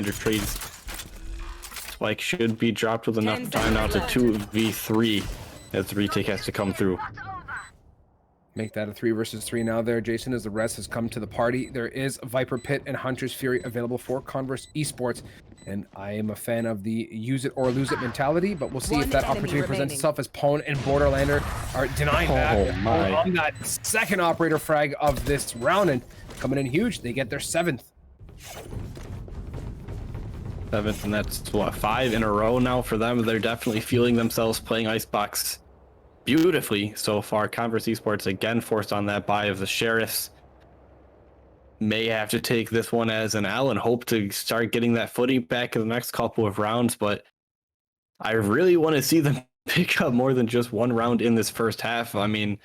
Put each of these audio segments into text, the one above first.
under trades. Spike should be dropped with enough time now to 2v3 as the retake has to come through. Make that a 3 versus 3 now there, Jason, as the rest has come to the party. There is Viper Pit and Hunter's Fury available for Converse Esports. And I am a fan of the use it or lose it mentality, but we'll see if that opportunity presents itself as Pwn and Borderlander are denying that. On that second operator frag of this round, and coming in huge, they get their 7th. 7th, and that's what, 5 in a row now for them. They're definitely feeling themselves playing Icebox beautifully so far. Converse Esports again forced on that buy of the Sheriffs. May have to take this one as an L and hope to start getting that footing back in the next couple of rounds, but I really want to see them pick up more than just one round in this first half. I mean,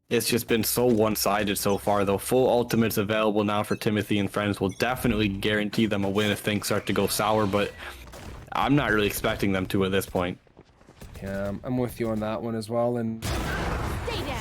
it's just been so one-sided so far, though. Full ultimates available now for Timothy and friends will definitely guarantee them a win if things start to go sour, but I'm not really expecting them to at this point. Yeah, I'm with you on that one as well. And Stay down.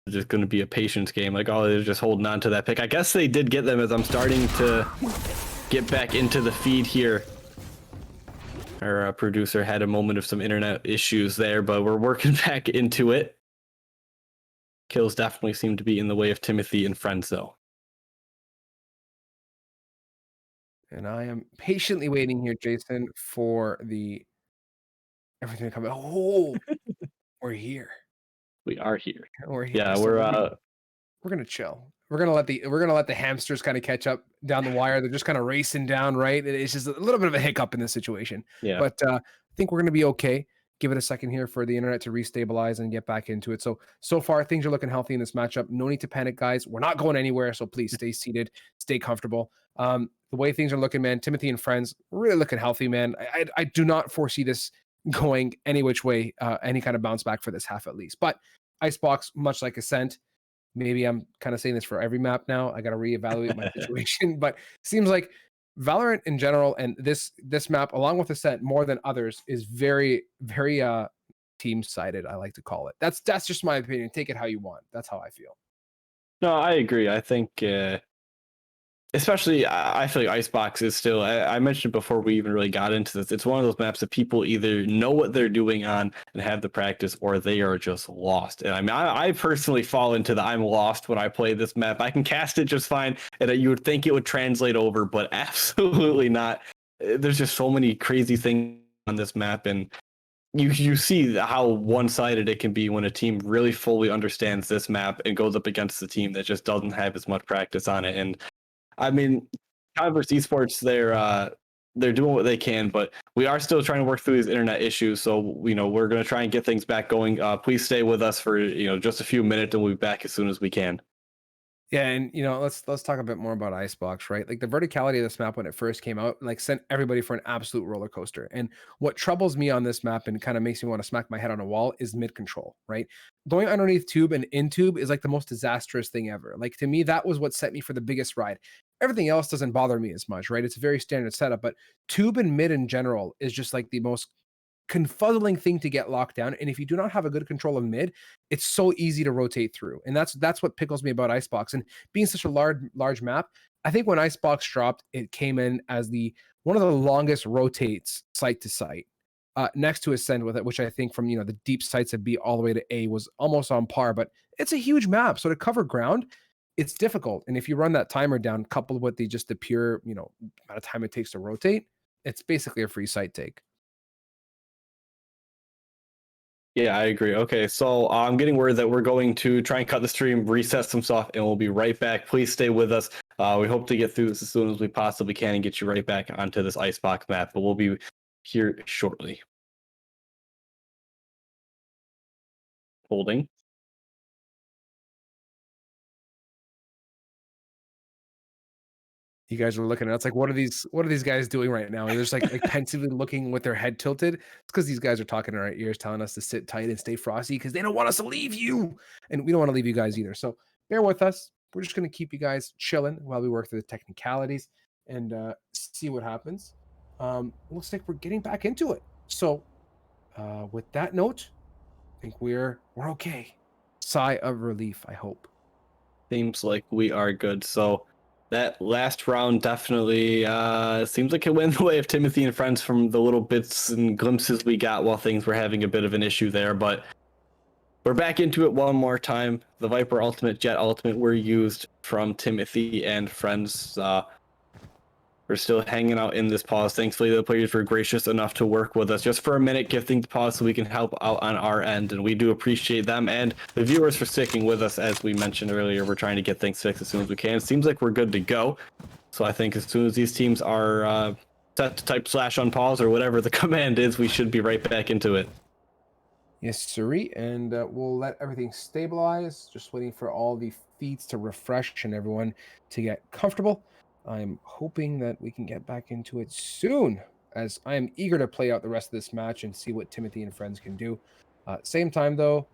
It's just going to be a patience game. Like, oh, they're just holding on to that pick. I guess they did get them as I'm starting to get back into the feed here. Our producer had a moment of some internet issues there, but we're working back into it. Kills definitely seem to be in the way of Timothy and friends, though. And I am patiently waiting here, Jason, for everything to come. Oh, we're here. We are here. We're here. Yeah, So we're gonna chill. We're gonna let the hamsters kind of catch up down the wire. They're just kind of racing down, right? It's just a little bit of a hiccup in this situation. Yeah. But I think we're gonna be okay. Give it a second here for the internet to restabilize and get back into it. So far things are looking healthy in this matchup. No need to panic, guys. We're not going anywhere. So please stay seated, stay comfortable. The way things are looking, man, Timothy and friends really looking healthy, man. I do not foresee this going any which way, any kind of bounce back for this half at least. But Icebox, much like Ascent, maybe I'm kind of saying this for every map now. I got to reevaluate my situation, but seems like Valorant in general and this map, along with Ascent, more than others, is very, very team sided. I like to call it. That's just my opinion. Take it how you want. That's how I feel. No, I agree. I think, especially, I feel like Icebox is still, I mentioned before we even really got into this, it's one of those maps that people either know what they're doing on and have the practice, or they are just lost. And I mean, I personally fall into the I'm lost when I play this map. I can cast it just fine, and you would think it would translate over, but absolutely not. There's just so many crazy things on this map, and you see how one-sided it can be when a team really fully understands this map and goes up against a team that just doesn't have as much practice on it. And I mean, Converse Esports, they're doing what they can, but we are still trying to work through these internet issues. So, we're going to try and get things back going. Please stay with us for, just a few minutes, and we'll be back as soon as we can. Yeah, and let's talk a bit more about Icebox, right? Like the verticality of this map when it first came out, like sent everybody for an absolute roller coaster. And what troubles me on this map and kind of makes me want to smack my head on a wall is mid control, right? Going underneath tube and in tube is like the most disastrous thing ever. Like to me, that was what set me for the biggest ride. Everything else doesn't bother me as much, right? It's a very standard setup, but tube and mid in general is just like the most confuzzling thing to get locked down. And if you do not have a good control of mid, it's so easy to rotate through. And that's what pickles me about Icebox. And being such a large map, I think when Icebox dropped, it came in as one of the longest rotates site to site. Next to Ascend with it, which I think from the deep sites of B all the way to A was almost on par, but it's a huge map. So to cover ground, it's difficult. And if you run that timer down, coupled with the pure, amount of time it takes to rotate, it's basically a free site take. Yeah, I agree. Okay, so I'm getting word that we're going to try and cut the stream, reset some stuff, and we'll be right back. Please stay with us. We hope to get through this as soon as we possibly can and get you right back onto this Icebox map, but we'll be here shortly. Holding. You guys are looking at it's like, what are these guys doing right now? And they're just like pensively looking with their head tilted. It's because these guys are talking in our ears, telling us to sit tight and stay frosty because they don't want us to leave you. And we don't want to leave you guys either. So bear with us. We're just gonna keep you guys chilling while we work through the technicalities and see what happens. Looks like we're getting back into it. So with that note, I think we're okay. Sigh of relief, I hope. Seems like we are good. So that last round definitely seems like it went the way of Timothy and friends from the little bits and glimpses we got while things were having a bit of an issue there. But we're back into it one more time. The Viper Ultimate, Jet Ultimate were used from Timothy and friends. We're still hanging out in this pause. Thankfully, the players were gracious enough to work with us just for a minute, gifting the pause so we can help out on our end. And we do appreciate them and the viewers for sticking with us. As we mentioned earlier, we're trying to get things fixed as soon as we can. It seems like we're good to go. So I think as soon as these teams are set to type /unpause or whatever the command is, we should be right back into it. Yes, sirree. And we'll let everything stabilize. Just waiting for all the feeds to refresh and everyone to get comfortable. I'm hoping that we can get back into it soon, as I am eager to play out the rest of this match and see what Timothy and friends can do. Same time, though,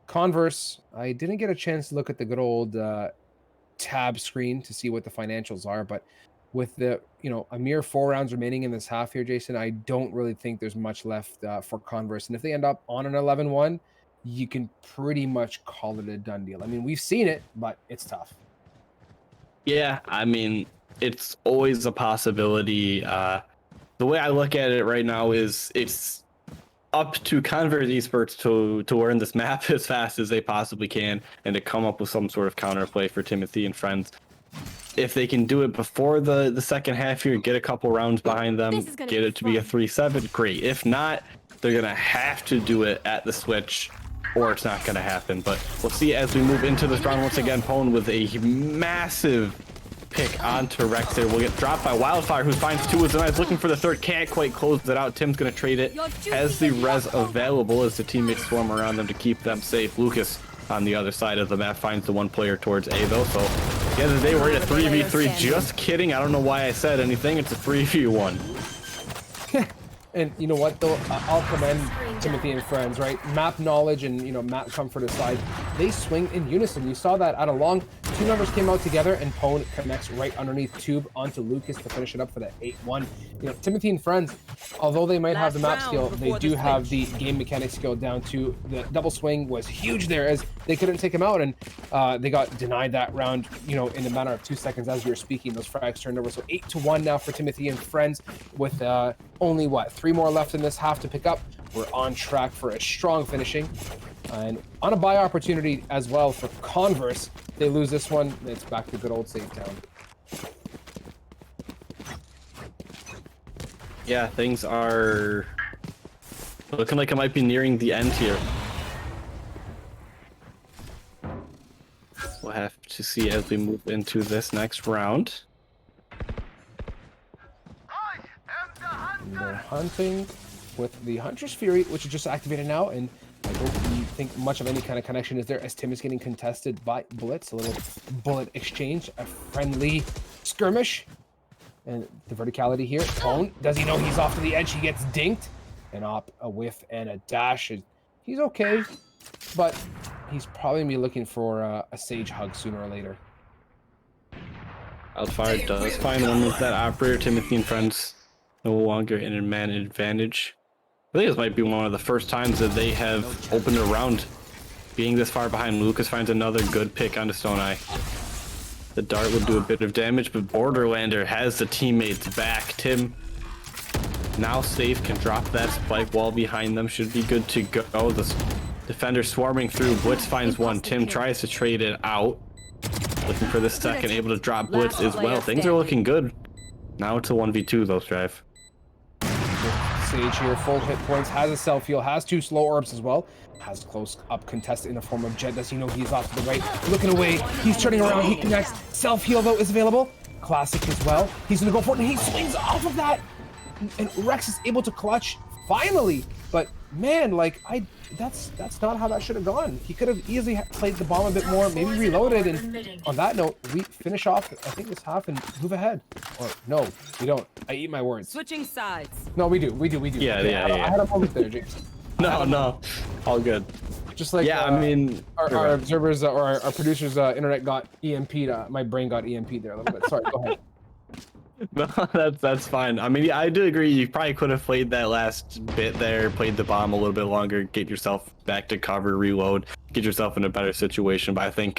Converse, I didn't get a chance to look at the good old tab screen to see what the financials are, but with the, a mere 4 rounds remaining in this half here, Jason, I don't really think there's much left for Converse. And if they end up on an 11-1, you can pretty much call it a done deal. I mean, we've seen it, but it's tough. Yeah, I mean, it's always a possibility. The way I look at it right now is it's up to Converse Esports to learn this map as fast as they possibly can and to come up with some sort of counterplay for Timothy and friends. If they can do it before the second half here, get a couple rounds behind them, get it to be a 3-7, great. If not, they're going to have to do it at the switch or it's not going to happen. But we'll see as we move into this round once again. Pone with a massive pick onto Rex there. Will get dropped by Wildfire, who finds 2 as the knife, looking for the third, can't quite close it out. Tim's going to trade it, has the res available as the teammates swarm around them to keep them safe. Lucas on the other side of the map finds the one player towards A though, so at the end of the day we're in a 3v3. Just kidding, I don't know why I said anything, it's a 3v1. And you know what, though? I'll commend Timothy and friends, right? Map knowledge and, map comfort aside, they swing in unison. You saw that at a long. 2 numbers came out together, and Pone connects right underneath Tube onto Lucas to finish it up for the 8-1. Timothy and friends, although they might have the map skill, they do have the game mechanics skill down too. The double swing was huge there as they couldn't take him out, and they got denied that round, in a matter of 2 seconds as we were speaking. Those frags turned over. So 8-1 now for Timothy and friends with only, 3 more left in this half to pick up. We're on track for a strong finishing. And on a buy opportunity as well for Converse. They lose this one, it's back to good old Safe Town. Yeah, things are looking like it might be nearing the end here. We'll have to see as we move into this next round. They're hunting with the Hunter's Fury, which is just activated now, and I don't think much of any kind of connection is there as Tim is getting contested by Blitz. A little bullet exchange, a friendly skirmish, and the verticality here. Pone, does he know he's off to the edge? He gets dinked, and up a whiff and a dash. He's okay, but he's probably gonna be looking for a Sage hug sooner or later. Wildfire does find one with that operator. Timothy and friends no longer in a man advantage. I think this might be one of the first times that they have opened a round being this far behind. Lucas finds another good pick onto Stone Eye. The dart will do a bit of damage, but Borderlander has the teammates back. Tim, now safe, can drop that spike wall behind them. Should be good to go. The defender swarming through. Blitz finds one. Tim tries to trade it out. Looking for the second, able to drop Blitz as well. Things are looking good. Now it's a 1v2 though, Strive. Sage here, full hit points, has a self-heal, has 2 slow orbs as well, has close up contest in the form of Jet. Does he know he's off to the right, looking away, he's turning around, he connects, self-heal though is available, classic as well, he's gonna go for it, and he swings off of that, and Rex is able to clutch, finally, but man, like that's not how that should have gone. He could have easily played the bomb a bit more, maybe reloaded. And on that note, we finish off, I think, this half and move ahead. Or no, we don't. I eat my words. Switching sides. No, we do. Yeah, I had a moment there, James. No, all good. Just like I mean, our observers or our producers' internet got EMP'd. My brain got EMP'd there a little bit. Sorry, go ahead. No, that's fine. I mean, yeah, I do agree. You probably could have played that last bit there, played the bomb a little bit longer, get yourself back to cover, reload, get yourself in a better situation. But I think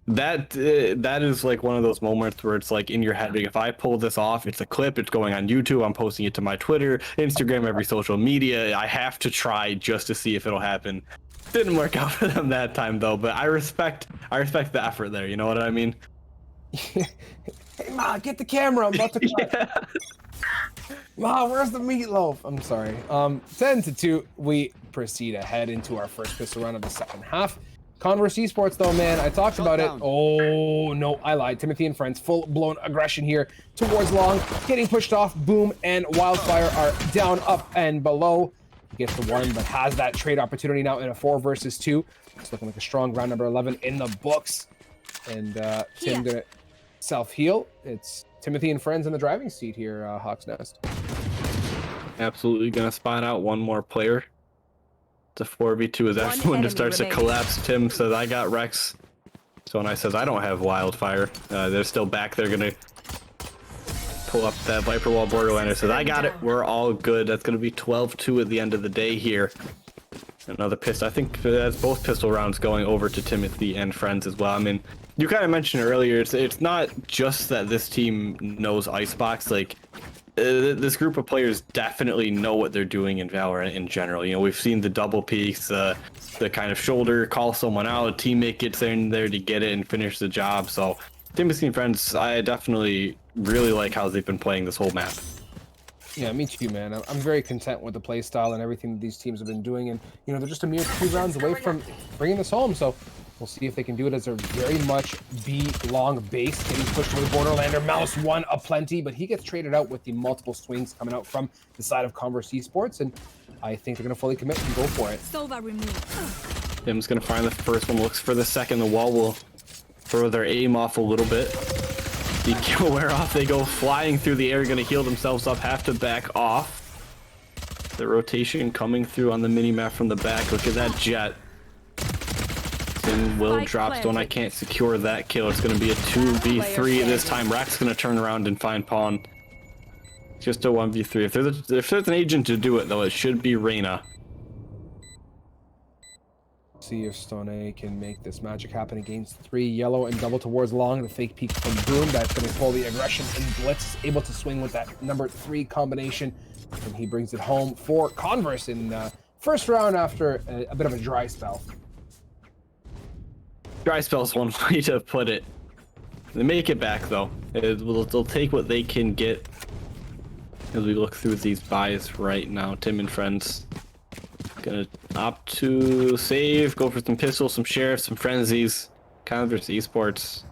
that is like one of those moments where it's like in your head, like, if I pull this off, it's a clip, it's going on YouTube, I'm posting it to my Twitter, Instagram, every social media. I have to try just to see if it'll happen. Didn't work out for them that time though, but I respect the effort there. You know what I mean? Hey, Ma, get the camera. I'm about to cut. Yeah. Ma, where's the meatloaf? I'm sorry. 10-2, we proceed ahead into our first pistol round of the second half. Converse Esports, though, man, I talked about it. Oh, no, I lied. Timothy and friends, full-blown aggression here towards long, getting pushed off. Boom and Wildfire are down, up, and below. He gets the one, but has that trade opportunity now in a 4 versus 2. It's looking like a strong round number 11 in the books. And Tim gonna self-heal. It's Timothy and friends in the driving seat here, Hawk's Nest. Absolutely gonna spot out one more player. The 4v2 as everyone just starts to collapse. Tim says, I got Rex. So when I says, I don't have Wildfire. They're still back. They're gonna pull up that Viper Wall. Borderlander says, I got it. We're all good. That's gonna be 12-2 at the end of the day here. Another pistol. I think that's both pistol rounds going over to Timothy and friends as well. I mean, you kind of mentioned earlier, it's not just that this team knows Icebox. Like, this group of players definitely know what they're doing in Valorant in general. You know, we've seen the double peeks, the kind of shoulder, call someone out, a teammate gets in there to get it and finish the job. So, Timothy and friends, I definitely really like how they've been playing this whole map. Yeah, me too, man. I'm very content with the play style and everything that these teams have been doing. And, you know, they're just a mere 2 rounds away from bringing this home. So we'll see if they can do it, as they're very much B long base, getting pushed to the Borderlander. Mouse one aplenty, but he gets traded out with the multiple swings coming out from the side of Converse Esports. And I think they're going to fully commit and go for it. Sova removed. Tim's going to find the first one, looks for the second. The wall will throw their aim off a little bit. The kill wear off, they go flying through the air, gonna heal themselves up, have to back off. The rotation coming through on the mini-map from the back. Look at that jet. Tim will drop stone. I can't secure that kill. It's gonna be a 2v3 this time. Rack's gonna turn around and find Pawn. Just a 1v3. If there's an agent to do it though, it should be Reyna. See if Stone A can make this magic happen against 3 yellow and double towards long. The fake peek from Boom, that's going to pull the aggression, and Blitz is able to swing with that number 3 combination, and he brings it home for Converse in first round after a bit of a dry spell. Dry spell's one way to put it. They make it back though. They'll take what they can get as we look through these buys right now. Tim and friends gonna opt to save, go for some pistols, some sheriffs, some frenzies. Converse Esports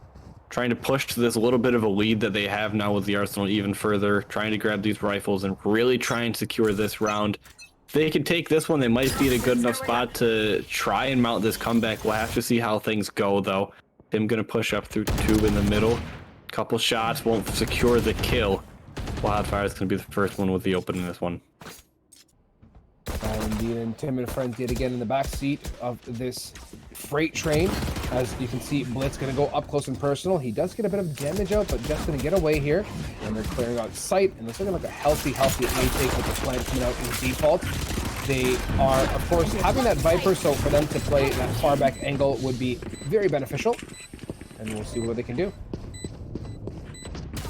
trying to push to this little bit of a lead that they have now with the arsenal even further, trying to grab these rifles and really try and secure this round. If they can take this one, they might be in a good enough spot to try and mount this comeback. We'll have to see how things go though. Tim gonna push up through 2 in the middle. Couple shots won't secure the kill. Wildfire is gonna be the first one with the open in this one. Indeed, and Tim and friends yet again in the back seat of this freight train. As you can see, Blitz going to go up close and personal. He does get a bit of damage out, but just going to get away here. And they're clearing out sight, and it's looking like a healthy A take with the flank coming out in default. They are, of course, having that Viper, so for them to play that far back angle would be very beneficial. And we'll see what they can do.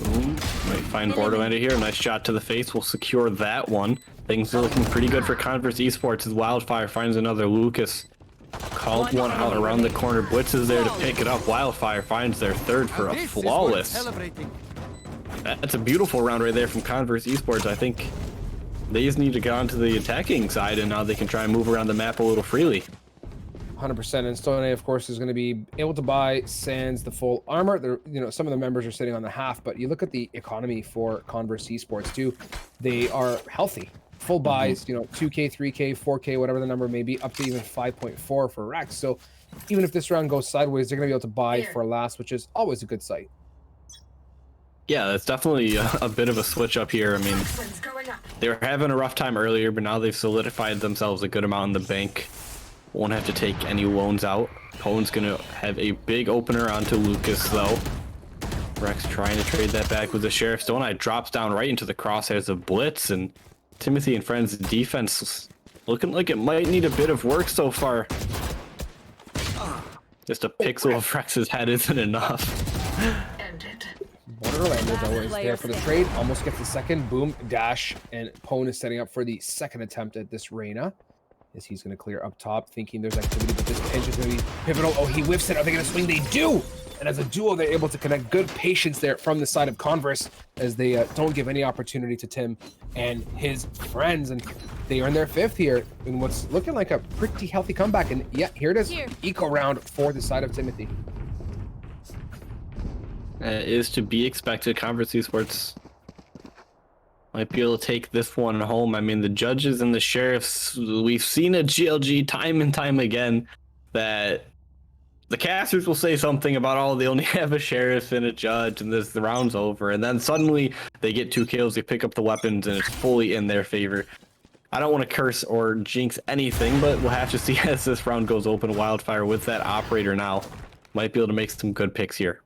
Boom. Might find Borderlander here. Nice shot to the face. We'll secure that one. Things are looking pretty good for Converse Esports as Wildfire finds another. Lucas called one out around the corner. Blitz is there to pick it up. Wildfire finds their third for a flawless. That's a beautiful round right there from Converse Esports. I think they just need to get onto the attacking side, and now they can try and move around the map a little freely. 100%, and Stone A, of course, is going to be able to buy sans the full armor. They're, you know, some of the members are sitting on the half, but you look at the economy for Converse Esports too. They are healthy. full buys, you know, 2K, 3K, 4K, whatever the number may be, up to even 5.4 for Rex. So even if this round goes sideways, they're going to be able to buy for last, which is always a good sight. Yeah, that's definitely a bit of a switch up here. I mean, they were having a rough time earlier, but now they've solidified themselves a good amount in the bank. Won't have to take any loans out. Pone's gonna have a big opener onto Lucas though. Rex trying to trade that back with the Sheriff. Stone Eye drops down right into the crosshairs of Blitz, and Timothy and Friends' defense looking like it might need a bit of work so far. Just a pixel of Rex's head isn't enough. Borderlander though is there for the trade, almost gets the second, boom, dash, and Pone is setting up for the second attempt at this Reyna. As he's going to clear up top, thinking there's activity, but this pinch is going to be pivotal. Oh, he whiffs it. Are they going to swing? They do! And as a duo, they're able to connect. Good patience there from the side of Converse, as they don't give any opportunity to Tim and his friends. And they earn their fifth here in what's looking like a pretty healthy comeback. And yeah, here it is. Eco round for the side of Timothy. Is to be expected. Converse Esports might be able to take this one home. I mean, the judges and the sheriffs, we've seen at GLG time and time again that the casters will say something about, oh, they only have a sheriff and a judge and the round's over. And then suddenly they get 2 kills, they pick up the weapons, and it's fully in their favor. I don't want to curse or jinx anything, but we'll have to see as this round goes open. Wildfire with that operator now might be able to make some good picks here.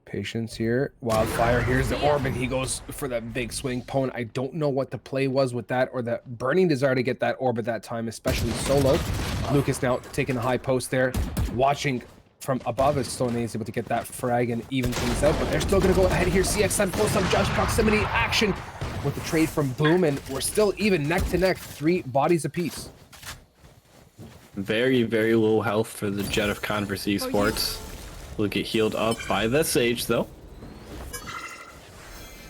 Patience here. Wildfire, here's the orb, and he goes for that big swing. Pone, I don't know what the play was with that, or the burning desire to get that orb at that time, especially solo. Lucas now taking the high post there, watching from above as Stone is able to get that frag and even things out, but they're still going to go ahead here. CXM close up, Josh proximity action with the trade from Boom, and we're still even neck to neck, 3 bodies apiece. Very, very low health for the Jet of Converse Esports. Will get healed up by the Sage, though.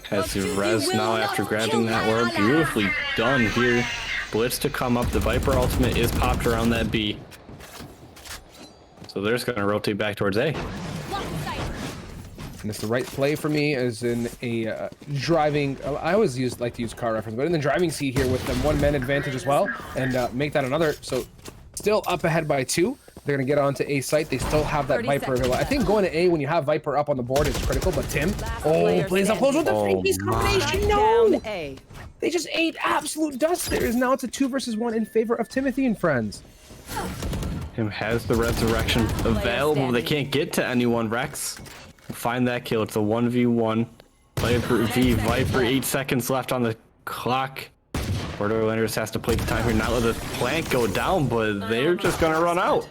Has the res now after grabbing that orb. Beautifully done here. Blitz to come up. The Viper ultimate is popped around that B. So they're just going to rotate back towards A. And it's the right play for me as in a driving... I always like to use car reference, but in the driving seat here with them 1-man advantage as well, and make that another. So still up ahead by 2. They're going to get onto A site. They still have that Viper available. I think going to A when you have Viper up on the board is critical, but Tim, plays up close with the 3-piece combination. No! They just ate absolute dust there. Now it's a 2 versus 1 in favor of Timothy and friends. Tim has the resurrection available. They can't get to anyone. Rex will find that kill. It's a 1v1. Viper v Viper, 8 seconds left on the clock. Borderlanders has to play the time here, not let the plant go down, but they're just gonna run out.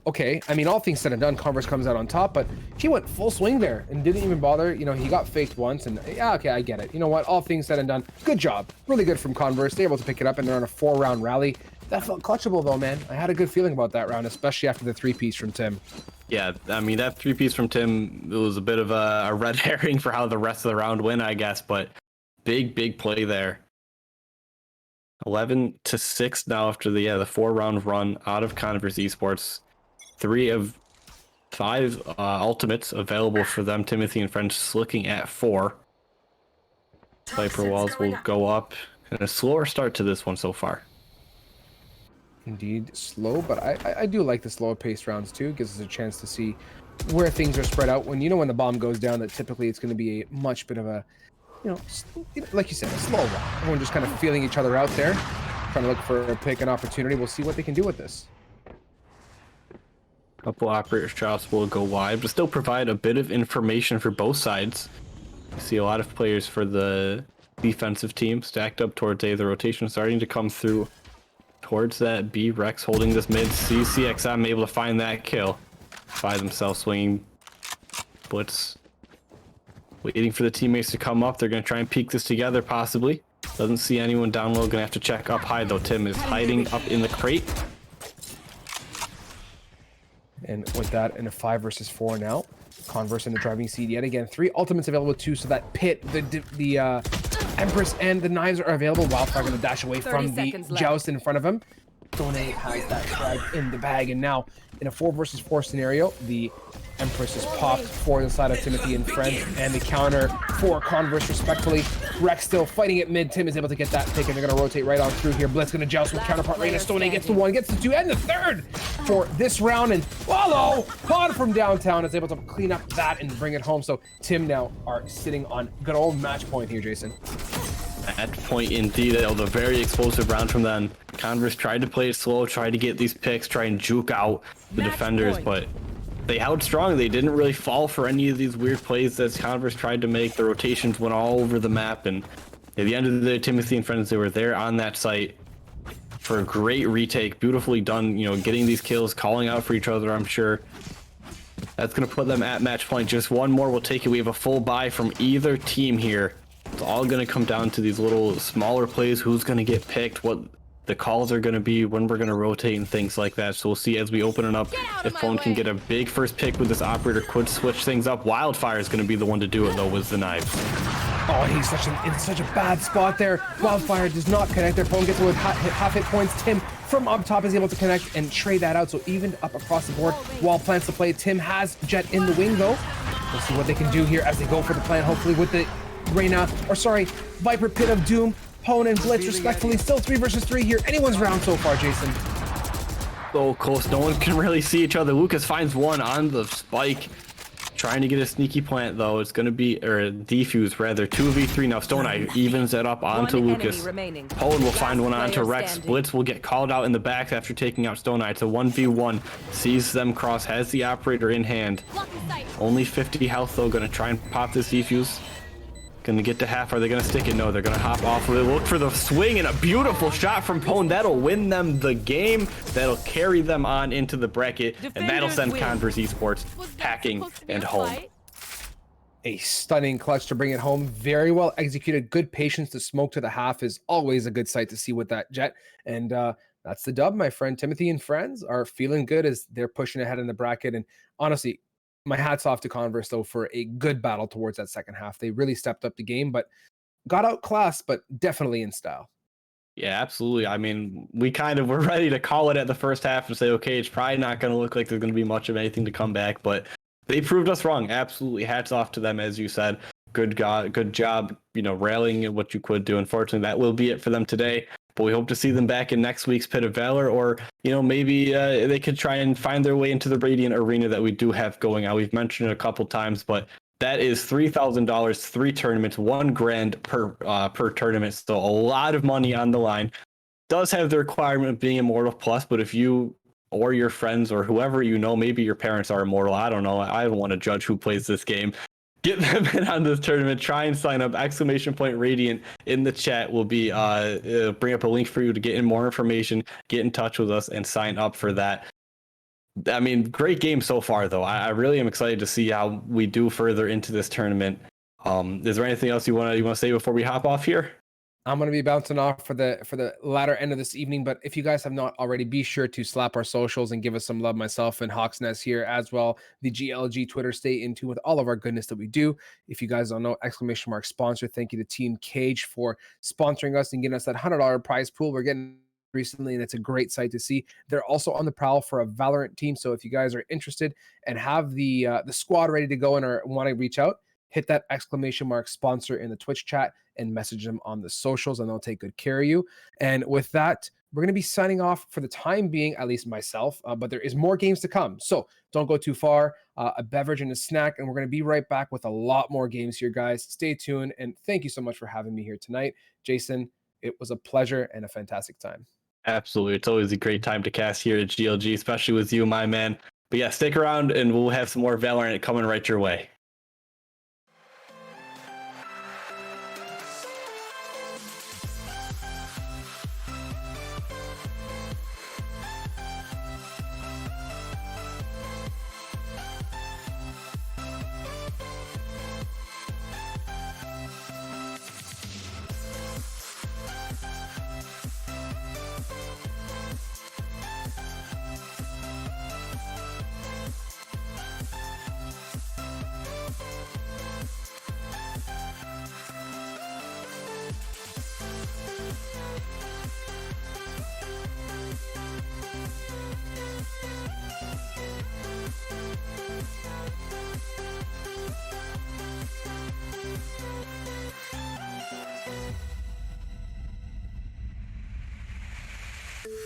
Okay, I mean, all things said and done, Converse comes out on top, but he went full swing there and didn't even bother. You know, he got faked once, and yeah, okay, I get it. You know what? All things said and done, good job. Really good from Converse. They're able to pick it up, and they're on a 4-round rally. That felt clutchable, though, man. I had a good feeling about that round, especially after the 3-piece from Tim. Yeah, I mean, that 3-piece from Tim, it was a bit of a red herring for how the rest of the round went, I guess, but big play there. 11-6 now after the 4-round run out of Converse Esports. 3 of 5 ultimates available for them. Timothy and Friends looking at 4. Viper walls will go up. And a slower start to this one so far. Indeed, slow, but I do like the slower paced rounds too. It gives us a chance to see where things are spread out. When the bomb goes down, that typically it's going to be a much bit of a, like you said, a slow round. Everyone just kind of feeling each other out there, trying to look for a pick and opportunity. We'll see what they can do with this. Couple operator shots will go wide, but still provide a bit of information for both sides. You see a lot of players for the defensive team stacked up towards A. The rotation starting to come through towards that B. Rex holding this mid. CXM able to find that kill by themselves, swinging Blitz. Waiting for the teammates to come up. They're going to try and peek this together, possibly. Doesn't see anyone down low. Going to have to check up high, though. Tim is hiding up in the crate. And with that, in a 5 versus 4 now. Converse in the driving seat yet again. 3 ultimates available too, so that Pit, the Empress, and the knives are available. Wildfire going to dash away from the joust in front of him. Donate has that frag in the bag, and now in a 4 versus 4 scenario, the Empress is popped for the side of Timothy and friends, and the counter for Converse respectfully. Rex still fighting at mid. Tim is able to get that pick, and they're going to rotate right on through here. Blitz going to joust with counterpart. Reina Stone gets the 1, gets the 2, and the 3rd for this round. And Follow Pod from downtown is able to clean up that and bring it home. So Tim now are sitting on good old match point here, Jason. At point indeed, it was a very explosive round from them. Converse tried to play it slow, tried to get these picks, try and juke out the defenders, but they held strong. They didn't really fall for any of these weird plays that Converse tried to make. The rotations went all over the map, and at the end of the day, Timothy and friends, they were there on that site for a great retake. Beautifully done, you know, getting these kills, calling out for each other, I'm sure. That's going to put them at match point. Just one more will take it. We have a full buy from either team here. It's all going to come down to these little smaller plays, who's going to get picked, what the calls are going to be, when we're going to rotate and things like that. So we'll see as we open it up if Phone can get a big first pick with this operator, could switch things up. Wildfire is going to be the one to do it though with the knives. Oh, he's in such a bad spot there. Wildfire does not connect. Their phone gets it with half hit points. Tim from up top is able to connect and trade that out. So evened up across the board. Wall plans to play. Tim has Jet in the wing though. We'll see what they can do here as they go for the plan. Hopefully with the Viper Pit of Doom. Pone and Blitz respectfully. Still 3 versus 3 here. Anyone's round so far, Jason. So close. No one can really see each other. Lucas finds one on the spike. Trying to get a sneaky plant though. It's going to be, or a defuse rather. 2v3 now. Stone Eye evens it up onto Lucas. Pone will find one onto Rex. Blitz will get called out in the back after taking out Stone Eye. It's a 1v1. Sees them cross. Has the operator in hand. Only 50 health though. Going to try and pop this defuse. Gonna get to half. Are they gonna stick it? No, they're gonna hop off of it. Look for the swing and a beautiful shot from Pone. That'll win them the game. That'll carry them on into the bracket, and that'll send Converse Esports packing and home. A stunning clutch to bring it home. Very well executed. Good patience. To smoke to the half is always a good sight to see with that Jet. And that's the dub, my friend. Timothy and friends are feeling good as they're pushing ahead in the bracket. And honestly, my hat's off to Converse though for a good battle towards that second half. They really stepped up the game, but got outclassed, but definitely in style. Yeah, absolutely. I mean, we kind of were ready to call it at the first half and say, okay, it's probably not going to look like there's going to be much of anything to come back, but they proved us wrong. Absolutely. Hats off to them, as you said. Good job, you know, rallying at what you could do. Unfortunately, that will be it for them today. But we hope to see them back in next week's Pit of Valor, or, you know, maybe they could try and find their way into the Radiant Arena that we do have going on. We've mentioned it a couple times, but that is $3,000, 3 tournaments, $1,000 per tournament. So a lot of money on the line. Does have the requirement of being Immortal Plus, but if you or your friends or whoever you know, maybe your parents are Immortal, I don't know. I don't want to judge who plays this game. Get them in on this tournament. Try and sign up. !Radiant in the chat will be bring up a link for you to get in more information, get in touch with us, and sign up for that. I mean, great game so far, though. I really am excited to see how we do further into this tournament. Is there anything else you want to say before we hop off here? I'm going to be bouncing off for the latter end of this evening, but if you guys have not already, be sure to slap our socials and give us some love. Myself and Hawksnest here as well. The GLG Twitter, stay in tune with all of our goodness that we do. If you guys don't know, ! Sponsor, thank you to Team Cage for sponsoring us and getting us that $100 prize pool we're getting recently, and it's a great sight to see. They're also on the prowl for a Valorant team, so if you guys are interested and have the squad ready to go and want to reach out, hit that ! Sponsor in the Twitch chat and message them on the socials, and they'll take good care of you. And with that, we're going to be signing off for the time being, at least myself, but there is more games to come. So don't go too far, a beverage and a snack, and we're going to be right back with a lot more games here, guys. Stay tuned, and thank you so much for having me here tonight. Jason, it was a pleasure and a fantastic time. Absolutely. It's always a great time to cast here at GLG, especially with you, my man. But yeah, stick around, and we'll have some more Valorant coming right your way. My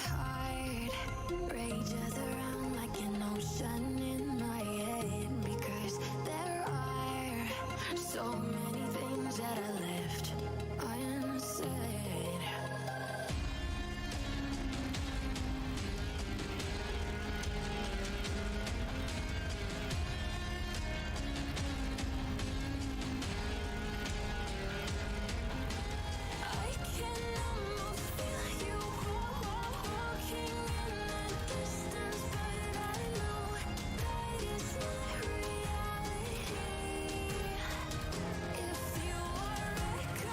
heart rages around like an ocean in my head, because there are so many things that I left unsaid. I can almost feel you walking in the distance, but I know that it's not reality. If you are reckoning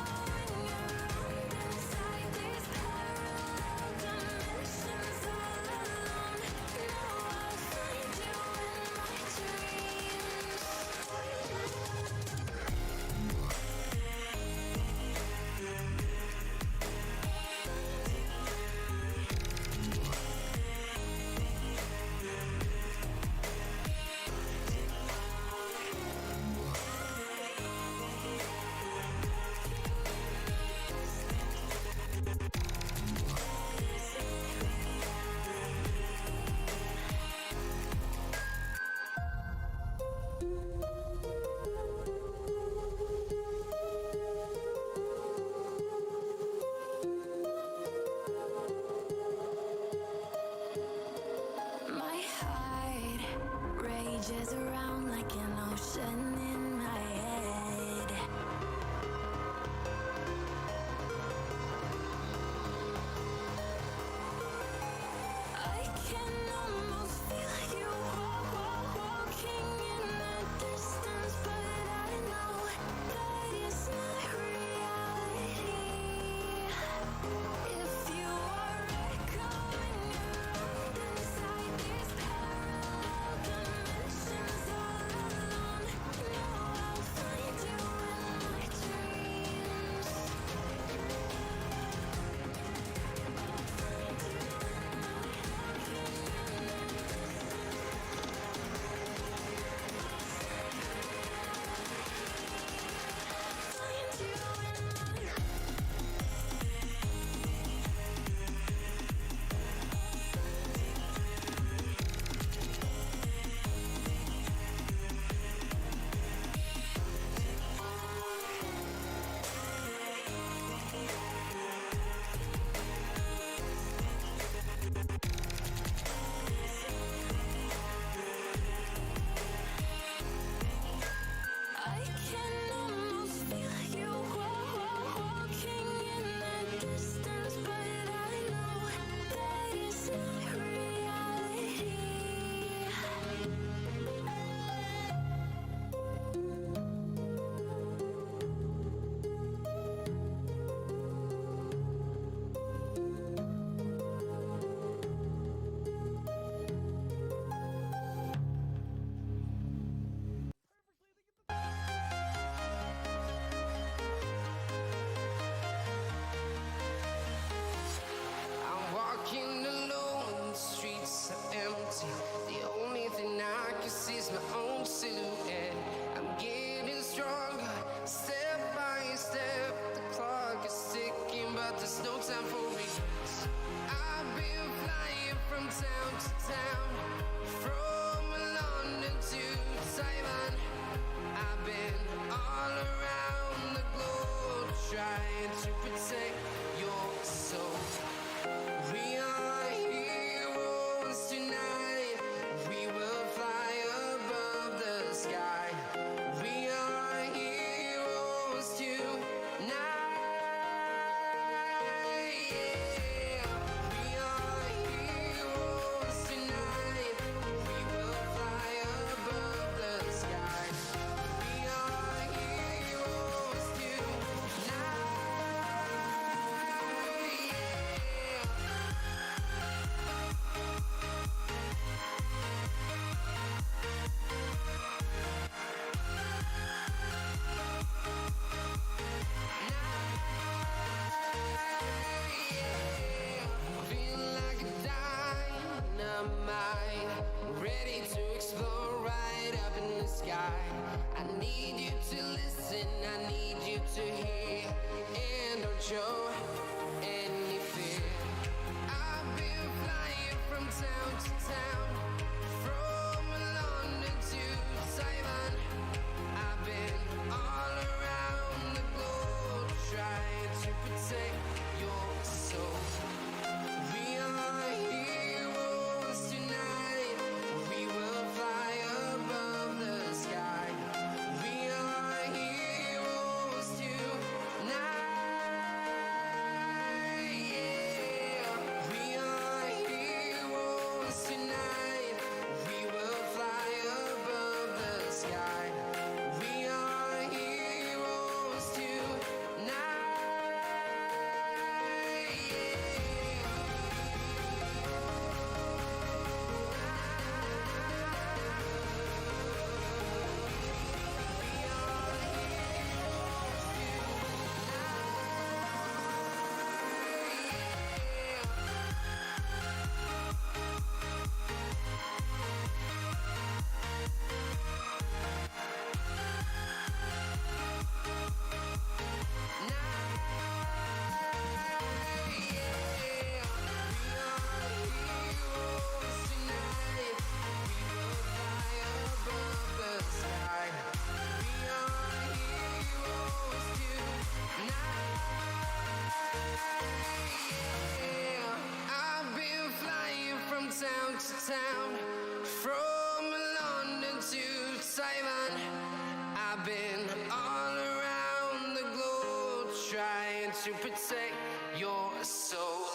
to protect your soul.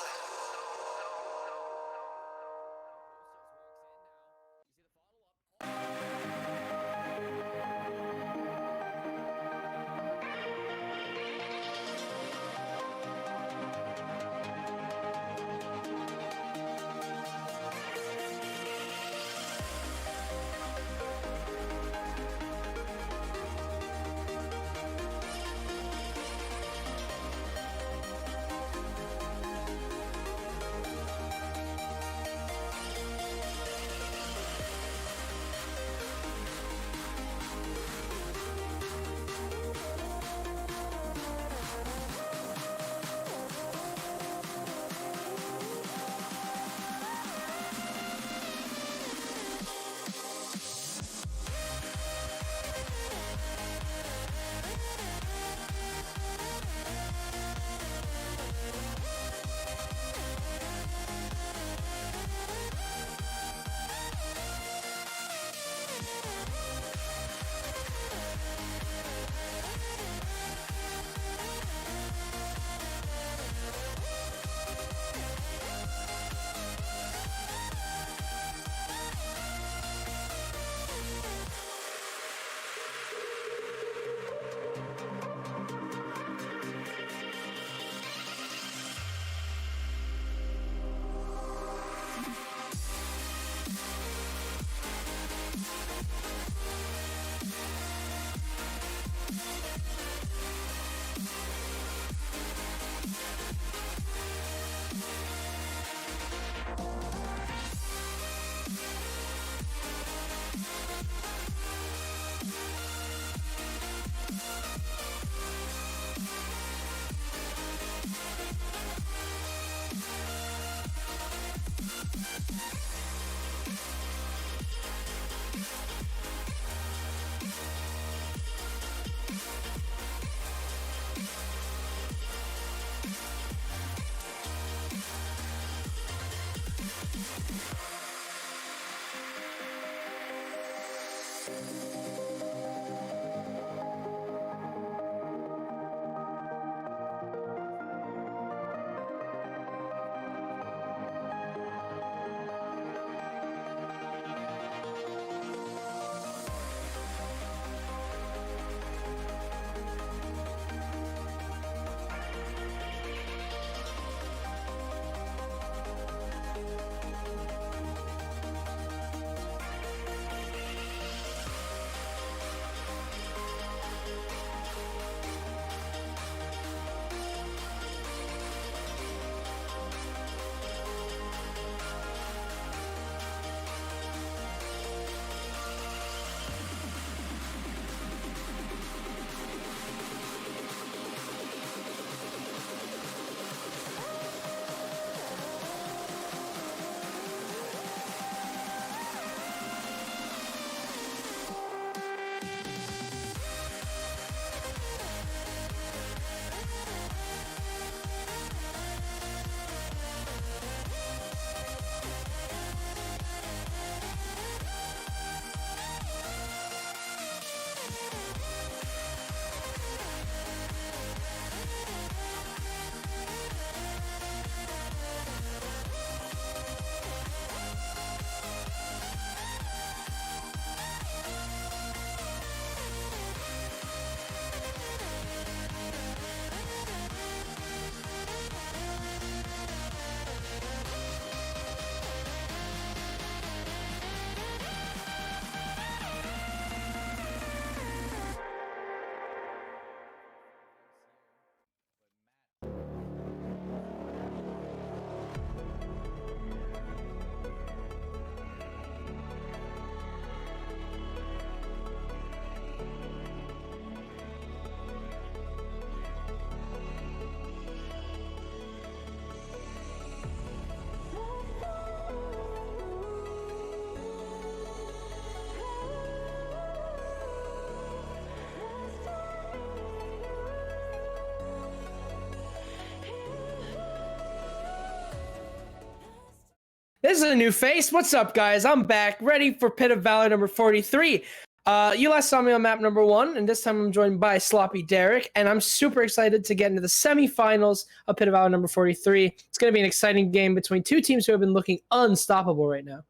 This is a new face. What's up, guys? I'm back, ready for Pit of Valor number 43. You last saw me on map number 1, and this time I'm joined by Sloppy Derek, and I'm super excited to get into the semifinals of Pit of Valor number 43. It's going to be an exciting game between two teams who have been looking unstoppable right now.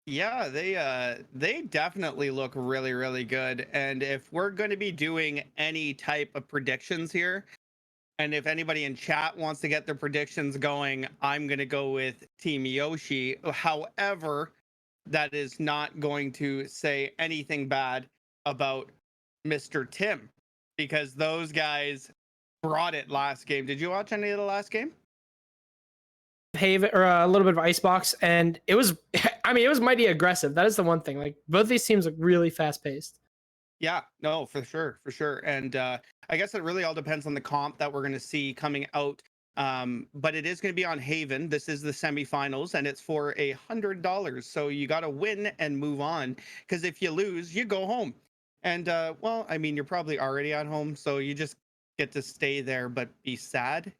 Yeah, they definitely look really, really good. And if we're going to be doing any type of predictions here, and if anybody in chat wants to get their predictions going, I'm going to go with Team Yoshi. However, that is not going to say anything bad about Mr. Tim, because those guys brought it last game. Did you watch any of the last game? Haven or a little bit of Icebox, and it was, I mean, it was mighty aggressive. That is the one thing. Like both these teams look really fast paced. Yeah, no, for sure, for sure. And I guess it really all depends on the comp that we're going to see coming out. But it is going to be on Haven. This is the semifinals, and it's for $100. So you got to win and move on, because if you lose, you go home. And well, I mean, you're probably already at home, so you just get to stay there but be sad.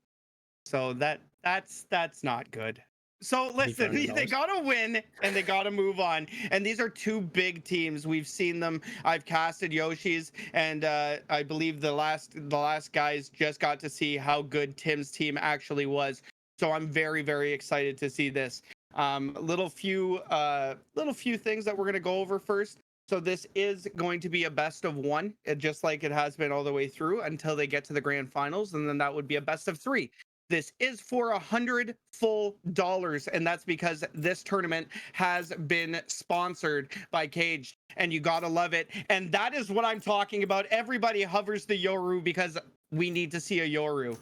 So that's not good. So listen, they gotta win and they gotta move on. And these are two big teams. We've seen them. I've casted Yoshi's, and I believe the last guys just got to see how good Tim's team actually was. So I'm very, very excited to see this. Little few things that we're gonna go over first. So this is going to be a best of 1, just like it has been all the way through until they get to the grand finals, and then that would be a best of 3. This is for $100 full, and that's because this tournament has been sponsored by Cage, and you gotta love it. And that is what I'm talking about. Everybody hovers the Yoru because we need to see a Yoru.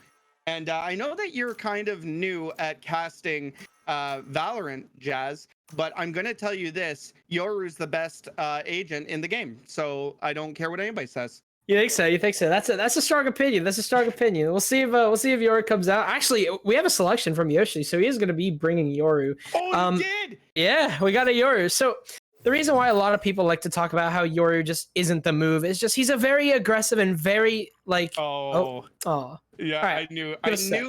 And I know that you're kind of new at casting Valorant, Jazz, but I'm gonna tell you this: Yoru's the best agent in the game. So I don't care what anybody says. You think so? You think so? That's a strong opinion. That's a strong opinion. We'll see if Yoru comes out. Actually, we have a selection from Yoshi, so he is going to be bringing Yoru. Oh, you did? Yeah, we got a Yoru. So the reason why a lot of people like to talk about how Yoru just isn't the move is just he's a very aggressive and very like. Oh. Yeah, right. I knew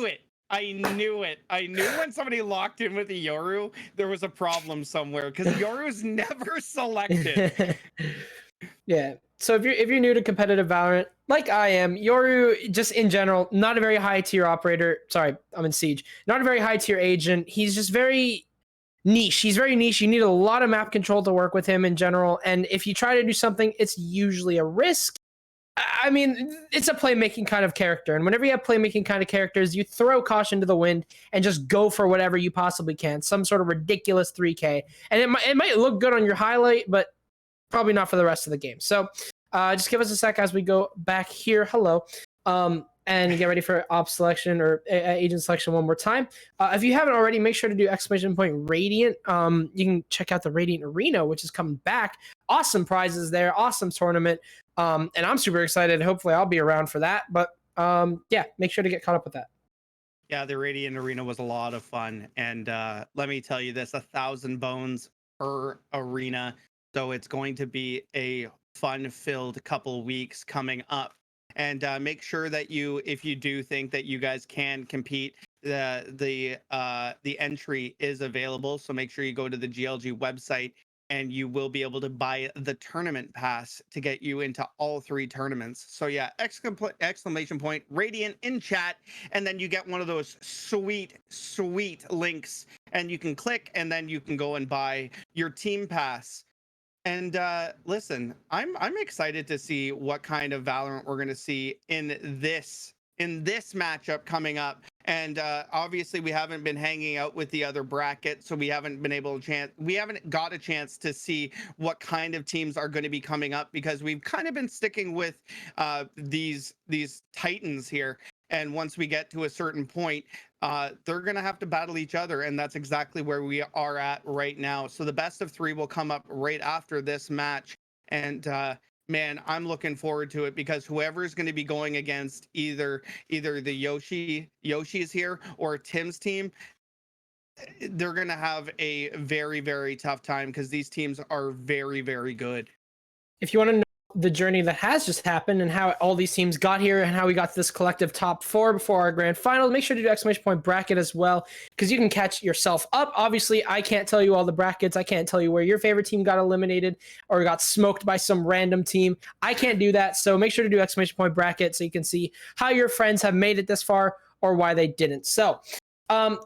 it. I knew when somebody locked in with a Yoru, there was a problem somewhere, because Yoru's never selected. Yeah. So if you're new to competitive Valorant, like I am, Yoru just in general, not a very high tier operator. Sorry, I'm in Siege. Not a very high tier agent. He's just very niche. He's very niche. You need a lot of map control to work with him in general. And if you try to do something, it's usually a risk. I mean, it's a playmaking kind of character. And whenever you have playmaking kind of characters, you throw caution to the wind and just go for whatever you possibly can. Some sort of ridiculous 3K. And it might look good on your highlight, but probably not for the rest of the game. So just give us a sec as we go back here. Hello. And get ready for op selection or agent selection one more time. If you haven't already, make sure to do !Radiant. You can check out the Radiant Arena, which is coming back. Awesome prizes there. Awesome tournament. And I'm super excited. Hopefully I'll be around for that. But yeah, make sure to get caught up with that. Yeah, the Radiant Arena was a lot of fun. And let me tell you this, 1,000 bones per arena. So it's going to be a fun-filled couple weeks coming up. And make sure that if you do think that you guys can compete, the entry is available. So make sure you go to the GLG website, and you will be able to buy the tournament pass to get you into all 3 tournaments. So yeah, exclamation point Radiant in chat, and then you get one of those sweet links, and you can click, and then you can go and buy your team pass. And listen, I'm excited to see what kind of Valorant we're going to see in this matchup coming up. And obviously we haven't been hanging out with the other bracket, so we haven't got a chance to see what kind of teams are going to be coming up, because we've kind of been sticking with these titans here. And once we get to a certain point, they're going to have to battle each other. And that's exactly where we are at right now. So the best of 3 will come up right after this match. And man, I'm looking forward to it, because whoever is going to be going against either the Yoshi's here or Tim's team, they're going to have a very, very tough time, because these teams are very, very good. If you want to know the journey that has just happened and how all these teams got here and how we got to this collective top 4 before our grand final. Make sure to do exclamation point bracket as well, because you can catch yourself up. Obviously, I can't tell you all the brackets. I can't tell you where your favorite team got eliminated or got smoked by some random team. I can't do that. So make sure to do exclamation point bracket so you can see how your friends have made it this far or why they didn't. So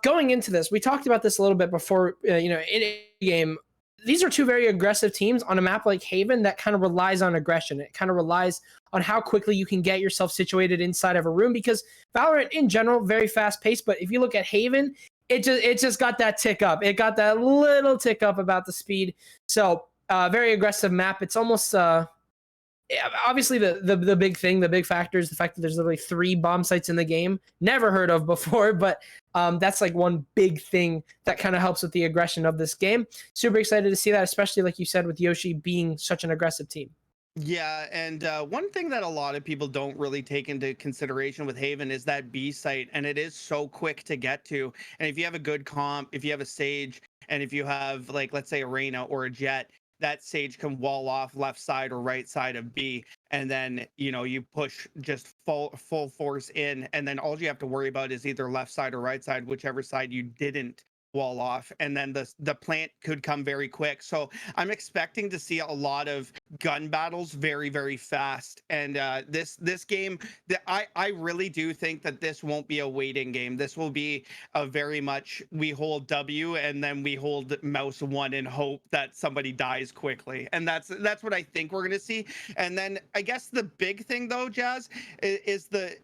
going into this, we talked about this a little bit before, in a game. These are two very aggressive teams on a map like Haven that kind of relies on aggression. It kind of relies on how quickly you can get yourself situated inside of a room, because Valorant in general, very fast paced. But if you look at Haven, it just got that tick up. It got that little tick up about the speed. So very aggressive map. It's almost obviously the big thing, the big factor is the fact that there's literally 3 bomb sites in the game. Never heard of before, but that's like one big thing that kind of helps with the aggression of this game. Super excited to see that, especially like you said, with Yoshi being such an aggressive team. Yeah, and one thing that a lot of people don't really take into consideration with Haven is that B site, and it is so quick to get to. And if you have a good comp, if you have a Sage, and if you have, like, let's say a Reyna or a Jet, that Sage can wall off left side or right side of B, and then you push just full force in, and then all you have to worry about is either left side or right side, whichever side you didn't wall off, and then the plant could come very quick. So I'm expecting to see a lot of gun battles very, very fast. And this game, I really do think that this won't be a waiting game. This will be a very much we hold W and then we hold mouse 1 and hope that somebody dies quickly. And that's what I think we're gonna see. And then I guess the big thing though, Jazz, is the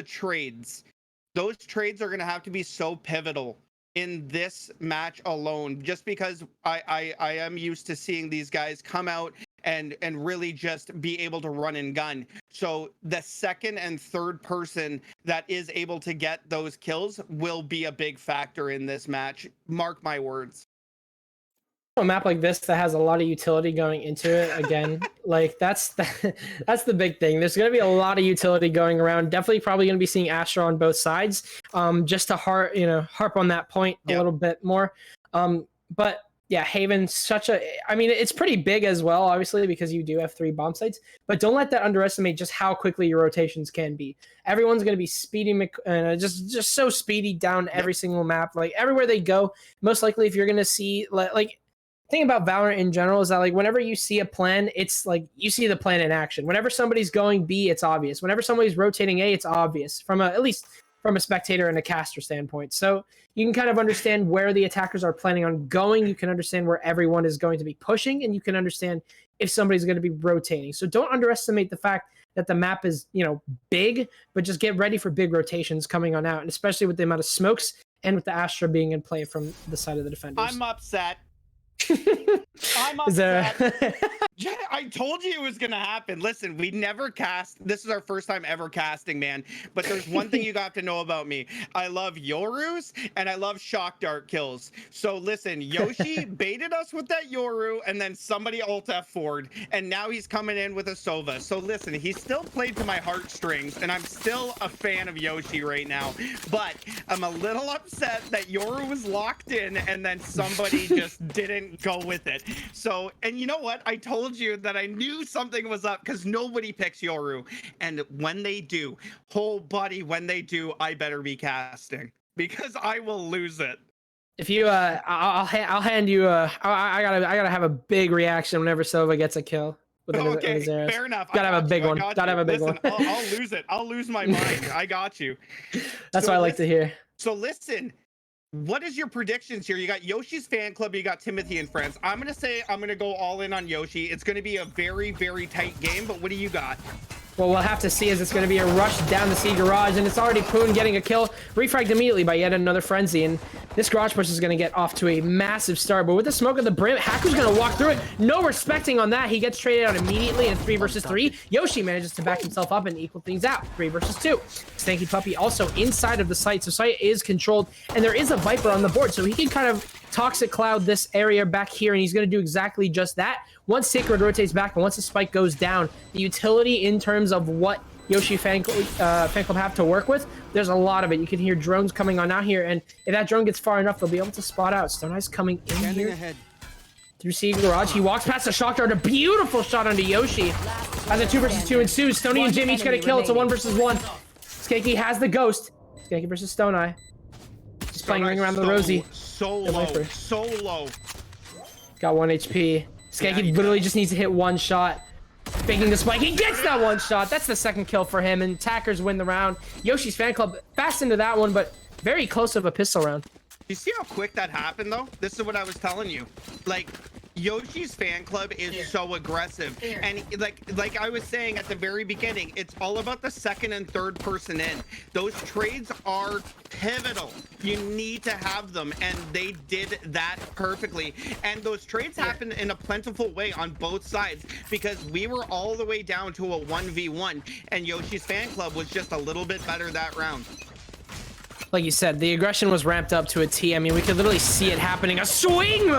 trades. Those trades are gonna have to be so pivotal in this match alone, just because I am used to seeing these guys come out and really just be able to run and gun. So the second and third person that is able to get those kills will be a big factor in this match. Mark my words. A map like this that has a lot of utility going into it, again, like that's the big thing. There's going to be a lot of utility going around. Definitely probably going to be seeing Astra on both sides, just to harp on that point a little bit more. But yeah, Haven's it's pretty big as well, obviously, because you do have 3 bomb sites, but don't let that underestimate just how quickly your rotations can be. Everyone's going to be speedy, just so speedy down every single map. Like everywhere they go, most likely if you're going to see like thing about Valorant in general is that, like, whenever you see a plan, it's like you see the plan in action. Whenever somebody's going B, it's obvious. Whenever somebody's rotating A, it's obvious at least from a spectator and a caster standpoint. So you can kind of understand where the attackers are planning on going. You can understand where everyone is going to be pushing, and you can understand if somebody's going to be rotating. So don't underestimate the fact that the map is, big, but just get ready for big rotations coming on out, and especially with the amount of smokes and with the Astra being in play from the side of the defenders. I'm upset. I'm Is there... I told you it was gonna happen. Listen, we never cast. This is our first time ever casting, man. But there's one thing you got to know about me. I love Yorus and I love shock dart kills. So listen, Yoshi baited us with that Yoru, and then somebody alt F forward, and now he's coming in with a Sova. So listen, he still played to my heartstrings, and I'm still a fan of Yoshi right now. But I'm a little upset that Yoru was locked in, and then somebody just didn't go with it. So, and you know what? I told you that I knew something was up because nobody picks Yoru, and when they do, whole buddy, when they do, I better be casting because I will lose it. If you, I'll hand you. I gotta have a big reaction whenever Sova gets a kill. Okay, fair enough. Gotta have a big one. Gotta have a big one. I'll lose it. I'll lose my mind. I got you. That's what I like to hear. So listen. What is your predictions here? You got Yoshi's fan club, you got Timothy and friends. I'm going to say I'm going to go all in on Yoshi. It's going to be a very, very tight game, but what do you got? Well, we'll have to see as it's going to be a rush down the C garage, and it's already Poon getting a kill, refragged immediately by yet another frenzy, and this garage push is going to get off to a massive start, but with the smoke of the brim, Hacker's going to walk through it. No respecting on that. He gets traded out immediately in 3 versus 3. Yoshi manages to back himself up and equal things out. 3 versus 2. Stanky Puppy also inside of the site, so site is controlled, and there is a Viper on the board, so he can kind of Toxic Cloud this area back here, and he's going to do exactly just that. Once Sacred rotates back, and once the spike goes down, the utility in terms of what Yoshi fan Club have to work with, there's a lot of it. You can hear drones coming on out here, and if that drone gets far enough, they'll be able to spot out. Stone Eyes coming in here. Ahead. through C Garage. He walks past the shock dart. A beautiful shot onto Yoshi. As a 2 versus 2 ensues, Stoney and Jim each get a kill. It's a 1 versus 1. Skanky has the ghost. Skanky versus Stone Eye. Just playing ring around the Rosie. So low. So low. Got 1 HP. Skanky literally just needs to hit 1 shot. Faking the spike. He gets that 1 shot. That's the 2nd kill for him. And attackers win the round. Yoshi's fan club fast into that one, but very close of a pistol round. You see how quick that happened, though? This is what I was telling you. Like, Yoshi's fan club is so aggressive. And like I was saying at the very beginning, it's all about the 2nd and 3rd person in. Those trades are pivotal. You need to have them, and they did that perfectly. And those trades happened in a plentiful way on both sides, because we were all the way down to a 1v1, and Yoshi's fan club was just a little bit better that round. Like you said, the aggression was ramped up to a T. I mean, we could literally see it happening. A swing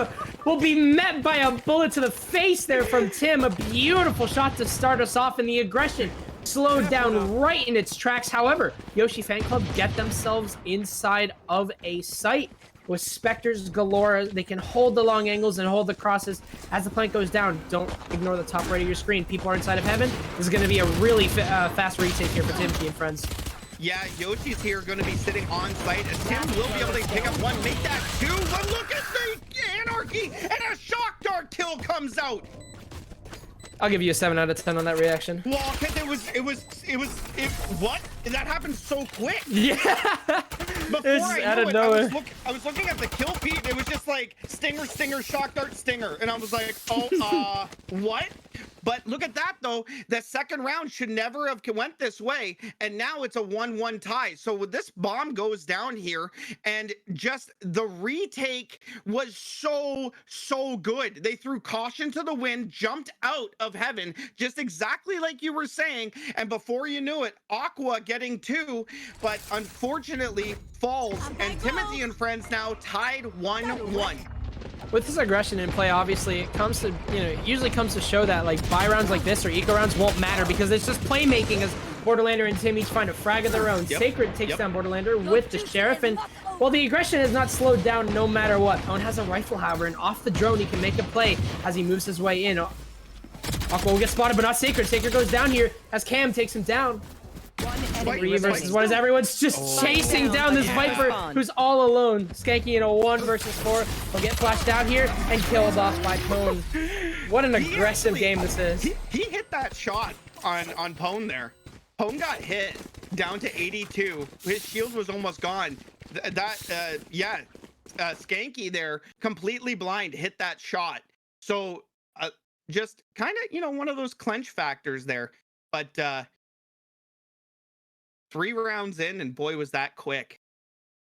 will be met by a bullet to the face there from Tim. A beautiful shot to start us off, and the aggression slowed down right in its tracks. However, Yoshi Fan Club get themselves inside of a site with Spectres galore. They can hold the long angles and hold the crosses as the plank goes down. Don't ignore the top right of your screen. People are inside of heaven. This is going to be a really fast retake here for Timothy and friends. Yeah, Yoshi's here going to be sitting on site, as Tim will be able to pick up 1, make that 2, but look at the anarchy, and a shock dart kill comes out. I'll give you a 7 out of 10 on that reaction. Well, because what? That happened so quick. Yeah. Before I knew it, I was looking at the kill feed. It was just like stinger, stinger, shock dart, stinger, and I was like, oh, what? But look at that, though. The 2nd round should never have went this way, and now it's a 1-1 tie. So this bomb goes down here, and just the retake was so good. They threw caution to the wind, jumped out of heaven, just exactly like you were saying, and before you knew it, Aqua getting 2, but unfortunately falls, and Timothy and friends now tied 1-1. With this aggression in play, obviously, it comes to, it usually comes to show that, like, buy rounds like this or eco rounds won't matter, because it's just playmaking as Borderlander and Tim each find a frag of their own. Sacred takes down Borderlander with the Sheriff, and, well, the aggression has not slowed down no matter what. Pwn has a rifle, however, and off the drone, he can make a play as he moves his way in. Aqua will get spotted, but not Sacred. Sacred goes down here as Cam takes him down. 3 versus 1 as everyone's just chasing down this Viper who's all alone. Skanky in a 1 versus 4. He'll get flashed down here and killed off by Pwn. What an aggressive game this is. He hit that shot on Pwn there. Pwn got hit down to 82. His shield was almost gone. Skanky there, completely blind, hit that shot. So just kind of, one of those clench factors there. But 3 rounds in, and boy, was that quick.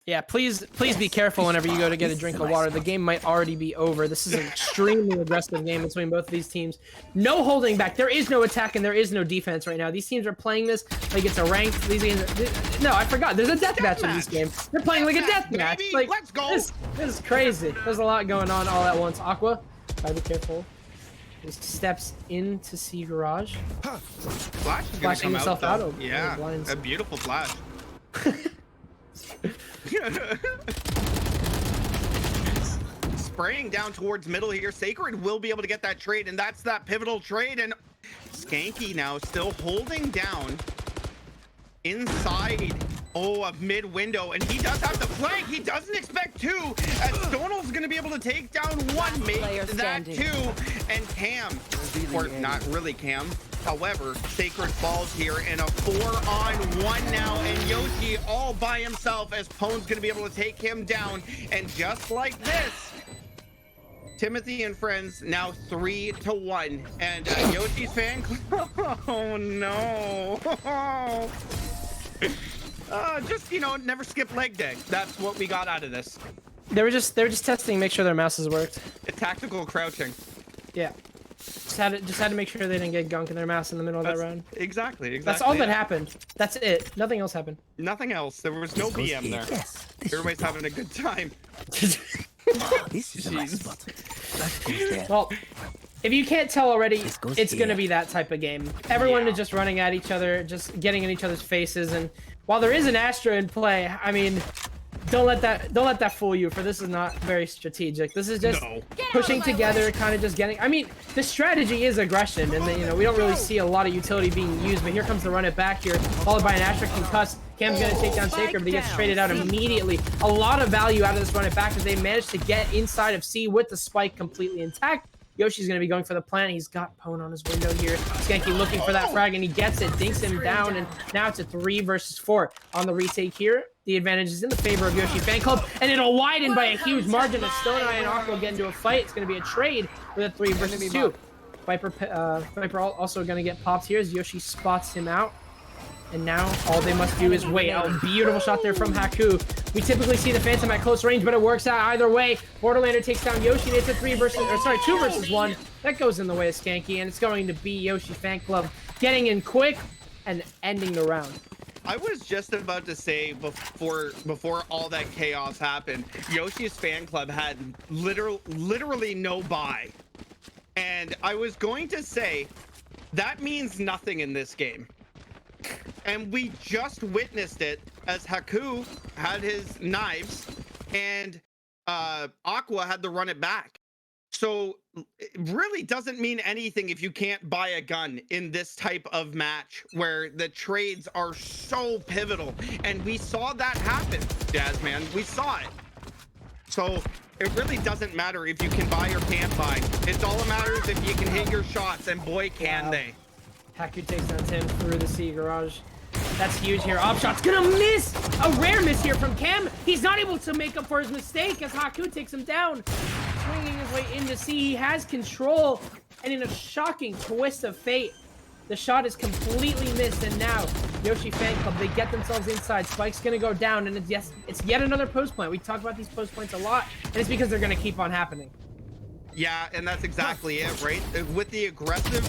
Yeah, please be careful whenever you go to get a drink of water. The game might already be over. This is an extremely aggressive game between both of these teams. No holding back. There is no attack and there is no defense right now. These teams are playing this like it's a ranked. These games. No, I forgot. There's a death match in this game. They're playing like a death match. Like, let's go. This is crazy. There's a lot going on all at once. Aqua, gotta be careful. He steps into C Garage. Flash is Flashing himself out of yeah, a beautiful flash. Spraying down towards middle here. Sacred will be able to get that trade, and that's that pivotal trade. And Skanky now still holding down inside of mid window, and he does have the flank. He doesn't expect 2, as Stonal's gonna be able to take down 1, make that 2, and Cam, or not really Cam, however, Sacred falls here in a 4-on-1 now, and Yoshi all by himself, as Pwn's gonna be able to take him down. And just like this, Timothy and friends now 3-1, and Yoshi's fan club. Oh no. Just never skip leg day. That's what we got out of this. They were just testing, make sure their mouses worked. A tactical crouching. Yeah. Just had to make sure they didn't get gunk in their mouse in the middle of that round. Exactly. That's all that happened. That's it. Nothing else happened. Nothing else. There was no BM there. Yes. Everybody's having a good time. This is a nice spot. That goes there. Well, if you can't tell already, goes it's going to here. be that type of game. Everyone is just running at each other, just getting in each other's faces. And while there is an Astra in play, I mean, don't let that fool you. For this is not very strategic. This is just pushing together, kind of just getting. I mean, the strategy is aggression, and then, you know, we don't really see a lot of utility being used. But here comes the run it back here, followed by an Astra concuss. Cam's gonna take down Shaker, but he gets traded out immediately. A lot of value out of this run it back as they managed to get inside of C with the spike completely intact. Yoshi's going to be going for the plant. He's got Pwn on his window here. Skanky looking for that frag, and he gets it. Dinks him down, and now it's a 3 versus 4 on the retake here. The advantage is in the favor of Yoshi Fan Club, and it'll widen by a huge margin as Stone Eye and Aqua get into a fight. It's going to be a trade with a 3 versus 2. Viper also going to get popped here as Yoshi spots him out. And now all they must do is wait. Oh, beautiful shot there from Haku. We typically see the Phantom at close range, but it works out either way. Borderlander takes down Yoshi, and it's a 2 versus 1. That goes in the way of Skanky, and it's going to be Yoshi Fan Club getting in quick and ending the round. I was just about to say before all that chaos happened, Yoshi's Fan Club had literally no buy. And I was going to say that means nothing in this game. And we just witnessed it as Haku had his knives and Aqua had to run it back. So it really doesn't mean anything if you can't buy a gun in this type of match where the trades are so pivotal. And we saw that happen, Jazzman. We saw it. So it really doesn't matter if you can buy or can't buy. It's all that matters if you can hit your shots, and boy, can they. Haku takes down Tim through the C garage. That's huge here. Opshot's gonna miss! A rare miss here from Cam. He's not able to make up for his mistake as Haku takes him down. Swinging his way into C. He has control. And in a shocking twist of fate, the shot is completely missed. And now, Yoshi Fan Club, they get themselves inside. Spike's gonna go down, and it's yet another post plant. We talk about these post plants a lot, and it's because they're gonna keep on happening. Yeah, and that's exactly it, right? With the aggressive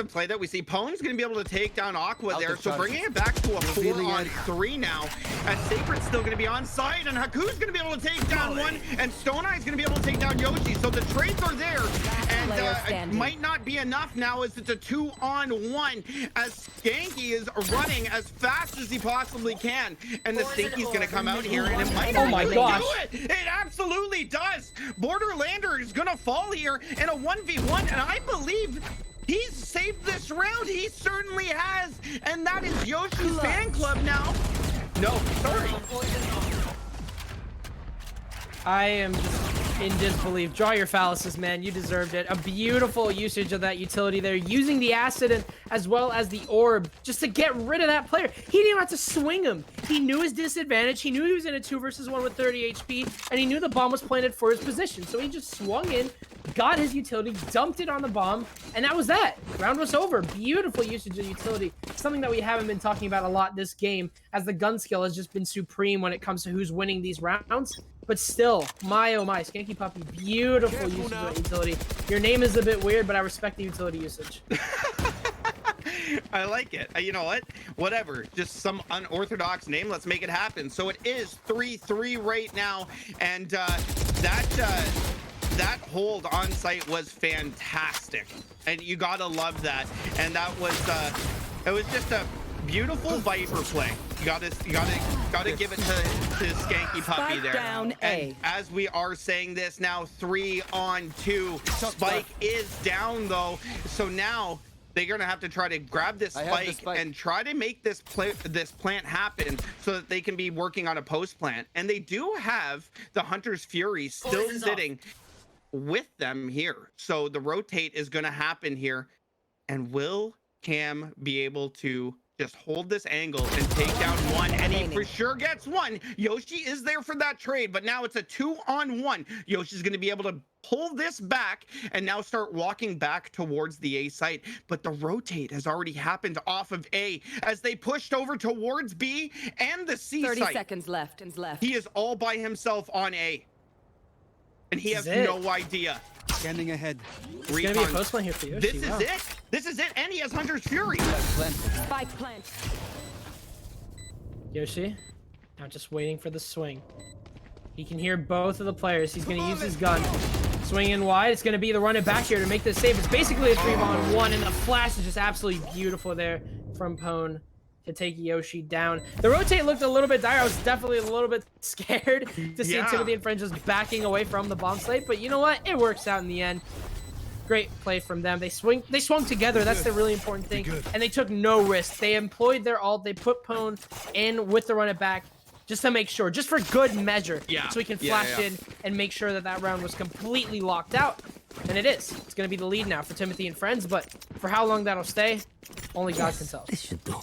play that we see, Pwn's going to be able to take down Aqua there, so bringing it back to a 4-on-3 now, as Sacred's still going to be on site, and Haku's going to be able to take down one, and Stone Eye's going to be able to take down Yoshi, so the trades are there, and it might not be enough now as it's a 2-on-1, as Skanky is running as fast as he possibly can, and the Stinky's going to come out here, and it might actually do it! It absolutely does! Borderlander is going to fall here in a 1v1, and I believe he's saved this round. He certainly has, and that is Yoshi's Fan Club now. No, sorry. I am just in disbelief. Draw your phalluses, man. You deserved it. A beautiful usage of that utility there, using the acid and as well as the orb just to get rid of that player. He didn't even have to swing him. He knew his disadvantage. He knew he was in a 2 versus 1 with 30 HP, and he knew the bomb was planted for his position. So he just swung in, got his utility, dumped it on the bomb, and that was that. Round was over. Beautiful usage of utility. Something that we haven't been talking about a lot this game, as the gun skill has just been supreme when it comes to who's winning these rounds. But still, my oh my, Skanky Puppy, beautiful usage of utility. Your name is a bit weird, but I respect the utility usage. I like it. You know what? Whatever. Just some unorthodox name. Let's make it happen. So it is 3-3 right now, and that hold on site was fantastic, and you gotta love that. And that was it was just a beautiful Viper play. You gotta give it to Skanky Puppy there. Down A. And as we are saying this now, 3-on-2. Spike is down though, so now they're gonna have to try to grab this spike and try to make this plant happen so that they can be working on a post plant. And they do have the Hunter's Fury still sitting with them here, so the rotate is gonna happen here. And will Cam be able to just hold this angle and take down one? And he for sure gets one. Yoshi is there for that trade, but now it's a 2-on-1. Yoshi's going to be able to pull this back and now start walking back towards the A site. But the rotate has already happened off of A as they pushed over towards B and the C 30 site. seconds left and left. He is all by himself on A, and he has no idea. Scanning ahead. It's gonna be a post plant here for Yoshi. This is it. This is it. And he has Hunter's Fury. Spike plant. Yoshi, now just waiting for the swing. He can hear both of the players. He's gonna use his gun. Swinging wide. It's gonna be the run it back here to make this save. It's basically a 3-on-1, and the flash is just absolutely beautiful there from Pwn. to take Yoshi down. The rotate looked a little bit dire. I was definitely a little bit scared to see Timothy and friends just backing away from the bomb slate, but you know what? It works out in the end. Great play from them. They swung together. That's the really important thing. And they took no risk. They employed their ult. They put Pwn in with the run it back just to make sure, just for good measure. Yeah. So we can flash in and make sure that that round was completely locked out. And it is. It's going to be the lead now for Timothy and friends, but for how long that'll stay, only God can tell. This should do.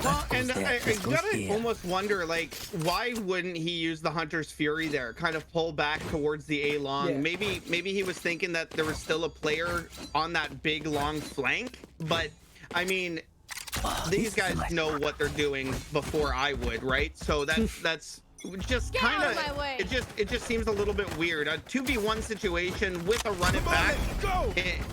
Well, and I gotta almost wonder, like, why wouldn't he use the Hunter's Fury there? Kind of pull back towards the A long. Yeah. Maybe he was thinking that there was still a player on that big long flank. But I mean, these guys know what they're doing before I would, right? So that's just kind of it just seems a little bit weird. A 2v1 situation with a run it back,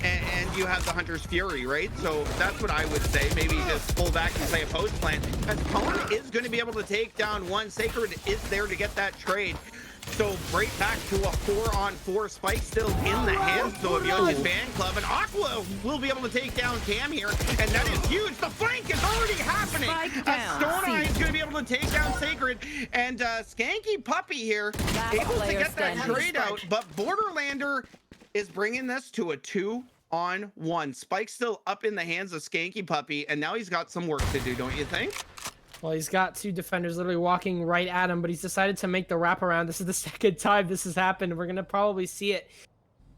and you have the Hunter's Fury, right? So that's what I would say. Maybe just pull back and play a post plant. As Pwn is going to be able to take down one. Sacred is there to get that trade. So right back to a 4-on-4. Spike still in the hands though of Yoshi's fan club, and Aqua will be able to take down Cam here, and that is huge. The flank is already happening. Stone Eye is going to be able to take down Sacred, and Skanky Puppy here able to get that trade out, but Borderlander is bringing this to a 2-on-1. Spike's still up in the hands of Skanky Puppy, and now he's got some work to do, don't you think? Well, he's got two defenders literally walking right at him, but he's decided to make the wraparound. This is the second time this has happened. We're going to probably see it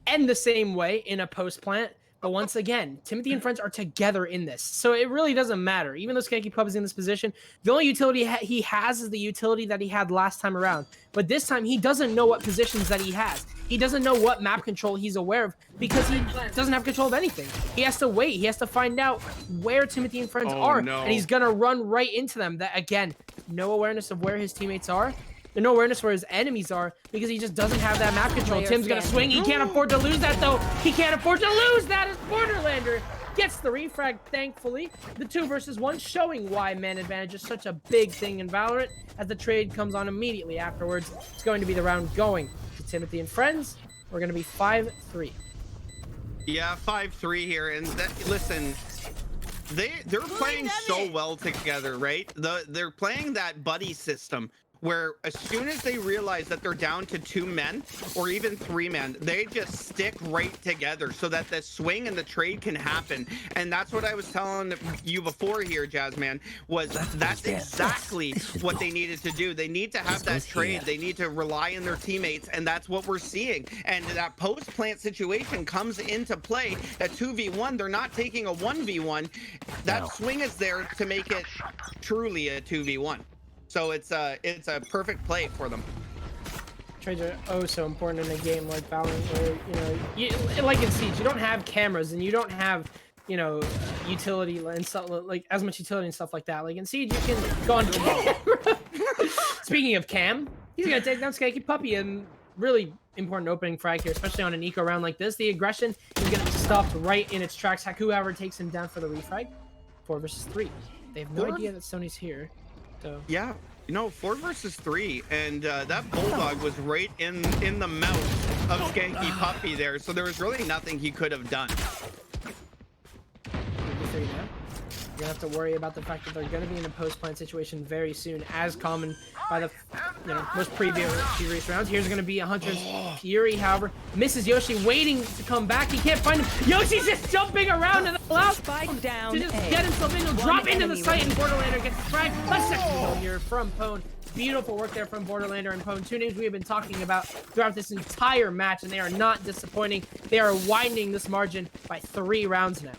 end the same way in a post plant. But once again, Timothy and friends are together in this. So it really doesn't matter. Even though Skanky Pup is in this position, the only utility he has is the utility that he had last time around. But this time, he doesn't know what positions that he has. He doesn't know what map control he's aware of because he doesn't have control of anything. He has to wait. He has to find out where Timothy and friends are. No. And he's going to run right into them. That, again, no awareness of where his teammates are. There's no awareness where his enemies are because he just doesn't have that map control. Tim's gonna swing. He can't afford to lose that though. He can't afford to lose that as Borderlander gets the refrag, thankfully. The 2 versus 1 showing why man advantage is such a big thing in Valorant as the trade comes on immediately afterwards. It's going to be the round going to Timothy and friends. We're gonna be 5-3. Yeah, 5-3 here, and listen, they're playing so well together, right? They're playing that buddy system where as soon as they realize that they're down to 2 men or even 3 men, they just stick right together so that the swing and the trade can happen. And that's what I was telling you before here, Jazzman, was that's exactly what they needed to do. They need to have that trade. They need to rely on their teammates, and that's what we're seeing. And that post-plant situation comes into play. At 2v1, they're not taking a 1v1. That swing is there to make it truly a 2v1. So it's a perfect play for them. Trades are oh so important in a game like Valorant, where like in Siege, you don't have cameras and you don't have utility and stuff like as much utility and stuff like that. Like in Siege, you can go on camera. Speaking of Cam, he's gonna take down Skanky Puppy, and really important opening frag here, especially on an eco round like this. The aggression is gonna be stopped right in its tracks. Whoever takes him down for the refrag. 4 versus 3. They have no idea that Sony's here. So. Yeah, 4 versus 3, and that Bulldog was right in the mouth of Skanky Puppy there, so there was really nothing he could have done. You're gonna have to worry about the fact that they're gonna be in a post-plant situation very soon, as common by the most previous rounds. Here's gonna be a Hunter's Fury, however, misses Yoshi, waiting to come back. He can't find him. Yoshi's just jumping around and allows Spike down to just A. get himself in. He'll drop into the site, and Borderlander gets fragged. A second kill here from Pwn. Beautiful work there from Borderlander and Pwn. 2 names we have been talking about throughout this entire match, and they are not disappointing. They are widening this margin by 3 rounds now.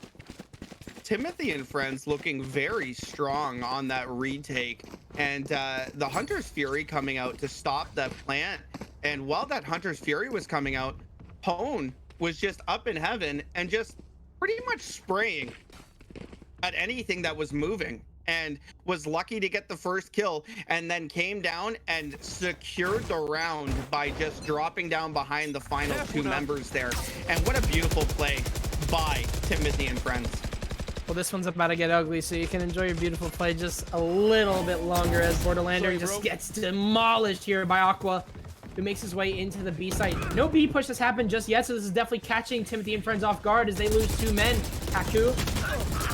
Timothy and friends looking very strong on that retake, and the Hunter's Fury coming out to stop that plant. And while that Hunter's Fury was coming out, Pwn was just up in heaven and just pretty much spraying at anything that was moving, and was lucky to get the first kill, and then came down and secured the round by just dropping down behind the final 2 members there. And what a beautiful play by Timothy and friends. Well, this one's about to get ugly, so you can enjoy your beautiful play just a little bit longer as Borderlander just gets demolished here by Aqua, who makes his way into the B site. No B push has happened just yet, so this is definitely catching Timothy and friends off guard as they lose 2 men. Haku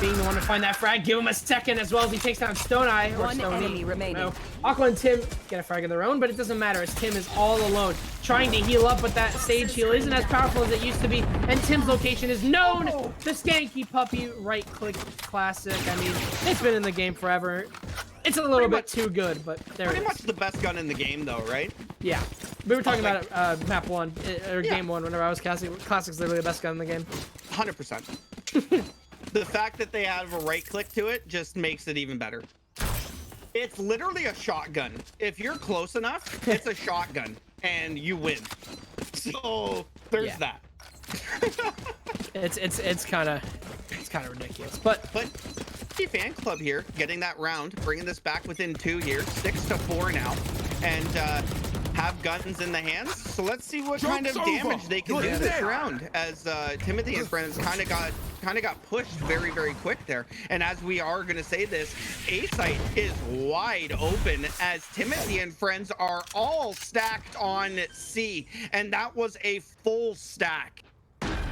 being the one to find that frag. Give him a second as well as he takes down Stone Eye. Or One Stone enemy remaining. No. Aqua and Tim get a frag of their own, but it doesn't matter as Tim is all alone. Trying to heal up, but that Sage heal isn't as powerful as it used to be. And Tim's location is known. The Skanky Puppy right-click classic. I mean, it's been in the game forever. It's a little bit too good, but there it Pretty is. much the best gun in the game, though, right? Yeah. We were talking Like- about it, map 1, or Yeah. game 1, whenever I was casting. Classic's literally the best gun in the game. 100%. The fact that they have a right click to it just makes it even better. It's literally a shotgun. If you're close enough, it's a shotgun, and you win. So there's Yeah. that. It's kind of ridiculous, but The fan club here, getting that round, bringing this back within 2 years, 6-4 now, and have guns in the hands. So let's see what kind of damage they can do this round. As Timothy and friends kind of got pushed very, very quick there. And as we are going to say this, A site is wide open as Timothy and friends are all stacked on C, and that was a full stack.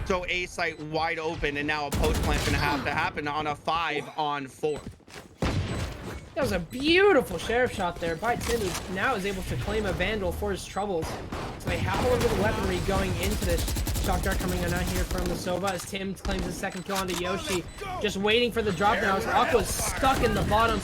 So A site wide open, and now a post plant's gonna have to happen on a 5-on-4. that was a beautiful sheriff shot there by Tim, who now is able to claim a Vandal for his troubles. So they have a little bit of weaponry going into this. Shock dart coming in out here from the Sova as Tim claims his second kill onto Yoshi. Just waiting for the drop now as Aqua's stuck in the bottom.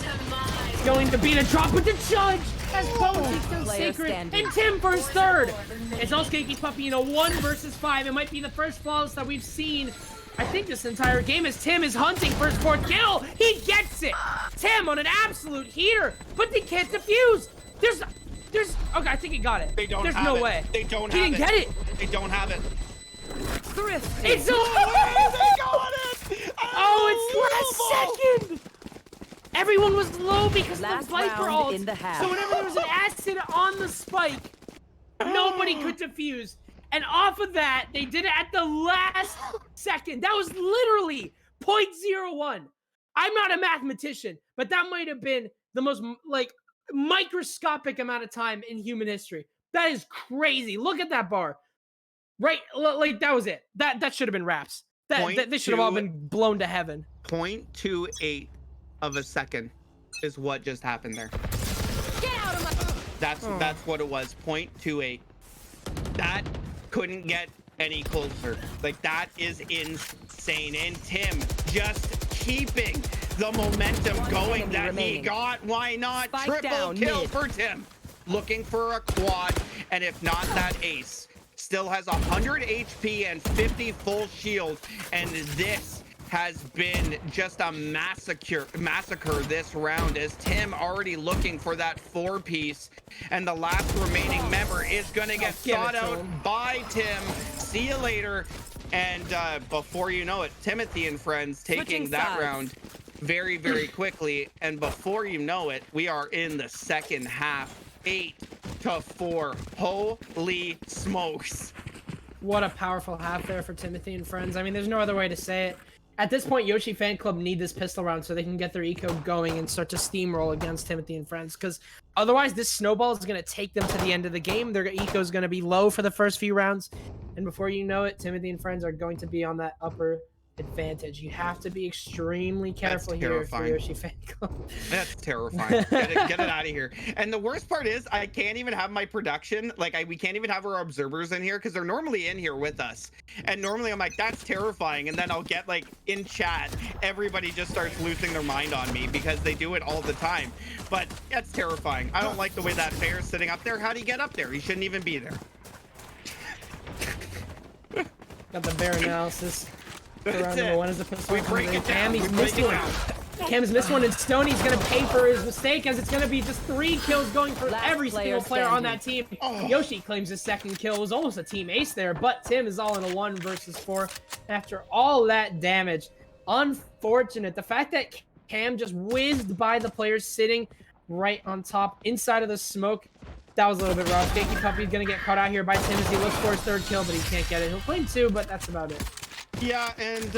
It's going to be the drop with the judge as Bones is still Player sacred standing. and Tim for his third. It's all Skanky Puppy in a 1 versus 5. It might be the first flawless that we've seen, I think, this entire game as Tim is hunting for his 4th kill. He gets it. Tim on an absolute heater, but they can't defuse. There's okay, I think he got it. They don't There's have no it. way. They don't He have didn't get it. They don't have it. Thrifty. It's a They got it! oh, it's last second. Everyone was low because Last of the Viper round ult. in the half. So whenever there was an acid on the spike, nobody could defuse. And off of that, they did it at the last second. That was literally 0.01. I'm not a mathematician, but that might have been the most microscopic amount of time in human history. That is crazy. Look at that bar. Right, like that was it. That should have been wraps. That they should have all been blown to heaven. 0.28 of a second is what just happened there. Get out of my. That's what it was. 0.28. That couldn't get any closer. Like, that is insane. And Tim just keeping the momentum going enemy that he remaining. got. Why not? Spike Triple down, kill mid. for Tim. Looking for a quad, and if not, that ace. Still has 100 HP and 50 full shield, and this has been just a massacre this round as Tim already looking for that 4-piece, and the last remaining member is gonna get give it sought to out him. by Tim. See you later. And before you know it, Timothy and friends taking Switching that sides. round very, very quickly, and before you know it, we are in the second half. 8-4. Holy smokes. What a powerful half there for Timothy and friends. I mean, there's no other way to say it. At this point, Yoshi Fan Club need this pistol round so they can get their eco going and start to steamroll against Timothy and friends. Because otherwise, this snowball is going to take them to the end of the game. Their eco is going to be low for the first few rounds. And before you know it, Timothy and friends are going to be on that upper advantage. You have to be extremely careful here for terrifying. Yoshi Fan Club. That's terrifying. Get it out of here. And the worst part is I can't even have my production. We can't even have our observers in here because they're normally in here with us. And normally I'm like, that's terrifying. And then I'll get in chat, everybody just starts losing their mind on me because they do it all the time. But that's terrifying. I don't like the way that bear's sitting up there. How'd he get up there? He shouldn't even be there. Got the bear analysis. That's Round it. number 1 is the pistol. We break it down. Cam, he's We break missed it one. down. Cam's missed one, and Stoney's gonna pay for his mistake as it's gonna be just 3 kills going for Last every player single player on standing. that team. Oh. Yoshi claims his second kill. It was almost a team ace there, but Tim is all in a 1 versus 4 after all that damage. Unfortunate. The fact that Cam just whizzed by the players sitting right on top inside of the smoke. That was a little bit rough. Skanky Puppy's gonna get caught out here by Tim as he looks for his 3rd kill, but he can't get it. He'll claim 2, but that's about it. Yeah, and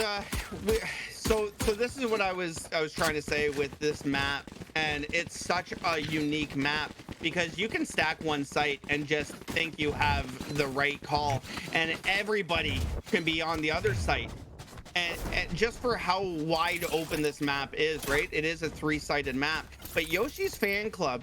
so this is what I was trying to say with this map, and it's such a unique map because you can stack one site and just think you have the right call, and everybody can be on the other site. And just for how wide open this map is, right? It is a 3-sided map. But Yoshi's fan club,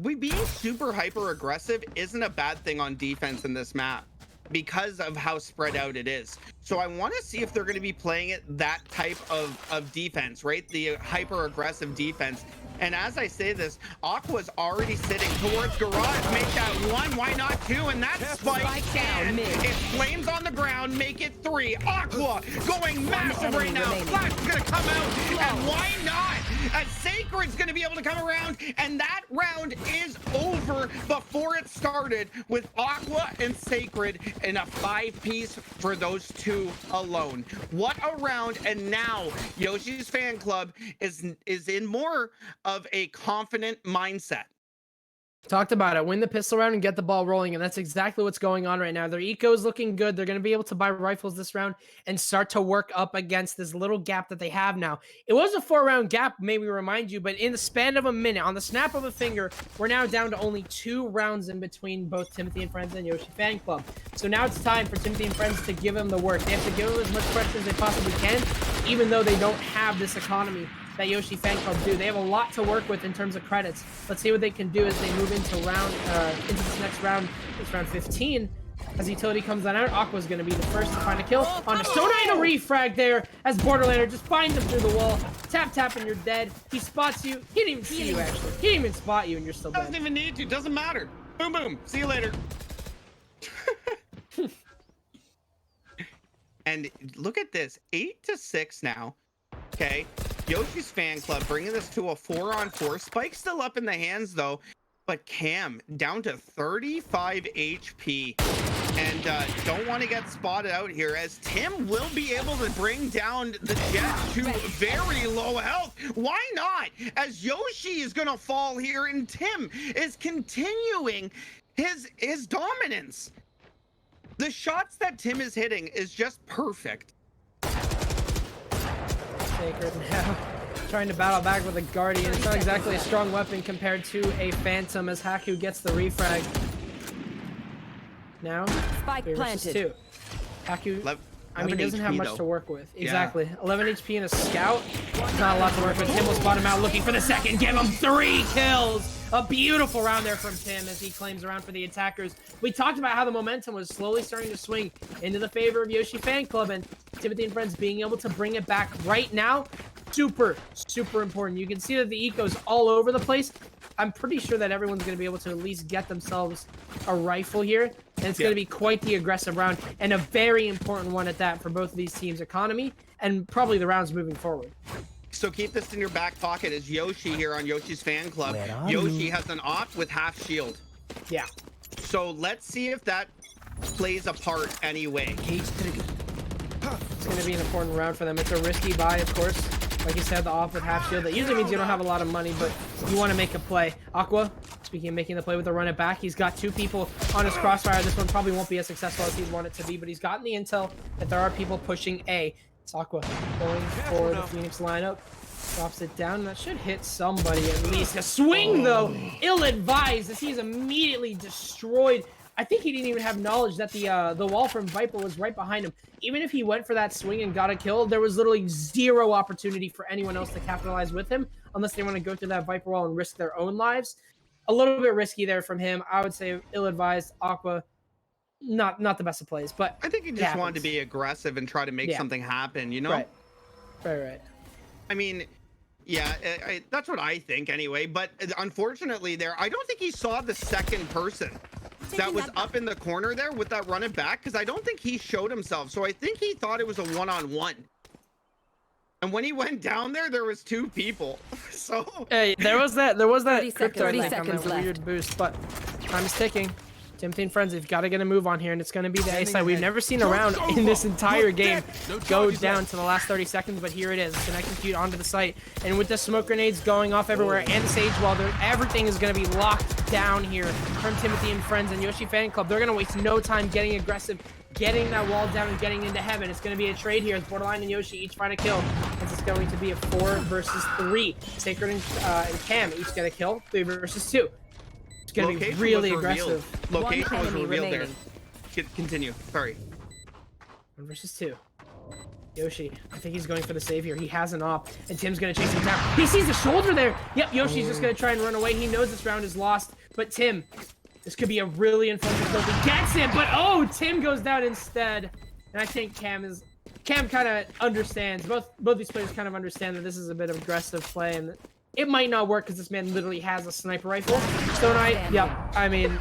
being super hyper aggressive isn't a bad thing on defense in this map because of how spread out it is. So I want to see if they're going to be playing it that type of defense, right? The hyper aggressive defense. And as I say this, Aqua's already sitting towards Garage. Make that 1, why not 2? And that's Spike down. It's Flames on the ground, make it 3. Aqua going massive right now. Flash is going to come out, and why not? As Sacred's going to be able to come around, and that round is over before it started with Aqua and Sacred in a 5-piece for those two alone. What a round. And now Yoshi's fan club is in more of a confident mindset. Talked about it. Win the pistol round and get the ball rolling, and that's exactly what's going on right now. Their eco is looking good. They're going to be able to buy rifles this round and start to work up against this little gap that they have now. It was a 4-round gap, maybe remind you, but in the span of a minute, on the snap of a finger, we're now down to only 2 rounds in between both Timothy and Friends and Yoshi Fan Club. So now it's time for Timothy and Friends to give him the work. They have to give him as much pressure as they possibly can, even though they don't have this economy that Yoshi Fan Club do. They have a lot to work with in terms of credits. Let's see what they can do as they move into this next round. It's round 15. As utility comes on out, Aqua's going to be the first to find a kill on a Stone Idol refrag there as Borderlander just finds him through the wall. Tap, and you're dead. He spots you. He didn't even see you, actually. He didn't even spot you, and you're still dead. Doesn't even need to. Doesn't matter. Boom, boom. See you later. And look at this. 8-6 now. Okay. Yoshi's fan club bringing this to a 4-on-4. Spike's still up in the hands though, but Cam down to 35 HP, and don't want to get spotted out here as Tim will be able to bring down the Jet to very low health. Why not? As Yoshi is gonna fall here and Tim is continuing his dominance. The shots that Tim is hitting is just perfect. Sacred now trying to battle back with a Guardian. It's not exactly a strong weapon compared to a Phantom as Haku gets the refrag. Now, Spike 3 versus planted. 2. Haku, I mean, 11 doesn't have HP much though. to work with. Yeah. Exactly. 11 HP and a Scout. Not a lot to work with. Tim will spot him out looking for the second. Give him 3 kills. A beautiful round there from Tim as he claims around for the attackers. We talked about how the momentum was slowly starting to swing into the favor of Yoshi Fan Club, and Timothy and Friends being able to bring it back right now, super important. You can see that the eco's all over the place. I'm pretty sure that everyone's going to be able to at least get themselves a rifle here, and it's going to be quite the aggressive round, and a very important one at that for both of these teams' economy, and probably the rounds moving forward. So keep this in your back pocket as Yoshi here on Yoshi's fan club. Yoshi has an op with half shield. Yeah. So let's see if that plays a part anyway. It's going to be an important round for them. It's a risky buy, of course. Like you said, the off with half shield. That usually means you don't have a lot of money, but you want to make a play. Aqua, speaking of making the play with the run it back, he's got 2 people on his crossfire. This one probably won't be as successful as he'd want it to be, but he's gotten the intel that there are people pushing A. It's Aqua going for the Phoenix lineup. Drops it down, and that should hit somebody at least. A swing, though, ill-advised as he's immediately destroyed. I think he didn't even have knowledge that the wall from Viper was right behind him. Even if he went for that swing and got a kill, there was literally 0 opportunity for anyone else to capitalize with him, unless they want to go through that Viper wall and risk their own lives. A little bit risky there from him. I would say ill-advised. Aqua, not the best of plays, but I think he just wanted to be aggressive and try to make something happen, you know? Right. I mean, yeah, that's what I think anyway. But unfortunately there, I don't think he saw the second person that was up in the corner there with that run it back, because I don't think he showed himself. So I think he thought it was a 1-on-1. And when he went down there, there was 2 people. So hey, there was that 30 crypto seconds on that left. weird boost, but time is ticking. Timothy and Friends, they've got to get a move on here, and it's going to be the A side. We've never seen a round in this entire game go down to the last 30 seconds, but here it is. It's going to execute onto the site, and with the smoke grenades going off everywhere and the Sage Wall, everything is going to be locked down here from Timothy and Friends and Yoshi Fan Club. They're going to waste no time getting aggressive, getting that wall down, and getting into heaven. It's going to be a trade here. It's Borderline and Yoshi each find a kill, as it's going to be a 4 versus 3. Sacred and Cam each get a kill, 3 versus 2. It's going to be really aggressive. Location was enemy revealed there. remaining. Continue. Sorry. 1 versus 2. Yoshi, I think he's going for the save here. He has an op, and Tim's gonna chase him down. He sees the shoulder there. Yep, Yoshi's just gonna try and run away. He knows this round is lost, but Tim, this could be a really informative kill. He gets him, but oh, Tim goes down instead. And I think Cam kind of understands. Both these players kind of understand that this is a bit of aggressive play, and it might not work because this man literally has a sniper rifle. Stone Eye, yep. I mean,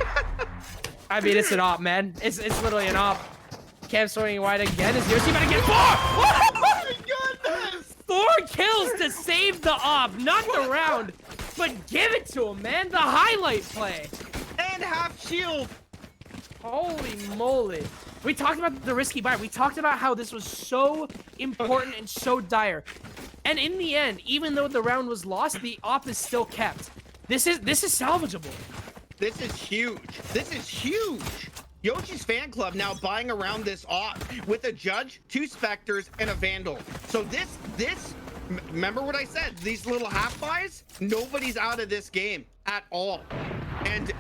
it's an op, man. It's literally an op. Cam swinging wide again. Is Yoshi about to get 4? Oh my goodness! 4 kills to save the op, not the round, but give it to him, man. The highlight play. And half shield. Holy moly. We talked about the risky buy. We talked about how this was so important and so dire. And in the end, even though the round was lost, the op is still kept. This is salvageable. This is huge. This is huge. Yoshi's fan club now buying around this op with a judge, 2 specters, and a vandal. So remember what I said? These little half buys, nobody's out of this game at all. And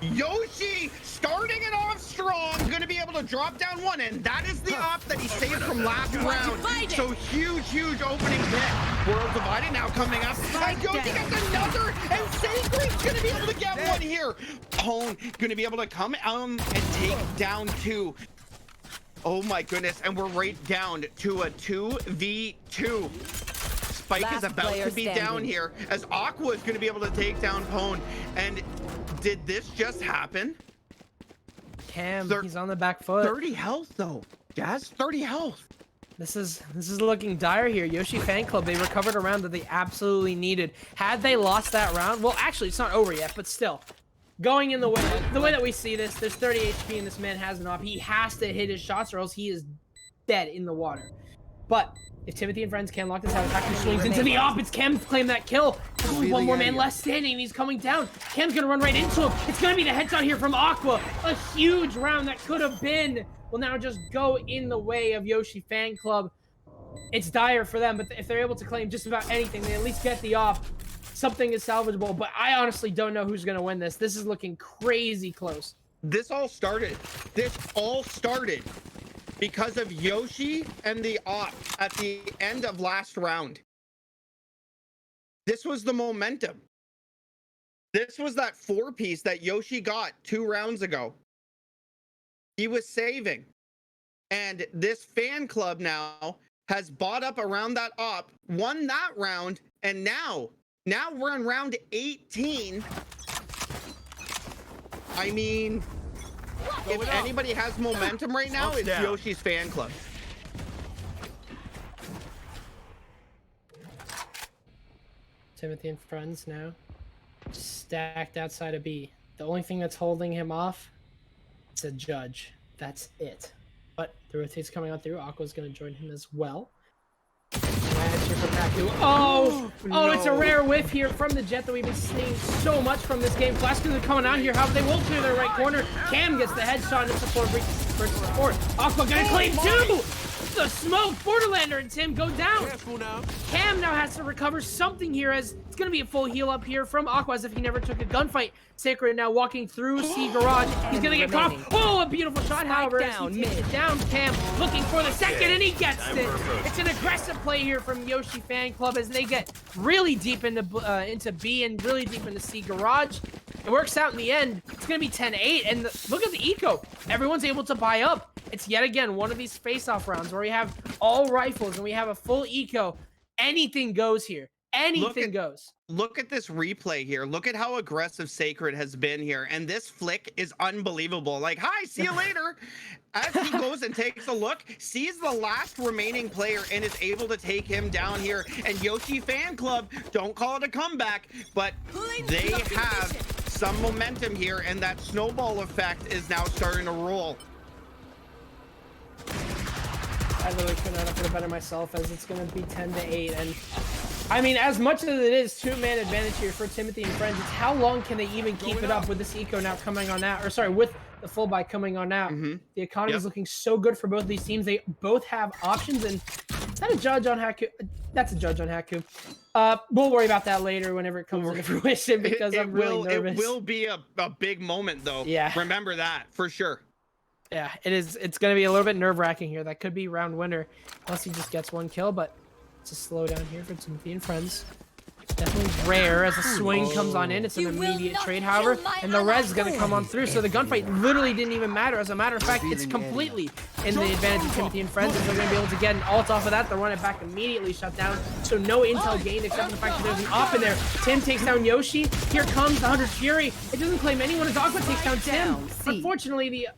Yoshi starting it off strong, gonna be able to drop down 1, and that is the op that he saved from last round. So huge opening pick. World divided now coming up. And Yoshi gets another, and Sacred's gonna be able to get 1 here. Pone gonna be able to come and take down 2. Oh my goodness, and we're right down to a 2v2. Spike is about to be down here as Aqua is going to be able to take down Pone. And did this just happen? Cam, he's on the back foot. 30 health though. Jazz, 30 health. This is looking dire here. Yoshi fan club, they recovered a round that they absolutely needed. Had they lost that round, well, actually, it's not over yet, but still. Going in the way that we see this, there's 30 HP and this man has an op. He has to hit his shots or else he is dead in the water. But if Timothy and friends can lock this out, Haku swings into the op. It's Cam to claim that kill. There's only one more man left standing, and he's coming down. Cam's gonna run right into him. It's gonna be the headshot here from Aqua. A huge round that could have been will now just go in the way of Yoshi fan club. It's dire for them, but if they're able to claim just about anything, they at least get the op. Something is salvageable, but I honestly don't know who's gonna win this. This is looking crazy close. This all started because of Yoshi and the op at the end of last round. This was the momentum. This was that 4-piece that Yoshi got 2 rounds ago. He was saving. And this fan club now has bought up around that op, won that round, and now we're in round 18. I mean, if anybody has momentum right now, it's Yoshi's fan club. Timothy and friends now stacked outside of B. The only thing that's holding him off is a judge. That's it. But the rotate's coming on through. Aqua's going to join him as well. Oh, it's a rare whiff here from the Jet that we've been seeing so much from this game. Flashkins are coming out here. However, they will clear their right corner. Cam gets the headshot and support versus support. Aqua gonna claim 2! The smoke, Borderlander and Tim go down. Cam now has to recover something here as it's going to be a full heal up here from Aqua as if he never took a gunfight. Sacred now walking through C Garage. He's going to get caught. Oh, a beautiful shot, however. He takes it down. Cam looking for the second, and he gets it. It's an aggressive play here from Yoshi fan club as they get really deep into B and really deep into C Garage. It works out in the end. It's going to be 10-8, and look at the eco. Everyone's able to buy up. It's yet again one of these face-off rounds where we have all rifles and we have a full eco. Anything goes here. Anything goes. Look at this replay here. Look at how aggressive Sacred has been here. And this flick is unbelievable. Like, hi, see you later. As he goes and takes a look, sees the last remaining player and is able to take him down here. And Yoshi fan club, don't call it a comeback, but they have some momentum here. And that snowball effect is now starting to roll. I literally could not have put it better myself as it's going to be 10-8. And I mean, as much as it is 2-man advantage here for Timothy and friends, it's how long can they even keep it up with this eco now coming on out, or sorry, with the full buy coming on out. The economy is looking so good for both these teams. They both have options, and is that a judge on Haku? That's a judge on Haku. We'll worry about that later whenever it comes into fruition because I'm really nervous. It will be a big moment though. Yeah. Remember that for sure. Yeah, it is. It's going to be a little bit nerve-wracking here. That could be round winner, unless he just gets one kill. But it's a slowdown here for Timothy and friends. Definitely rare as the swing comes on in. It's an immediate trade, however, and the res is going to come on through. So the gunfight literally didn't even matter. As a matter of fact, it's completely in the advantage of Timothy and friends. If they're going to be able to get an ult off of that, the run it back immediately shut down. So no intel gained except for the fact that there's an op in there. Tim takes down Yoshi. Here comes the Hunter's Fury. It doesn't claim anyone as Aqua takes down Tim. Unfortunately, the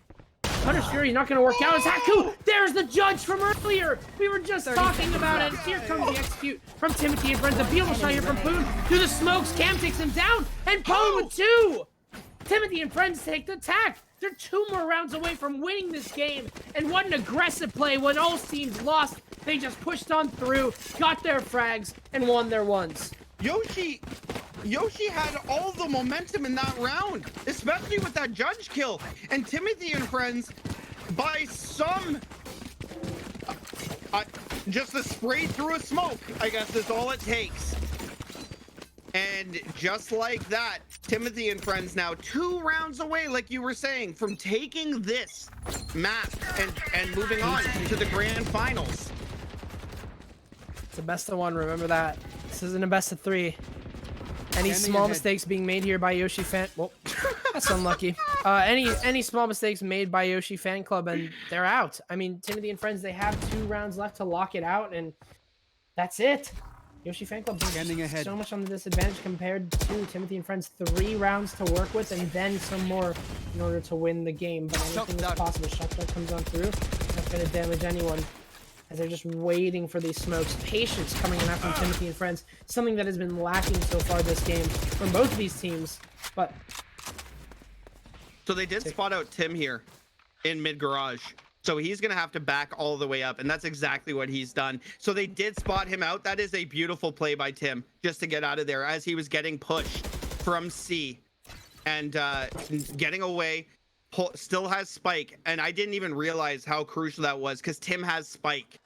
Hunter's Fury is not going to work out. It's Haku. There's the judge from earlier. We were just talking about it. Here comes the execute from Timothy and friends. A beautiful shot here from Poon through the smokes. Cam takes him down, and Poon with 2. Timothy and friends take the attack. They're 2 more rounds away from winning this game. And what an aggressive play when all teams lost. They just pushed on through, got their frags, and won their ones. Yoshi had all the momentum in that round, especially with that judge kill. And Timothy and friends, by some, just a spray through a smoke, I guess is all it takes. And just like that, Timothy and friends now 2 rounds away, like you were saying, from taking this map and moving on to the grand finals. It's a best of 1, remember that. This isn't a best of 3. Any small mistakes being made here by Yoshi fan? Well, that's unlucky. Any small mistakes made by Yoshi fan club and they're out. I mean, Timothy and friends, they have 2 rounds left to lock it out, and that's it. Yoshi fan club is so much on the disadvantage compared to Timothy and friends. 3 rounds to work with, and then some more in order to win the game. But anything is possible. Shotgun comes on through. Not going to damage anyone. As they're just waiting for these smokes. Patience coming in from Timothy and friends. Something that has been lacking so far this game from both of these teams. But so they did spot out Tim here in mid garage. So he's going to have to back all the way up. And that's exactly what he's done. So they did spot him out. That is a beautiful play by Tim just to get out of there as he was getting pushed from C and getting away. Still has spike, and I didn't even realize how crucial that was because Tim has spike.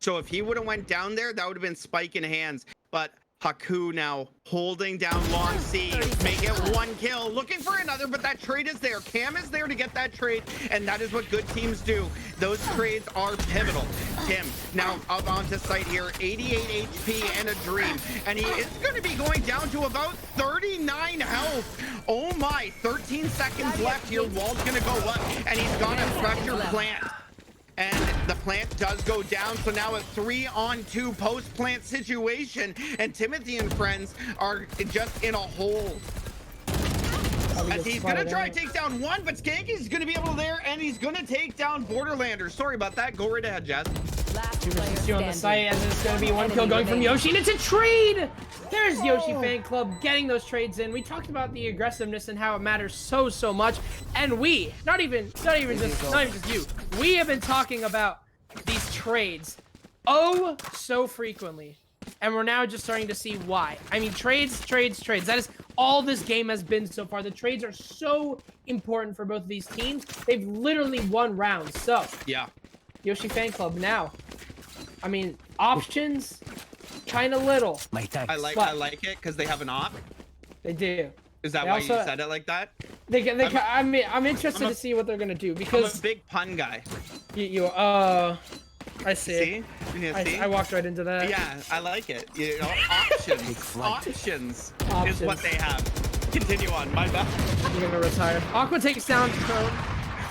So if he would have went down there, that would have been spike in hands. But Haku now holding down long C, make it 1 kill, looking for another, but that trade is there. Cam is there to get that trade, and that is what good teams do. Those trades are pivotal. Tim now up onto site here, 88 HP and a dream, and he is going to be going down to about 39 health. Oh my, 13 seconds left here. Wall's going to go up, and he's got a pressure plant. And the plant does go down, so now a 3-on-2 post-plant situation, and Timothy and friends are just in a hole. As he's gonna try to take down 1, but Skanky's gonna be able to there, and he's gonna take down Borderlander. Sorry about that. Go right ahead, Jess. 2 versus 2 on the site, as it's going to be 1 kill going from Yoshi, and it's a trade! There's Yoshi fan club getting those trades in. We talked about the aggressiveness and how it matters so much, and we, not even just you, we have been talking about these trades so frequently, and we're now just starting to see why. I mean, trades. That is all this game has been so far. The trades are so important for both of these teams. They've literally won rounds. So yeah. Yoshi fan club now. I mean, options, kind of little. I like it because they have an op. They do. Is that why you said it like that? I'm interested to see what they're gonna do because I'm a big pun guy. I see. I walked right into that. Yeah, I like it. You know, options is what they have. Continue on. My bad. You're gonna retire. Aqua takes down Prone.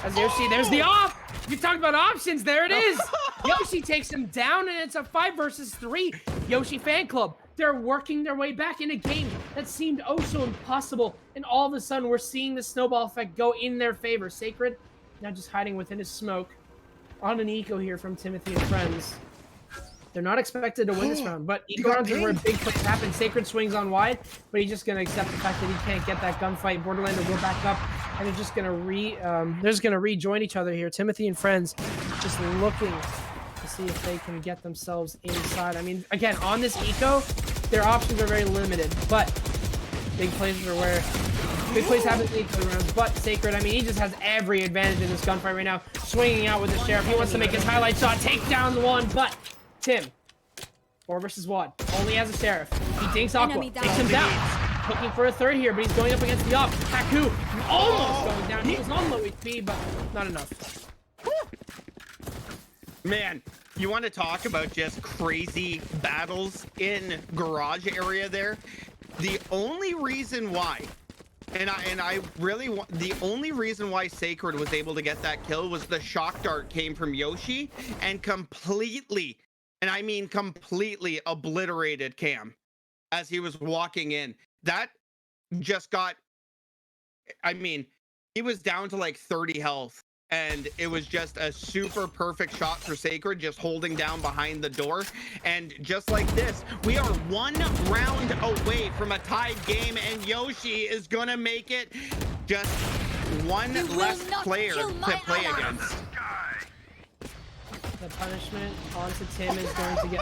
As Yoshi, there's the off. You talked about options. There it is. Yoshi takes him down, and it's a 5 versus 3. Yoshi fan club. They're working their way back in a game that seemed so impossible, and all of a sudden we're seeing the snowball effect go in their favor. Sacred now just hiding within his smoke. On an eco here from Timothy and friends. They're not expected to win this round, but eco rounds is where big plays happen. Sacred swings on wide, but he's just gonna accept the fact that he can't get that gunfight. Borderlander will back up, and they're just gonna rejoin each other here. Timothy and friends just looking to see if they can get themselves inside. I mean, again, on this eco, their options are very limited, but big plays are where big plays happen in the eco rounds. But Sacred, I mean, he just has every advantage in this gunfight right now. Swinging out with the sheriff, he wants to make his highlight shot, take down the 1, but Tim, 4 versus 1, only has a sheriff. He dinks Aqua, takes him down. Looking for a 3rd here, but he's going up against the op. Haku almost going down. He was on low HP, but not enough. Man, you want to talk about just crazy battles in garage area there? The only reason why, and I really want, the only reason why Sacred was able to get that kill was the shock dart came from Yoshi and completely, and I mean completely obliterated Cam as he was walking in. That just got, I mean, he was down to like 30 health. And it was just a super perfect shot for Sacred, just holding down behind the door. And just like this, we are 1 round away from a tied game, and Yoshi is gonna make it just one You will less not player kill to my play ally. against. The punishment onto Tim is going to get.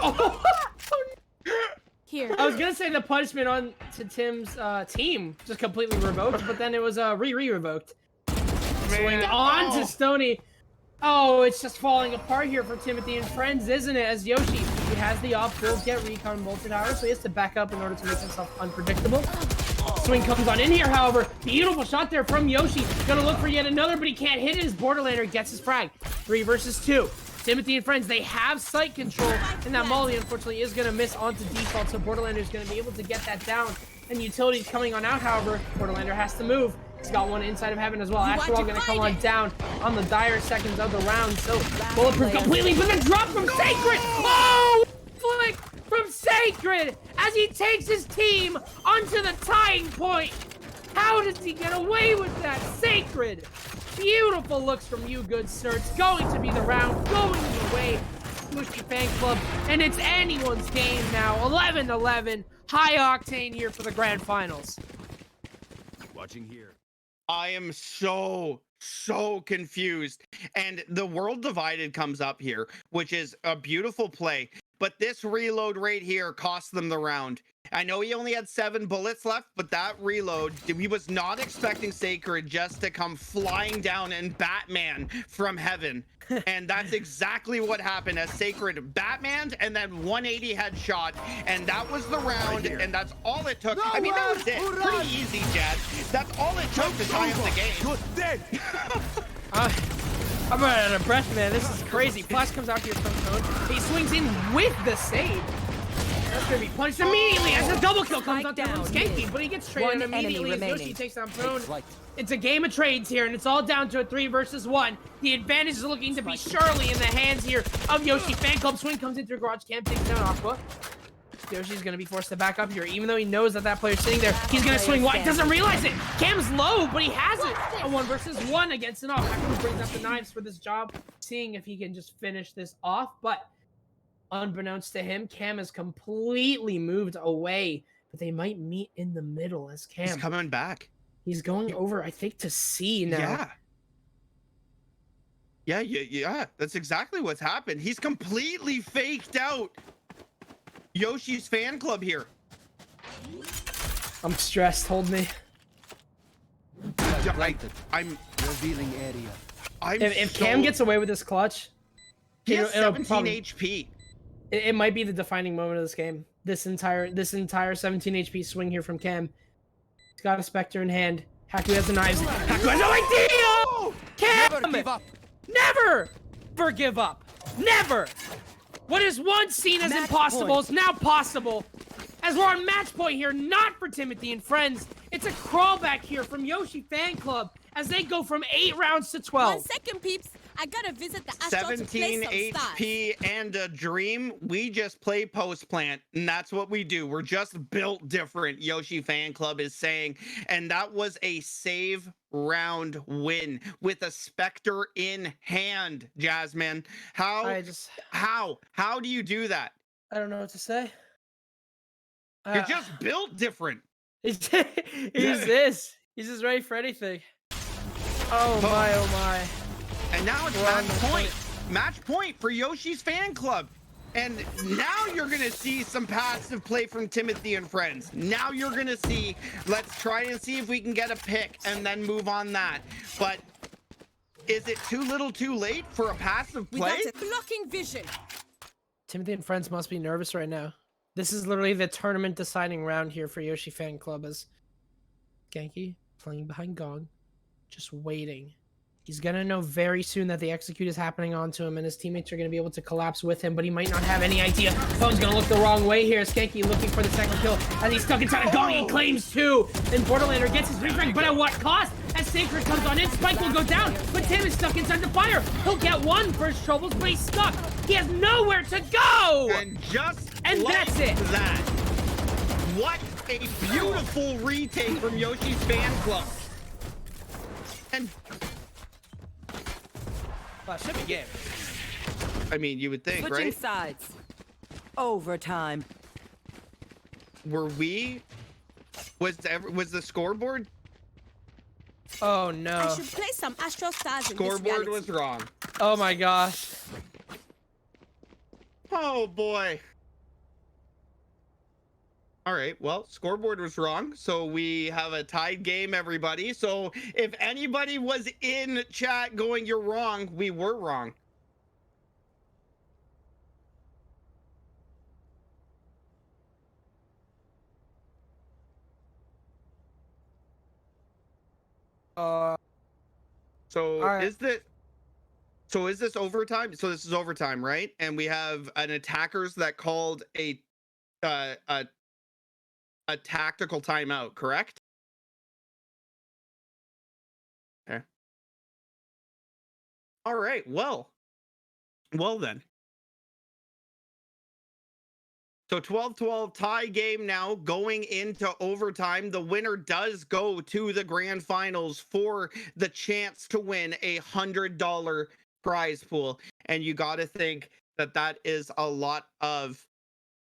Here. I was gonna say the punishment on to Tim's team just completely revoked, but then it was revoked. Swing on to Stony. Oh, it's just falling apart here for Timothy and friends, isn't it? As Yoshi, he has the op, will get recon bolted hour, so he has to back up in order to make himself unpredictable. Swing comes on in here, however. Beautiful shot there from Yoshi. Gonna look for yet another, but he can't hit it. His Borderlander gets his frag. 3 versus 2. Timothy and friends, they have sight control, and that Molly, unfortunately, is gonna miss onto default, so Borderlander is gonna be able to get that down. And Utility's coming on out, however. Borderlander has to move. He's got one inside of heaven as well. Astral gonna come on down on the dire seconds of the round. So bulletproof completely, but the drop from Sacred! Oh! Flick from Sacred as he takes his team onto the tying point. How does he get away with that? Sacred! Beautiful looks from you, good sir. It's going to be the round, going your way. Mushy Fan Club, and it's anyone's game now. 11-11. High octane here for the grand finals. Watching here. I am so confused. And the World Divided comes up here, which is a beautiful play. But this reload right here cost them the round. I know he only had 7 bullets left, but that reload, he was not expecting Sacred just to come flying down and Batman from heaven. And that's exactly what happened as Sacred Batmaned and then 180 headshot. And that was the round, and that's all it took. I mean, that was it. Pretty easy, Jed. That's all it took to tie up the game. You're dead. I'm running out of breath, man. This is crazy. Flash comes out here from Cone. He swings in with the save. That's gonna be punished immediately as a double kill comes out there from Skanky, but he gets traded immediately as Yoshi takes down Prone. It's a game of trades here, and it's all down to a 3 versus 1. The advantage is looking to be surely in the hands here of Yoshi Fan Club. Swing comes in through Garage Cam, takes down Aqua. Yoshi's gonna be forced to back up here, even though he knows that that player's sitting there. He's gonna swing wide, doesn't realize it. Cam's low, but he has it. A 1 versus 1 against an off. Aqua brings up the knives for this job, seeing if he can just finish this off, but unbeknownst to him, Cam has completely moved away, but they might meet in the middle as Cam. He's coming back. He's going over, I think, to C now. Yeah, that's exactly what's happened. He's completely faked out Yoshi's Fan Club here. I'm stressed. Hold me. I'm Revealing area. If Cam gets away with this clutch, he has it'll 17 probably- HP. it might be the defining moment of this game. This entire 17 HP swing here from Cam. He's got a Spectre in hand. Haku has the knives. Haku has no idea! Cam! Never give up. Never give up. Never! What is once seen as impossible is now possible. As we're on match point here, not for Timothy and friends. It's a crawlback here from Yoshi Fan Club as they go from 8 rounds to 12. 1 second, peeps. I gotta visit the Astral to 17 play some HP and a dream. We just play post plant, and that's what we do. We're just built different, Yoshi Fan Club is saying. And that was a save round win with a Spectre in hand, Jasmine. How do you do that? I don't know what to say. You're just built different. He's this. He's just ready for anything. Oh my. And now it's match point. Match point for Yoshi's Fan Club. And now you're going to see some passive play from Timothy and friends. Now you're going to see, let's try and see if we can get a pick and then move on that. But is it too little too late for a passive play? We got it. Blocking vision. Timothy and friends must be nervous right now. This is literally the tournament deciding round here for Yoshi Fan Club as Genki playing behind Gong, just waiting. He's gonna know very soon that the execute is happening onto him, and his teammates are gonna be able to collapse with him, but he might not have any idea. Pone's gonna look the wrong way here. Skanky looking for the second kill as he's stuck inside a gong. He claims two, and Borderlander gets his refrag, but at what cost? As Sacred comes on in, Spike will go down, but Tim is stuck inside the fire. He'll get one for his troubles, but he's stuck. He has nowhere to go. And like that's it. That. What a beautiful retake from Yoshi's fan club. And Well, it should be game. I mean, you would think, Switching right? sides. Overtime. Was the scoreboard? Oh I no. should play some Astral Stars in this Scoreboard reality. was wrong. Oh my gosh. Oh boy. All right, well, scoreboard was wrong, so we have a tied game, everybody. So if anybody was in chat going, you're wrong, we were wrong. So All right. is this overtime? So this is overtime, right? And we have an attackers that called a tactical timeout, correct? Okay. All right. Well then. So 12-12 tie game now going into overtime. The winner does go to the grand finals for the chance to win $100 prize pool. And you got to think that that is a lot of,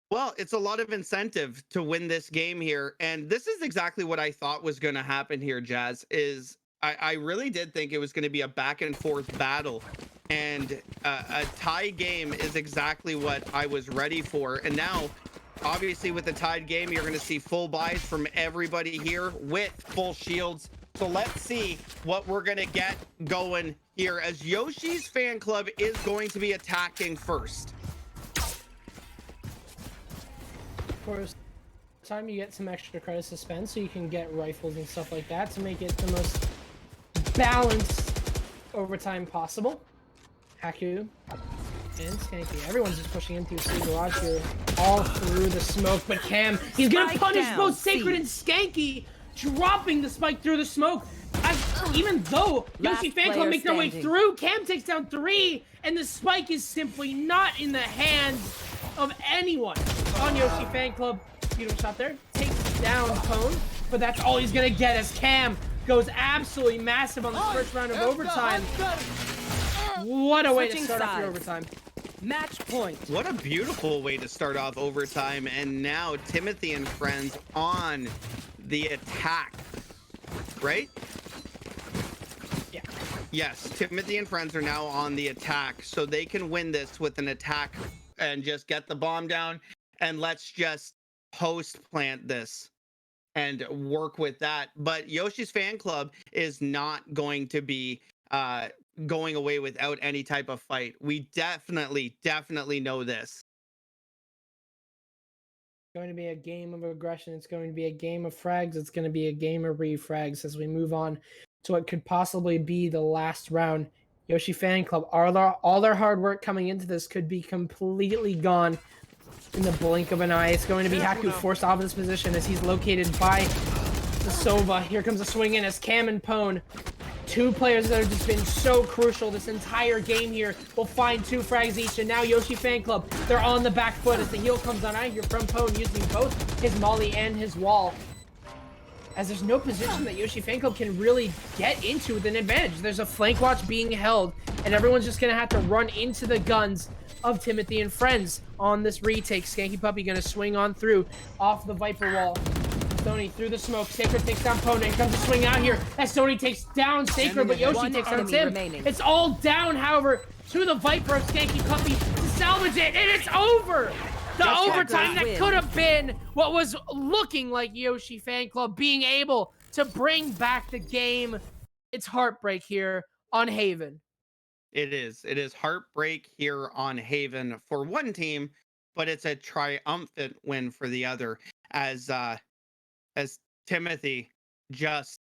well, it's a lot of incentive to win this game here. And this is exactly what I thought was going to happen here, Jazz, is I really did think it was going to be a back and forth battle. And a tie game is exactly what I was ready for. And now, obviously, with the tied game, you're going to see full buys from everybody here with full shields. So let's see what we're going to get going here, as Yoshi's fan club is going to be attacking first. Of course, time you get some extra credits to spend, so you can get rifles and stuff like that to make it the most balanced overtime possible. Haku and Skanky. Everyone's just pushing in through C garage here, all through the smoke. But Cam, he's gonna Spike punish down, both C. Sacred and Skanky, dropping the spike through the smoke. Even though Last Yoshi fan club player make their way standing. through, Cam takes down 3, and the spike is simply not in the hands of anyone on Yoshi fan club. Beautiful shot there, takes down Pone, but that's all he's gonna get as Cam goes absolutely massive on the first round of overtime. What a way to Switching start off your sides. overtime. Match point. What a beautiful way to start off overtime. And now Timothy and friends on the attack, right? Yeah. Yes, Timothy and friends are now on the attack, so they can win this with an attack and just get the bomb down. And let's just post plant this and work with that. But Yoshi's fan club is not going to be going away without any type of fight. We definitely know this. It's going to be a game of aggression. It's going to be a game of frags. It's going to be a game of refrags as we move on to what could possibly be the last round. Yoshi fan club, all their hard work coming into this could be completely gone in the blink of an eye. It's going to be Haku forced off of this position as he's located by the Sova. Here comes a swing in as Cam and Pone, two players that have just been so crucial this entire game here, will find 2 frags each. And now Yoshi fan club, they're on the back foot as the heal comes on out here from Pone, using both his molly and his wall, as there's no position that Yoshi fan club can really get into with an advantage. There's a flank watch being held, and everyone's just gonna have to run into the guns of Timothy and friends on this retake. Skanky Puppy gonna swing on through off the Viper wall. Sony through the smoke. Sacred takes down Pone. And comes a swing out here as Sony takes down Sacred, but Yoshi One takes down enemy Tim. remaining. It's all down, however, to the Viper of Skanky Puppy to salvage it, and it's over! The Just overtime that win. could have been what was looking like Yoshi fan club being able to bring back the game. It's heartbreak here on Haven. It is heartbreak here on Haven for one team, but it's a triumphant win for the other, as Timothy just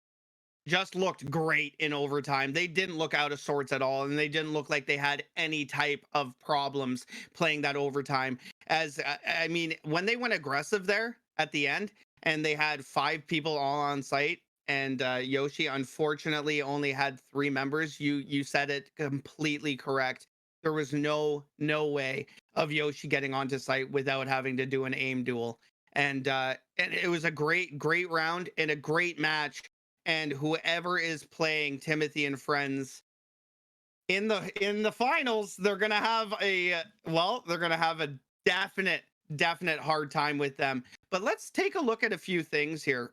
just looked great in overtime. They didn't look out of sorts at all, and they didn't look like they had any type of problems playing that overtime. As I mean, when they went aggressive there at the end, and they had 5 people all on site, and Yoshi unfortunately only had 3 members. You said it completely correct. There was no way of Yoshi getting onto site without having to do an aim duel. And it was a great round and a great match. And whoever is playing Timothy and Friends in the finals, they're gonna have a definite hard time with them. But let's take a look at a few things here.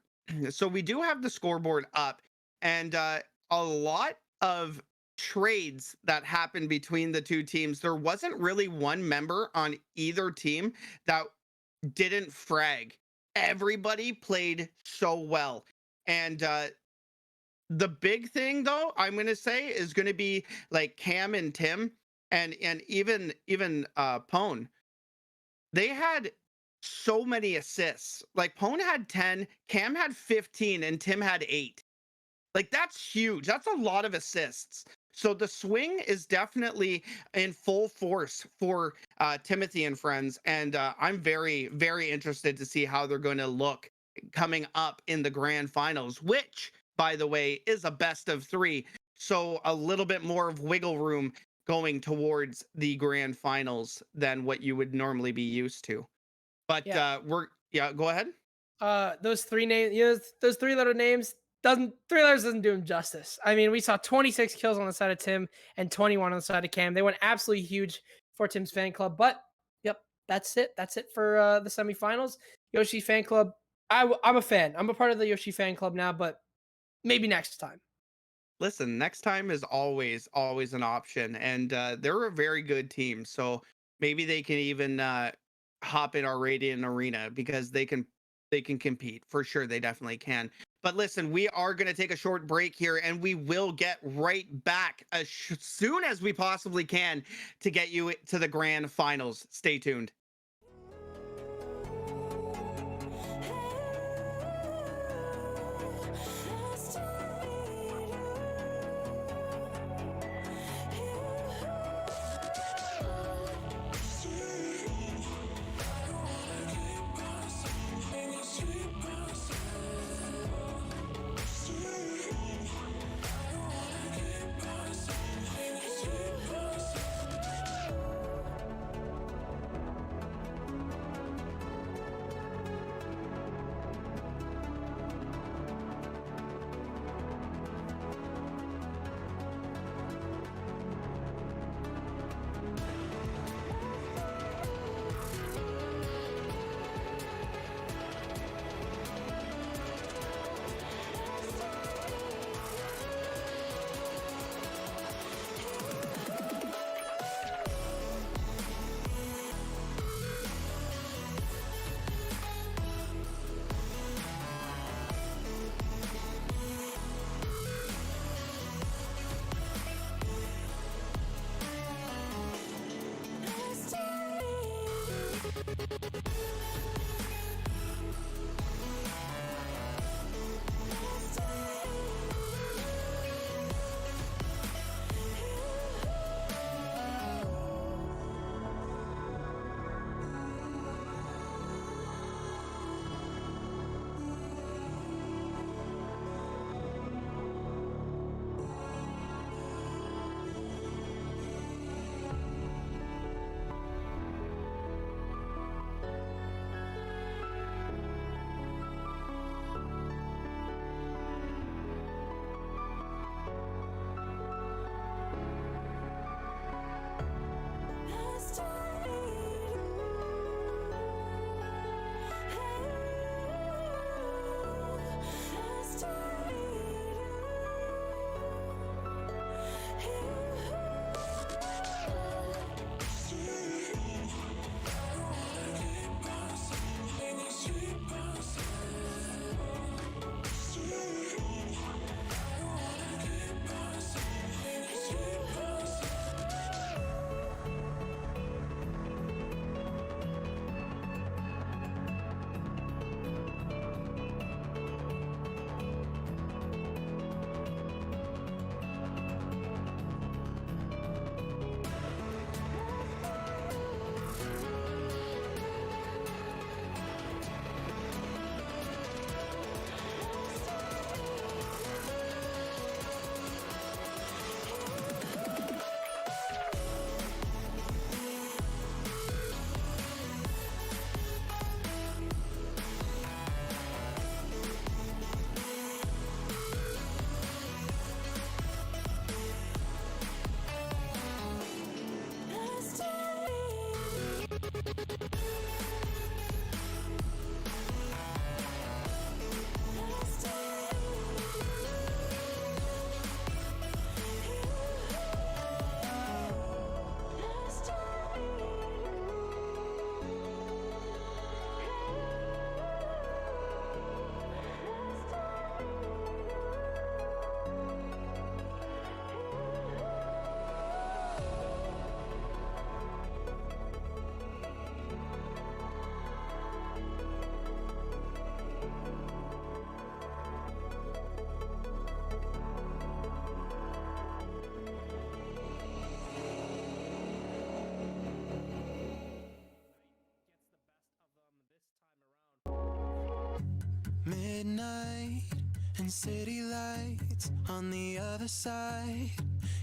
So we do have the scoreboard up, and a lot of trades that happened between the two teams. There wasn't really one member on either team that didn't frag. Everybody played so well. And the big thing though, I'm going to say, is going to be like Cam and Tim, and even Pone. They had so many assists. Like Pone had 10, Cam had 15, and Tim had 8. Like that's huge. That's a lot of assists. So the swing is definitely in full force for Timothy and Friends, and I'm very interested to see how they're going to look coming up in the grand finals, which, by the way, is a best of 3. So a little bit more of wiggle room going towards the grand finals than what you would normally be used to. But go ahead. Those 3 names, those 3-letter names, three letters doesn't do him justice. I mean, we saw 26 kills on the side of Tim and 21 on the side of Cam. They went absolutely huge for Tim's fan club. But yep, that's it. That's it for the semifinals. Yoshi fan club. I'm a fan. I'm a part of the Yoshi fan club now, but maybe next time. Listen, next time is always an option, and they're a very good team. So maybe they can even hop in our Radiant Arena, because they can compete for sure. They definitely can. But listen, we are going to take a short break here, and we will get right back as soon as we possibly can to get you to the grand finals. Stay tuned. Midnight and city lights on the other side.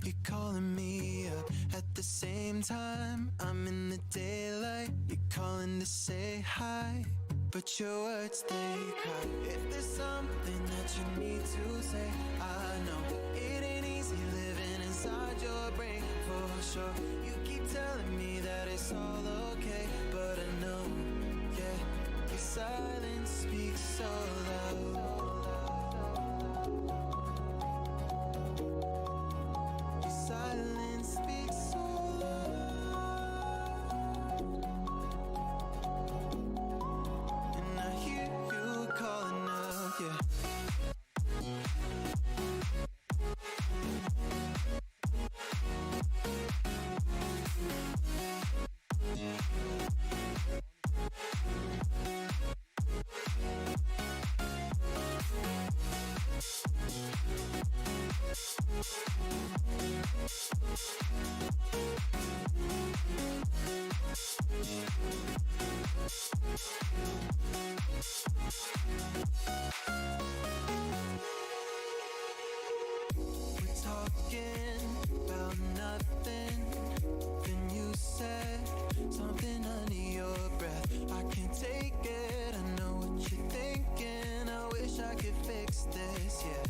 You're calling me up at the same time. I'm in the daylight. You're calling to say hi, but your words they cry. If there's something that you need to say, I know it ain't easy living inside your brain for sure. You keep telling me that it's all okay, but I know, yeah, your silence speaks so loud. Your silence speaks so loud. And I hear you calling out, yeah. We're talking about nothing. Then you said something under your breath. I can't take it. I know what you're thinking. I wish I could fix this, yeah.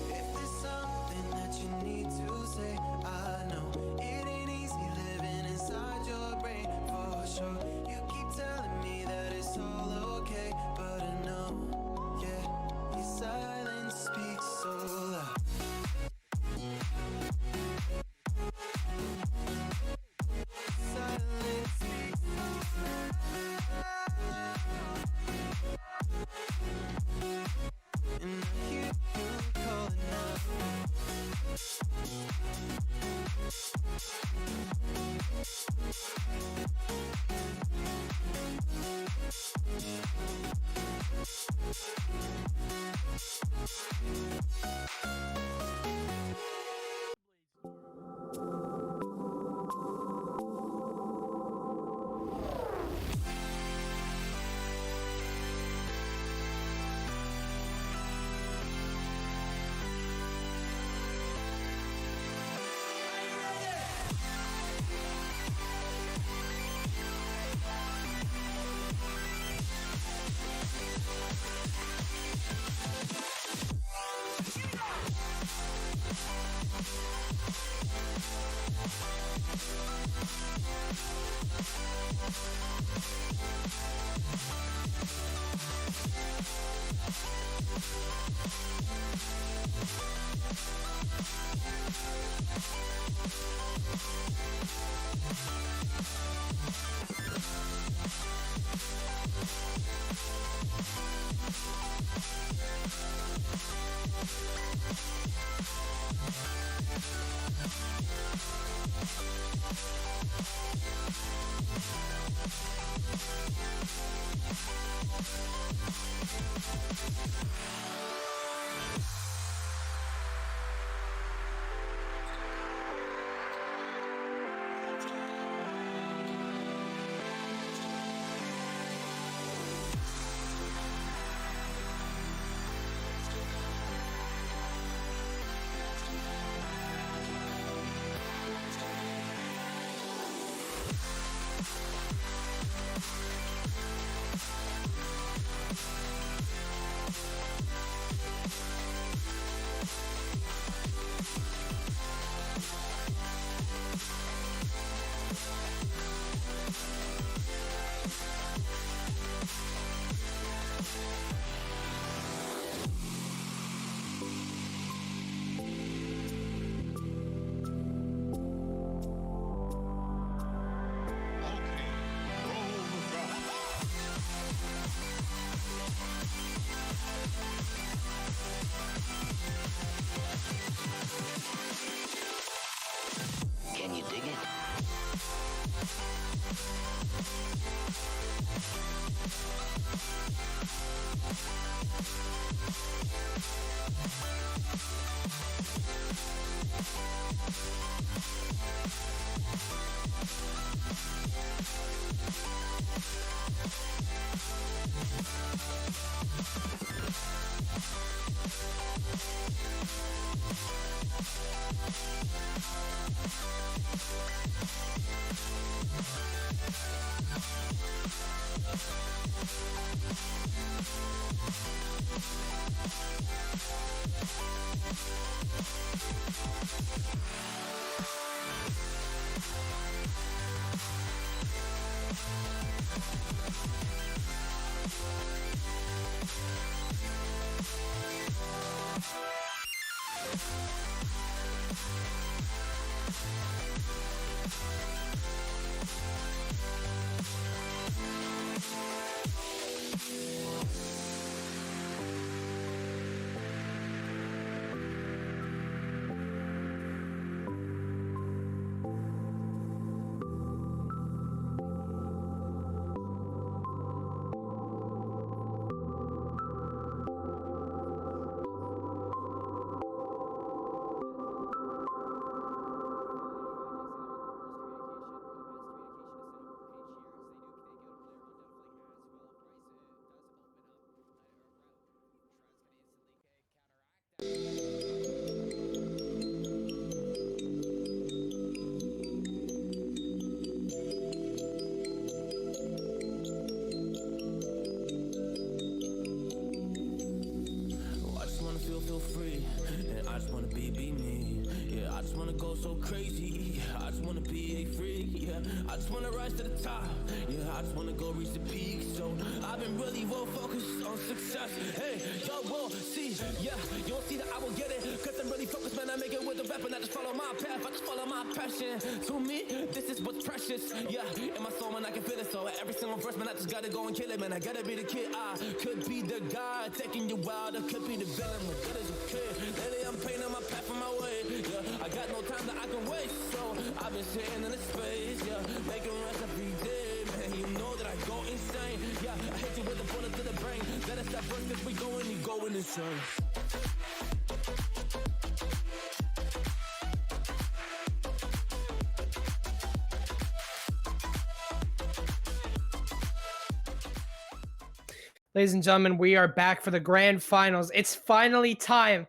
If there's something that you need to say, I know it ain't easy living inside your brain for sure. You keep telling me that it's all okay, but I know, yeah, your silence speaks so loud. Silence speaks so loud. And I hear you calling out. I just wanna be me. Yeah, I just wanna go so crazy. I just wanna be a freak. Yeah, I just wanna rise to the top. Yeah, I just wanna go reach the peak. So I've been really well focused on success. Hey, y'all will see. Yeah, you'll see that I will get it. Cause I'm really focused, man. I make it with the rap and I just follow my path. I just follow my passion. To me, this is what's precious. Yeah, in my soul, man, I can feel it. So every single verse, man, I just gotta go and kill it, man. I gotta be the kid. I could be the guy taking you wild. I could be the villain, but good as a kid. Lately, I'm painting my path on my way. Yeah, I got no time that I can waste. So I've been sitting in the space. Yeah, making rest every day, man. You know that I go insane. Yeah, I hit you with a bullet to the brain. Let us that first, cause we going, you going insane. Ladies and gentlemen, we are back for the grand finals. It's finally time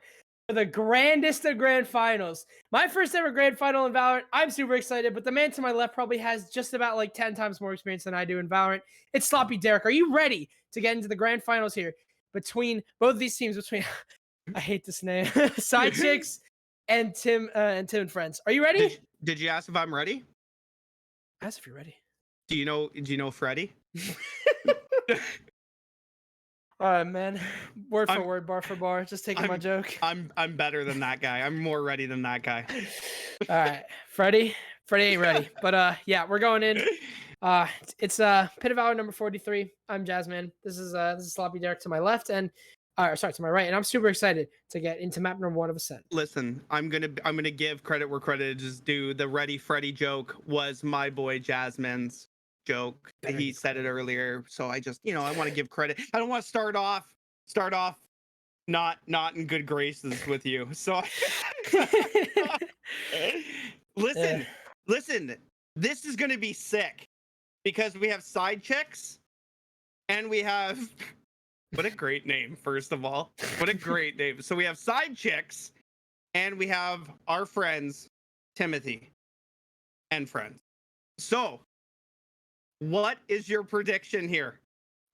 for the grandest of grand finals. My first ever grand final in Valorant. I'm super excited, but the man to my left probably has just about like 10 times more experience than I do in Valorant. It's Sloppy Derek. Are you ready to get into the grand finals here between both of these teams? Between I hate this name, Side Chicks and Tim and Friends. Are you ready? Did you ask if I'm ready? Ask if you're ready. Do you know Freddie? All right, man. Word for word, bar for bar. Just taking my joke. I'm better than that guy. I'm more ready than that guy. All right, Freddie ain't ready, but yeah, we're going in. It's Pit of Valor number 43. I'm Jasmine. This is Sloppy Derek to my left, and sorry, to my right, and I'm super excited to get into map number 1 of Ascent. Listen, I'm gonna give credit where credit is due. The Ready Freddy joke was my boy Jasmine's joke. He said it earlier, so I just, I want to give credit. I don't want to start off not in good graces with you. So listen, this is gonna be sick because we have Side Chicks and we have what a great name, first of all. What a great name. So we have Side Chicks and we have our friends Timothy and Friends. So what is your prediction here?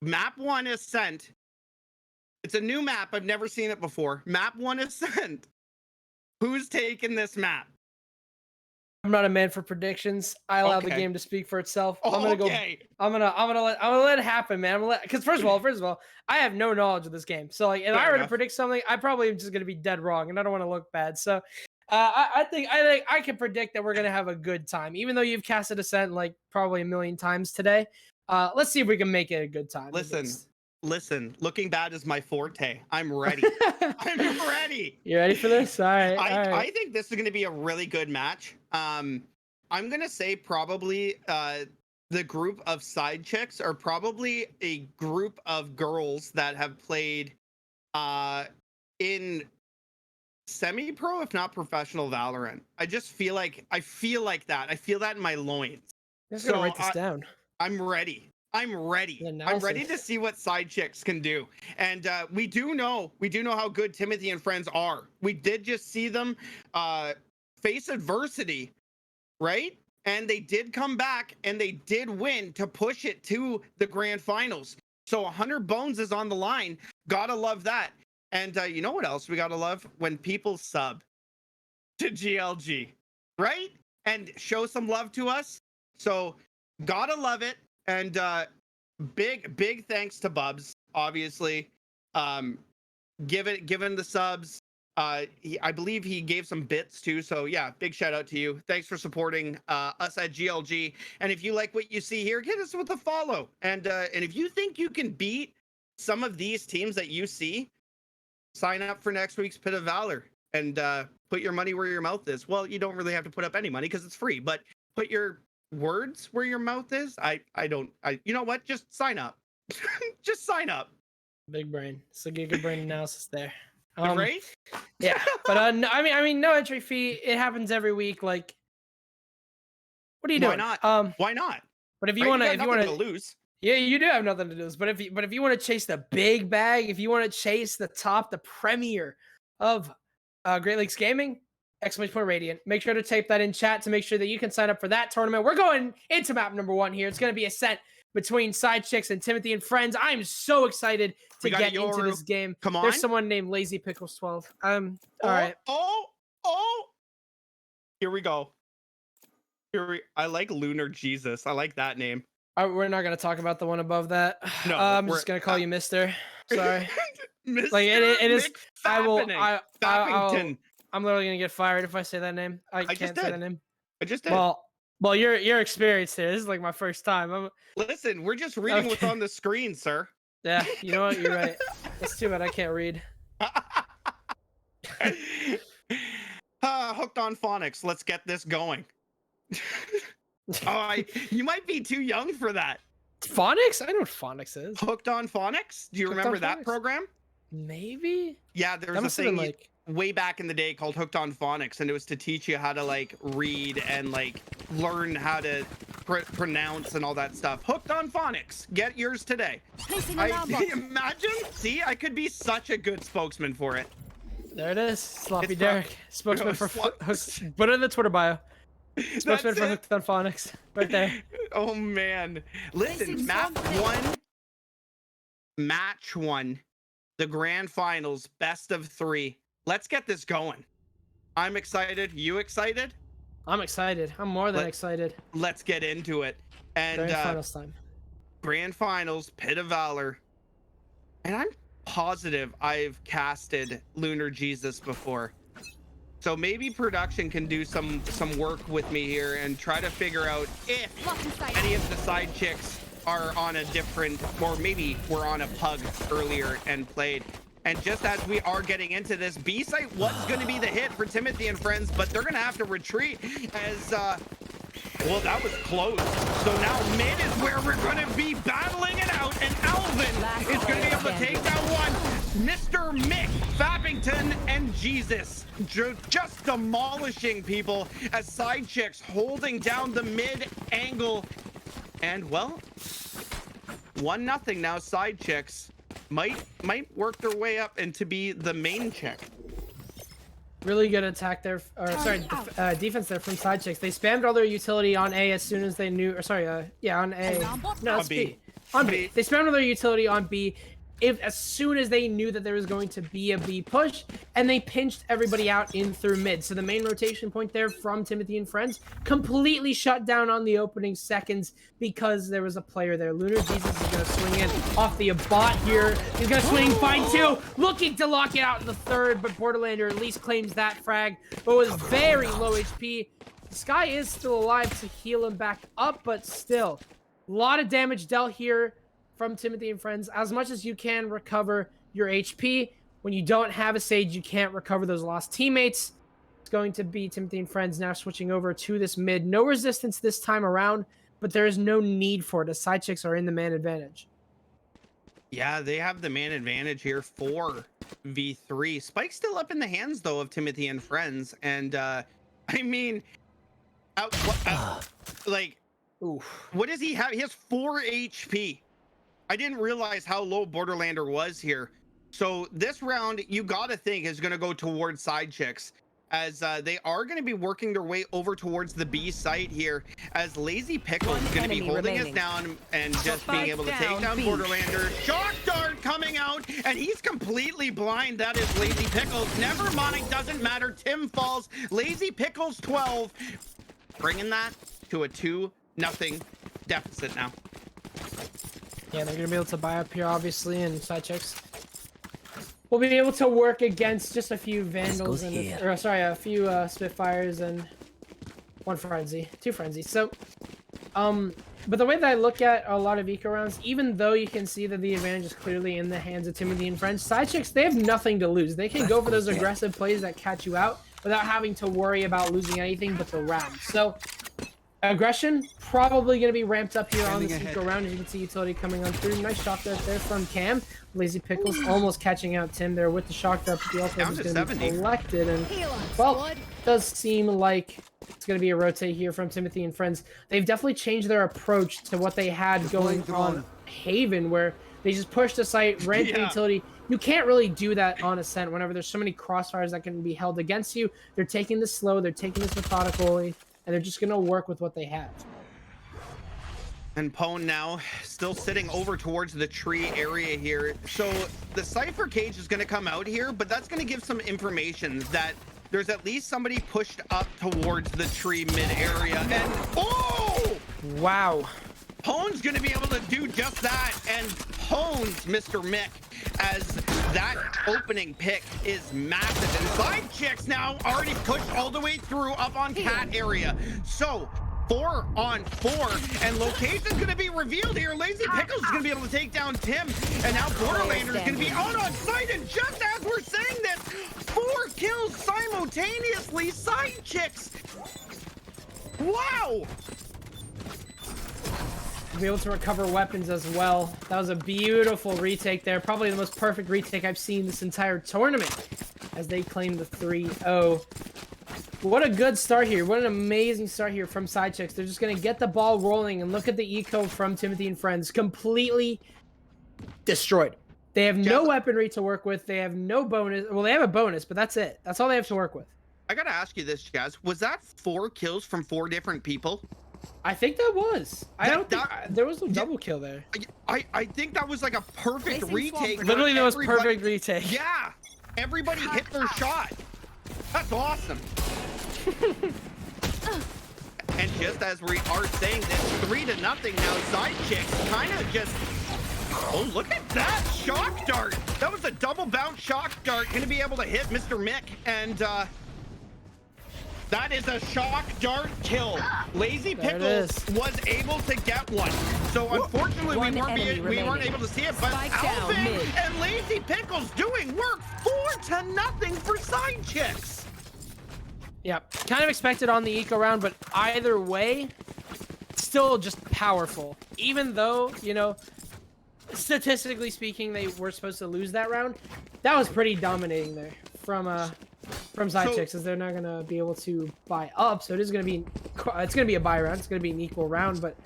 Map 1 Ascent. It's a new map. I've never seen it before. Map 1 Ascent. Who's taking this map? I'm not a man for predictions. I allow the game to speak for itself. I'm gonna go. I'm gonna let it happen, man. Because first of all, I have no knowledge of this game. So like, if I were to predict something, I probably am just gonna be dead wrong, and I don't want to look bad. So I think I can predict that we're gonna have a good time, even though you've casted Ascent like probably a million times today. Let's see if we can make it a good time. Listen. Looking bad is my forte. I'm ready. I'm ready. You ready for this? All right. I think this is gonna be a really good match. I'm gonna say probably the group of Side Chicks are probably a group of girls that have played in semi-pro, if not professional Valorant. I feel like that. I feel that in my loins. I'm just gonna write this down. I'm ready. I'm ready to see what Side Chicks can do. And we do know how good Timothy and Friends are. We did just see them face adversity, right? And they did come back and they did win to push it to the grand finals. So 100 bones is on the line. Gotta love that. And you know what else we gotta love? When people sub to GLG, right? And show some love to us. So gotta love it. And big thanks to Bubs, obviously. Given the subs. I believe he gave some bits too. So yeah, big shout out to you. Thanks for supporting us at GLG. And if you like what you see here, hit us with a follow. And if you think you can beat some of these teams that you see, sign up for next week's Pit of Valor and put your money where your mouth is. Well, you don't really have to put up any money because it's free, but put your words where your mouth is. You know what? Just sign up. Just sign up. Big brain. So good brain analysis there. Right? Yeah, but no, I mean, no entry fee. It happens every week. Like, what are you doing? Why not? Why not? But if you want to lose, yeah, you do have nothing to lose. But if you want to chase the big bag, if you want to chase the premier of Great Lakes Gaming, !Radiant. Make sure to type that in chat to make sure that you can sign up for that tournament. We're going into map number 1 here. It's going to be Ascent between Side Chicks and Timothy and Friends. I'm so excited to We got get a into Yoru. this game. Come on. There's someone named Lazy Pickles 12. All right. Oh. Here we go. I like Lunar Jesus. I like that name. We're not gonna talk about the one above that. No, I'm we're- just gonna call you Mister. Sorry. Mr. Like it is. Mick I will. Fappington. I'm literally gonna get fired if I say that name. I just can't say did. that name. I just did. Well, you're experienced here. This is like my first time. Listen, we're just reading what's Okay. on the screen, sir. Yeah, you know what? You're right. That's too bad I can't read. Hooked on phonics. Let's get this going. You might be too young for that. Phonics? I know what phonics is. Hooked on phonics? Do you Hooked remember on that Phonics? program? Maybe. Yeah, there That was a must have been thing like. way back in the day called Hooked on Phonics, and it was to teach you how to like read and like learn how to pronounce and all that stuff. Hooked on Phonics. Get yours today. Placing alarm bot. Imagine. See, I could be such a good spokesman for it. There it is. Sloppy It's Derek. Spokesman for Slop- put it in the Twitter bio. Spokesman That's for it. Hooked on Phonics. Right there. Oh man. Listen, Placing map swarm one, match one, the grand finals, best of 3. Let's get this going. I'm excited. You excited? I'm excited. I'm more than Let- excited. Let's get into it. And Grand finals time. grand finals, Pit of Valor. And I'm positive I've casted Lunar Jesus before. So maybe production can do some work with me here and try to figure out if Blocking sight. any of the side chicks are on a different, or maybe we're on a pug earlier and played. And just as we are getting into this, B site was going to be the hit for Timothy and Friends, but they're going to have to retreat as, well, that was close. So now mid is where we're going to be battling it out, and Alvin is going to be able to take down one. Mr. Mick, Fappington, and Jesus just demolishing people as side chicks holding down the mid angle. And well, 1-0 now. Side chicks might work their way up into be the main chick. Really good attack there, or sorry, defense there from Side Chicks. They spammed all their utility on A as soon as they knew, or sorry, on A. No, it's B. On B. They spammed all their utility on B as soon as they knew that there was going to be a B push, and they pinched everybody out in through mid. So the main rotation point there from Timothy and Friends completely shut down on the opening seconds because there was a player there. Lunar Jesus is going to swing in off the bot here. He's going to swing find 2, looking to lock it out in the third, but Borderlander at least claims that frag, but was very low HP. Sky is still alive to heal him back up, but still, a lot of damage dealt here from Timothy and Friends. As much as you can recover your HP, when you don't have a Sage, you can't recover those lost teammates. It's going to be Timothy and Friends now switching over to this mid. No resistance this time around, but there is no need for it as Side Chicks are in the man advantage. Yeah, they have the man advantage here, 4v3. Spike's still up in the hands, though, of Timothy and Friends. And, I mean, like, Oof. what does he have? He has 4 HP. I didn't realize how low Borderlander was here. So this round, you got to think, is going to go towards Side Chicks, as they are going to be working their way over towards the B site here, as Lazy Pickle is going to be holding us down and just being able to take down Borderlander. Shock Dart coming out, and he's completely blind. That is Lazy Pickles. Never mind, doesn't matter. Tim falls. Lazy Pickles 12, bringing that to a 2-0 deficit now. Yeah, they're going to be able to buy up here, obviously, and Side Chicks will be able to work against just a few Vandals, and a few Spitfires and 1 Frenzy, 2 Frenzy. So, but the way that I look at a lot of eco rounds, even though you can see that the advantage is clearly in the hands of Timothy and Friends, Side Chicks, they have nothing to lose. They can go for those aggressive plays that catch you out without having to worry about losing anything but the round. So, aggression probably going to be ramped up here on this eco round. As you can see, utility coming on through. Nice shock dart there from Cam. Lazy Pickles almost catching out Tim there with the shock dart, but the ultimate is going to be collected. And, well, it does seem like it's going to be a rotate here from Timothy and Friends. They've definitely changed their approach to what they had going on Haven, where they just pushed the site, ran the utility. You can't really do that on Ascent whenever there's so many crossfires that can be held against you. They're taking this slow, they're taking this methodically, and they're just going to work with what they have. And Pone now still sitting over towards the tree area here. So the Cypher cage is going to come out here, but that's going to give some information that there's at least somebody pushed up towards the tree mid area. And oh! Wow. Pone's going to be able to do just that. And Pone's Mr. Mick, as that opening pick is massive. And Side Chicks now already pushed all the way through up on cat area. So 4 on 4, and location's gonna be revealed here. Lazy Pickles is gonna be able to take down Tim, and now Borderlander is gonna be out on site. And just as we're saying this, 4 kills simultaneously. Side Chicks. Wow. Be able to recover weapons as well. That was a beautiful retake there. Probably the most perfect retake I've seen this entire tournament, as they claim the 3-0. What a good start here. What an amazing start here from Side Chicks. They're just going to get the ball rolling, and look at the eco from Timothy and Friends. Completely destroyed. They have no weaponry to work with. They have no bonus. Well, they have a bonus, but that's it. That's all they have to work with. I gotta ask you this, Jazz. Was that 4 kills from 4 different people? I think that was. I don't think there was no double kill there. I think that was like a perfect retake. Literally, that was perfect retake. Yeah. Everybody hit their shot. That's awesome. And just as we are saying this, 3-0 now. Side Chicks kind of just... Oh, look at that shock dart. That was a double bounce shock dart. Going to be able to hit Mr. Mick. And that is a shock dart kill. Lazy Pickles was able to get one. So unfortunately, we weren't able to see it. But Alvin and Lazy Pickles doing work. 4-0 for Side Chicks. Yeah, kind of expected on the eco round, but either way, still just powerful. Even though, you know, statistically speaking, they were supposed to lose that round. That was pretty dominating there from Side Chicks, as they're not gonna be able to buy up. So it's gonna be a buy round. It's gonna be an equal round, but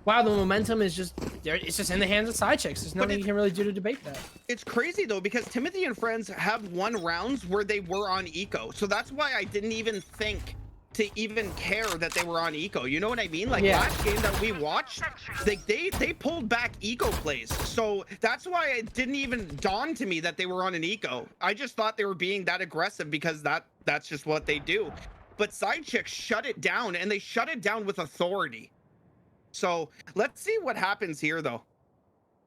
wow, the momentum is just there. It's just in the hands of Side Chicks. There's nothing you can really do to debate that. It's crazy though, because Timothy and Friends have won rounds where they were on eco. So that's why I didn't even think to even care that they were on eco. You know what I mean? Like last game that we watched, they pulled back eco plays. So that's why it didn't even dawn to me that they were on an eco. I just thought they were being that aggressive because that's just what they do. But Side Chicks shut it down, and they shut it down with authority. So let's see what happens here, though.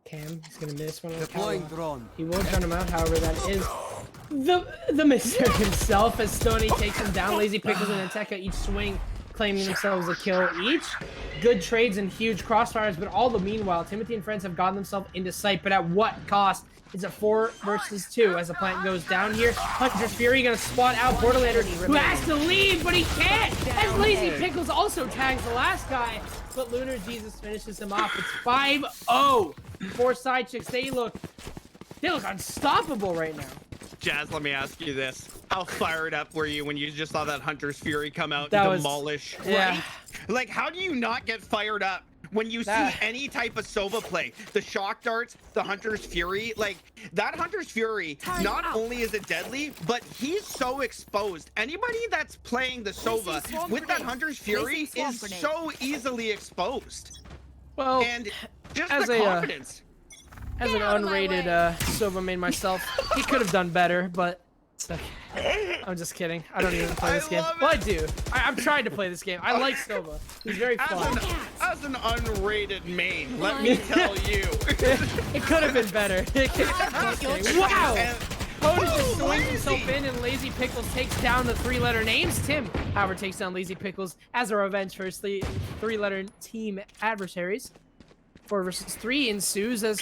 Cam, he's gonna miss one on the drone. He will turn him out, however, that is the mister himself, as Stoney takes him down. Lazy Pickles and Anteka each swing, claiming themselves a kill each. Good trades and huge crossfires, but all the meanwhile, Timothy and Friends have gotten themselves into sight, but at what cost? It's a 4 versus 2 as the plant goes down here. Hunter's Fury gonna spot out Borderlander, who has to leave, but he can't! As Lazy Pickles also tags the last guy, but Lunar Jesus finishes him off. It's 5-0 for Side Chicks. They look unstoppable right now. Jazz, let me ask you this. How fired up were you when you just saw that Hunter's Fury come out and demolish? Yeah. Right? Like, how do you not get fired up when you see any type of Sova play? The shock darts, the Hunter's Fury, like that Hunter's Fury, not only is it deadly, but he's so exposed. Anybody that's playing the Sova with that Hunter's Fury is so easily exposed. Well, and just as the confidence. As an unrated Sova main myself, he could have done better, but it's okay. I'm just kidding. I don't even play this game. Well, I do. I'm trying to play this game. I like Sova. He's very fun. As an unrated main, let me tell you. It could have been better. Wow! Pone just swings himself in, and Lazy Pickles takes down the 3-letter names. Tim, however, takes down Lazy Pickles as a revenge for his 3-letter team adversaries. 4 versus 3 ensues as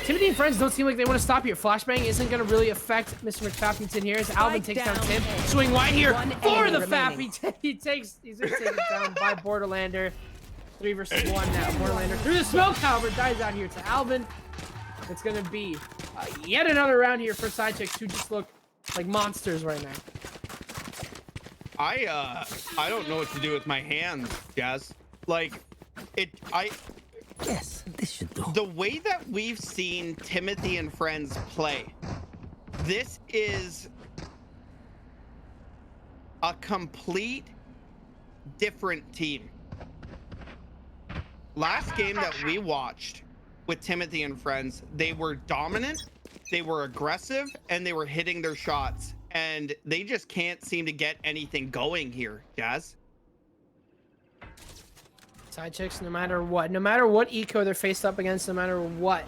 Timothy and Friends don't seem like they want to stop here. Flashbang isn't going to really affect Mr. McFappington here as Alvin takes down Tim. Swing wide here for the Fappy. He's going to take it down by Borderlander. 3 versus 1 now. Borderlander through the smoke, however, dies out here to Alvin. It's going to be yet another round here for Side Chicks, who just look like monsters right now. I don't know what to do with my hands, Jazz. Like, Yes, this should do. The way that we've seen Timothy and Friends play, this is a complete different team. last game that we watched with Timothy and friends, they were dominant, they were aggressive, and they were hitting their shots. And they just can't seem to get anything going here, Jazz. Side chicks, no matter what eco they're faced up against, no matter what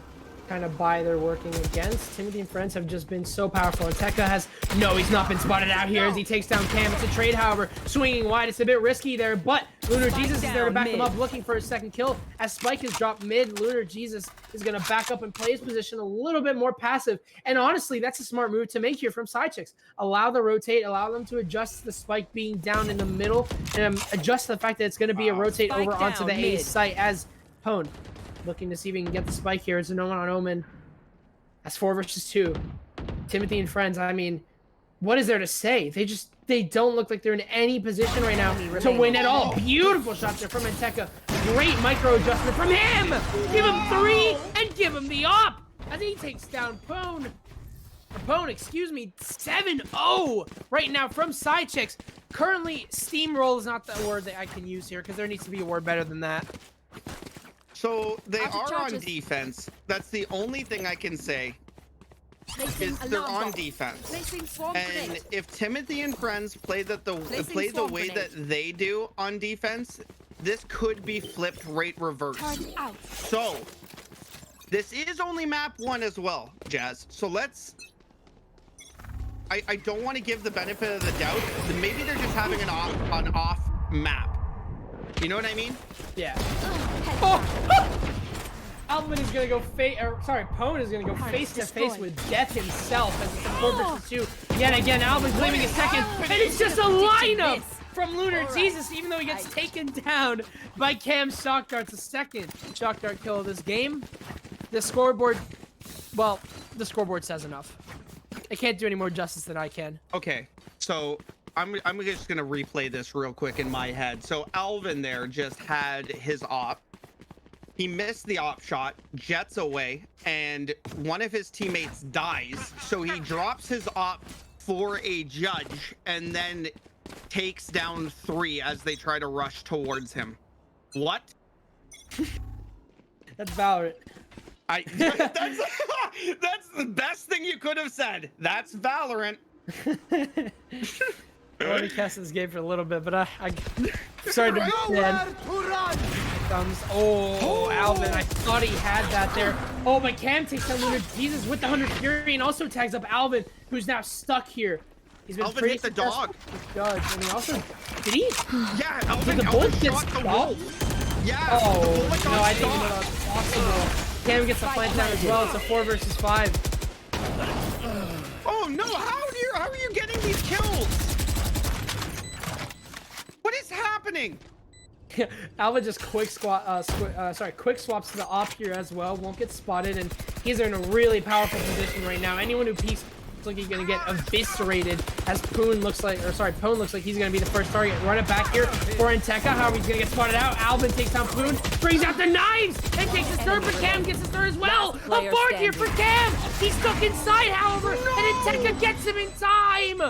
kind of buy they're working against, Timothy and friends have just been so powerful. And Tekka has, no, he's not been spotted out here as he takes down Cam. It's a trade, however, swinging wide. It's a bit risky there, but Lunar Jesus is there to back him up, looking for his second kill. As Spike is dropped mid, Lunar Jesus is going to back up and play his position a little bit more passive. And honestly, that's a smart move to make here from side chicks. Allow the rotate, allow them to adjust the Spike being down in the middle, and adjust the fact that it's going to be a rotate over onto the A site as Pone looking to see if he can get the spike here. It's an Omen on Omen. That's 4 versus 2. Timothy and friends, I mean, what is there to say? They don't look like they're in any position right now to win at all. Beautiful shots there from Tekka. Great micro adjustment from him. Give him 3 and give him the op as he takes down Pone. Or Pone, excuse me, 7-0 right now from side chicks. Currently, steamroll is not the word that I can use here because there needs to be a word better than that. So they are on defense. That's the only thing I can say. Is they're on defense. And if Timothy and friends play the way that they do on defense, this could be flipped right reverse. So this is only map 1 as well, Jazz. So let's. I don't want to give the benefit of the doubt. Maybe they're just having an off map. You know what I mean? Yeah. Oh! Alvin is gonna go Pone is gonna go face to face with death himself as it's a 4 versus 2. Yet again, Alvin claiming a second, and it's just a lineup from Lunar Jesus, even though he gets taken down by Cam Shock Dart's a second Shock Dart kill of this game. The scoreboard, well, the scoreboard says enough. It can't do any more justice than I can. Okay, so I'm just gonna replay this real quick in my head. So Alvin there just had his op. He missed the op shot, jets away, and one of his teammates dies. So he drops his op for a judge and then takes down 3 as they try to rush towards him. What? That's Valorant. That's the best thing you could have said. That's Valorant. I already cast this game for a little bit, but I'm sorry to be dead. Oh, Alvin, I thought he had that there. Oh, but Cam takes down Lunar Jesus with the 100 Fury and also tags up Alvin, who's now stuck here. He's been Alvin hit the dog. Judge, and he also did he? Yeah, Alvin. Did the bullet get stopped? Yeah. Oh no, I didn't know that was possible. Cam gets the plant down as well. It's a 4 versus 5. Oh no! How are you getting these kills? What is happening? Alva just quick swaps to the op here as well. Won't get spotted, and he's in a really powerful position right now. Anyone who peeks looks like he's gonna get eviscerated as Pone looks like he's gonna be the first target. Run it back here for Tekka. However, he's gonna get spotted out. Alvin takes down Pone, brings out the knives, and takes his third, but Cam gets his third as well. A 4th here for Cam. He's stuck inside, however, and Tekka gets him in time.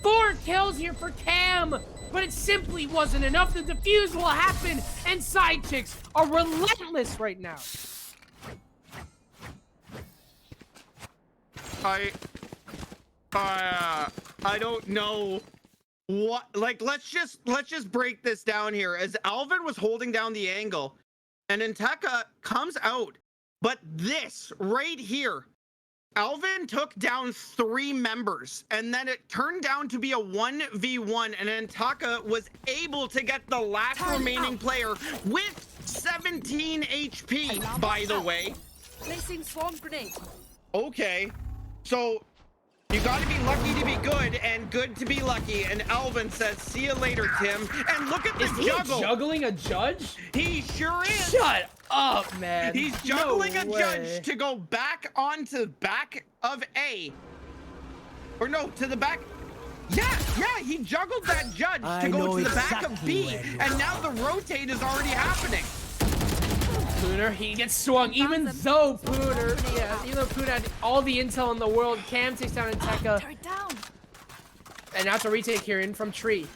4 kills here for Cam. But it simply wasn't enough. The defuse will happen, and side chicks are relentless right now. I don't know what. Like, let's just break this down here. As Alvin was holding down the angle, and Tekka comes out, but this right here. Alvin took down 3 members, and then it turned down to be a 1v1, and then Tekka was able to get the last remaining player with 17 HP, by the way. Placing swarm grenade. Okay, so you gotta be lucky to be good, and good to be lucky, and Alvin says, see you later, Tim. And look at this juggle. Is he juggling a judge? He sure is. Shut up, man. He's juggling a judge to go back onto back of A. Or no, to the back. Yeah, he juggled that judge to go to the back of B. And now the rotate is already happening. Pooner, he gets swung, even though Pooner had all the intel in the world. Cam takes down Tekka. And now it's a retake here in from Tree.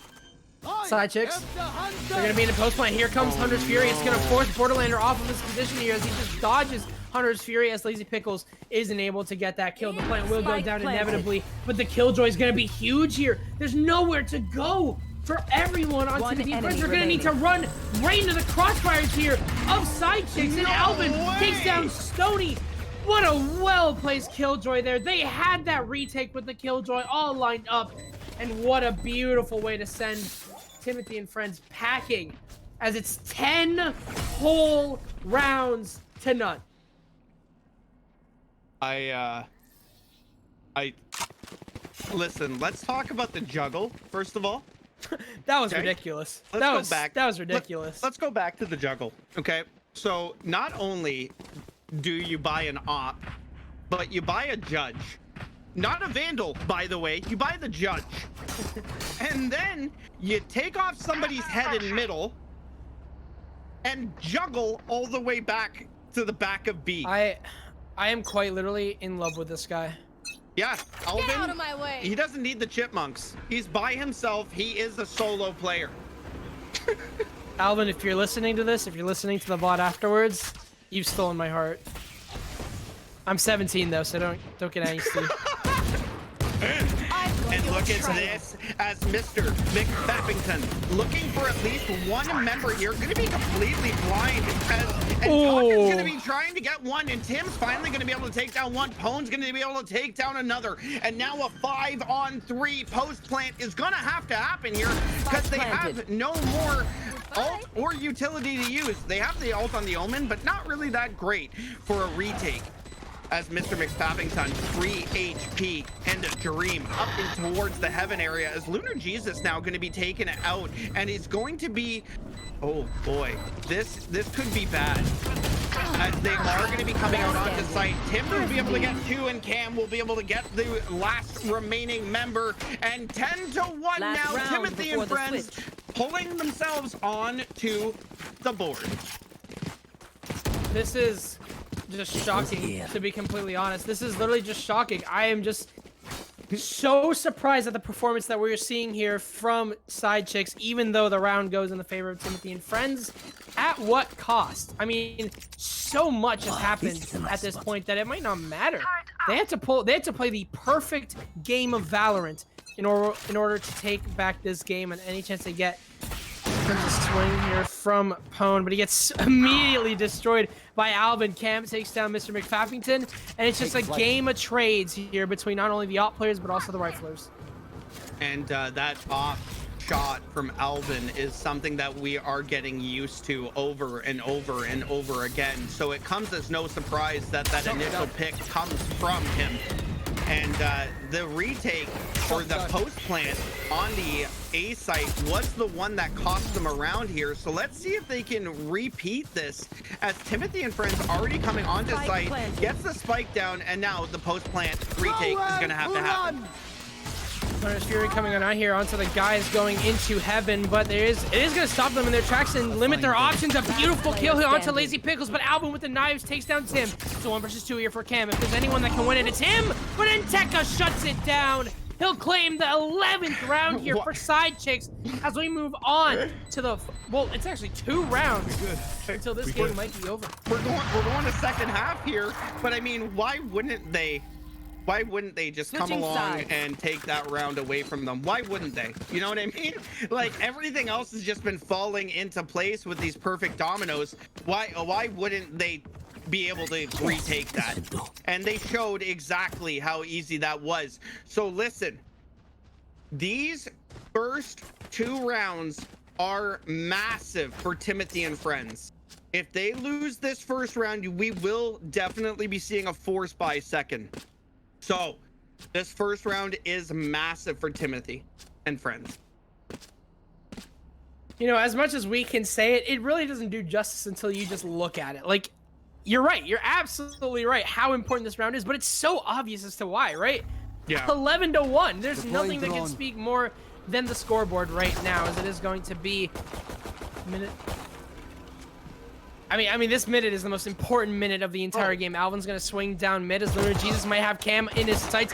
Side chicks. They're going to be in the post point. Here comes Hunter's Fury. It's going to force Borderlander off of his position here as he just dodges Hunter's Fury as Lazy Pickles isn't able to get that kill. The plant will go down inevitably, but the killjoy is going to be huge here. There's nowhere to go for everyone on Timothy and Friends. They're going to need to run right into the crossfires here of Side Chicks, and Alvin takes down Stony. What a well-placed killjoy there. They had that retake with the killjoy all lined up, and what a beautiful way to send Timothy and Friends packing as it's 10 whole rounds to none. Listen, let's talk about the juggle, first of all. That was ridiculous. That was ridiculous. Let's go back to the juggle, okay? So not only do you buy an op, but you buy a judge. Not a vandal, by the way. You buy the judge. And then you take off somebody's head in middle and juggle all the way back to the back of B. I am quite literally in love with this guy. Yeah, Alvin, Get out of my way. he doesn't need the chipmunks. He's by himself. He is a solo player. Alvin, if you're listening to this, if you're listening to the VOD afterwards, you've stolen my heart. I'm 17 though, so don't get angsty. And look at this as Mr. McFappington looking for at least one member here. Going to be completely blind. And Talk is going to be trying to get one. And Tim's finally going to be able to take down one. Pone's going to be able to take down another. And now a 5-on-3 post plant is going to have to happen here because they have no more ult or utility to use. They have the ult on the Omen, but not really that great for a retake. As Mr. McFappington, 3 HP and a dream up and towards the heaven area as Lunar Jesus now going to be taken out, and it's going to be, oh boy, this could be bad as they are going to be coming out onto site. Tim will be able to get 2 and Cam will be able to get the last remaining member, and 10-1 now Timothy and Friends pulling themselves on to the board. This is just shocking, to be completely honest. This is literally just shocking. I am just so surprised at the performance that we're seeing here from Side Chicks, even though the round goes in the favor of Timothy and Friends. At what cost? I mean, so much has happened at this point that it might not matter. They had to play the perfect game of Valorant in order to take back this game, and any chance they get. There's a swing here from Pone, but he gets immediately destroyed by Alvin. Cam takes down Mr. McFappington, and it's just a game of trades here between not only the op players, but also the riflers. And that op shot from Alvin is something that we are getting used to over and over and over again. So it comes as no surprise that that initial pick comes from him. And the retake or the post plant on the A site was the one that cost them around here. So let's see if they can repeat this as Timothy and Friends already coming onto site, gets the spike down, and now the post plant retake is going to have to happen. Hunter's Fury coming on out here onto the guys going into heaven, but it is going to stop them in their tracks and limit their options. A beautiful kill here onto Lazy Pickles, but Alvin with the knives takes down Tim. So 1 versus 2 here for Cam. If there's anyone that can win it, it's him, but Enteka shuts it down. He'll claim the 11th round here for Side Chicks as we move on to the, well, it's actually 2 rounds until this game might be over. We're going to second half here, but I mean, why wouldn't they just come along and take that round away from them? Why wouldn't they? You know what I mean? Like, everything else has just been falling into place with these perfect dominoes. Why wouldn't they be able to retake that? And they showed exactly how easy that was. So listen, these first 2 rounds are massive for Timothy and Friends. If they lose this first round, we will definitely be seeing a force buy second. So this first round is massive for Timothy and Friends. You know, as much as we can say it, it really doesn't do justice until you just look at it. Like, you're right. You're absolutely right how important this round is, but it's so obvious as to why, right? Yeah. 11-1. There's nothing that can speak more than the scoreboard right now, as it is going to be minute. I mean, this minute is the most important minute of the entire game. Alvin's gonna swing down mid as Lunar Jesus might have Cam in his sights.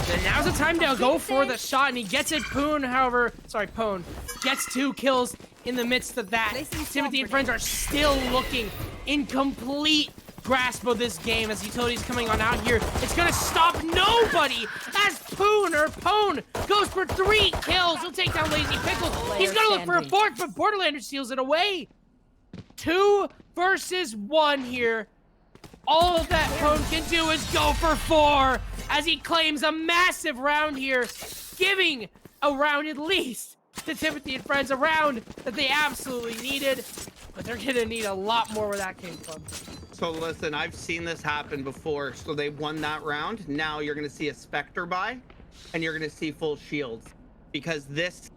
Then now's the time to go for the shot, and he gets it. Pone gets 2 kills in the midst of that. Timothy and friends are still looking in complete grasp of this game as Utility's coming on out here. It's gonna stop nobody as Pone goes for 3 kills. He'll take down Lazy Pickles. He's gonna look for a 4th, but Borderlander steals it away. 2 versus 1 here. All that Pone can do is go for 4 as he claims a massive round here, giving a round at least to Timothy and friends, a round that they absolutely needed, but they're gonna need a lot more where that came from. So listen, I've seen this happen before. So they won that round. Now you're gonna see a Spectre buy, and you're gonna see full shields, because this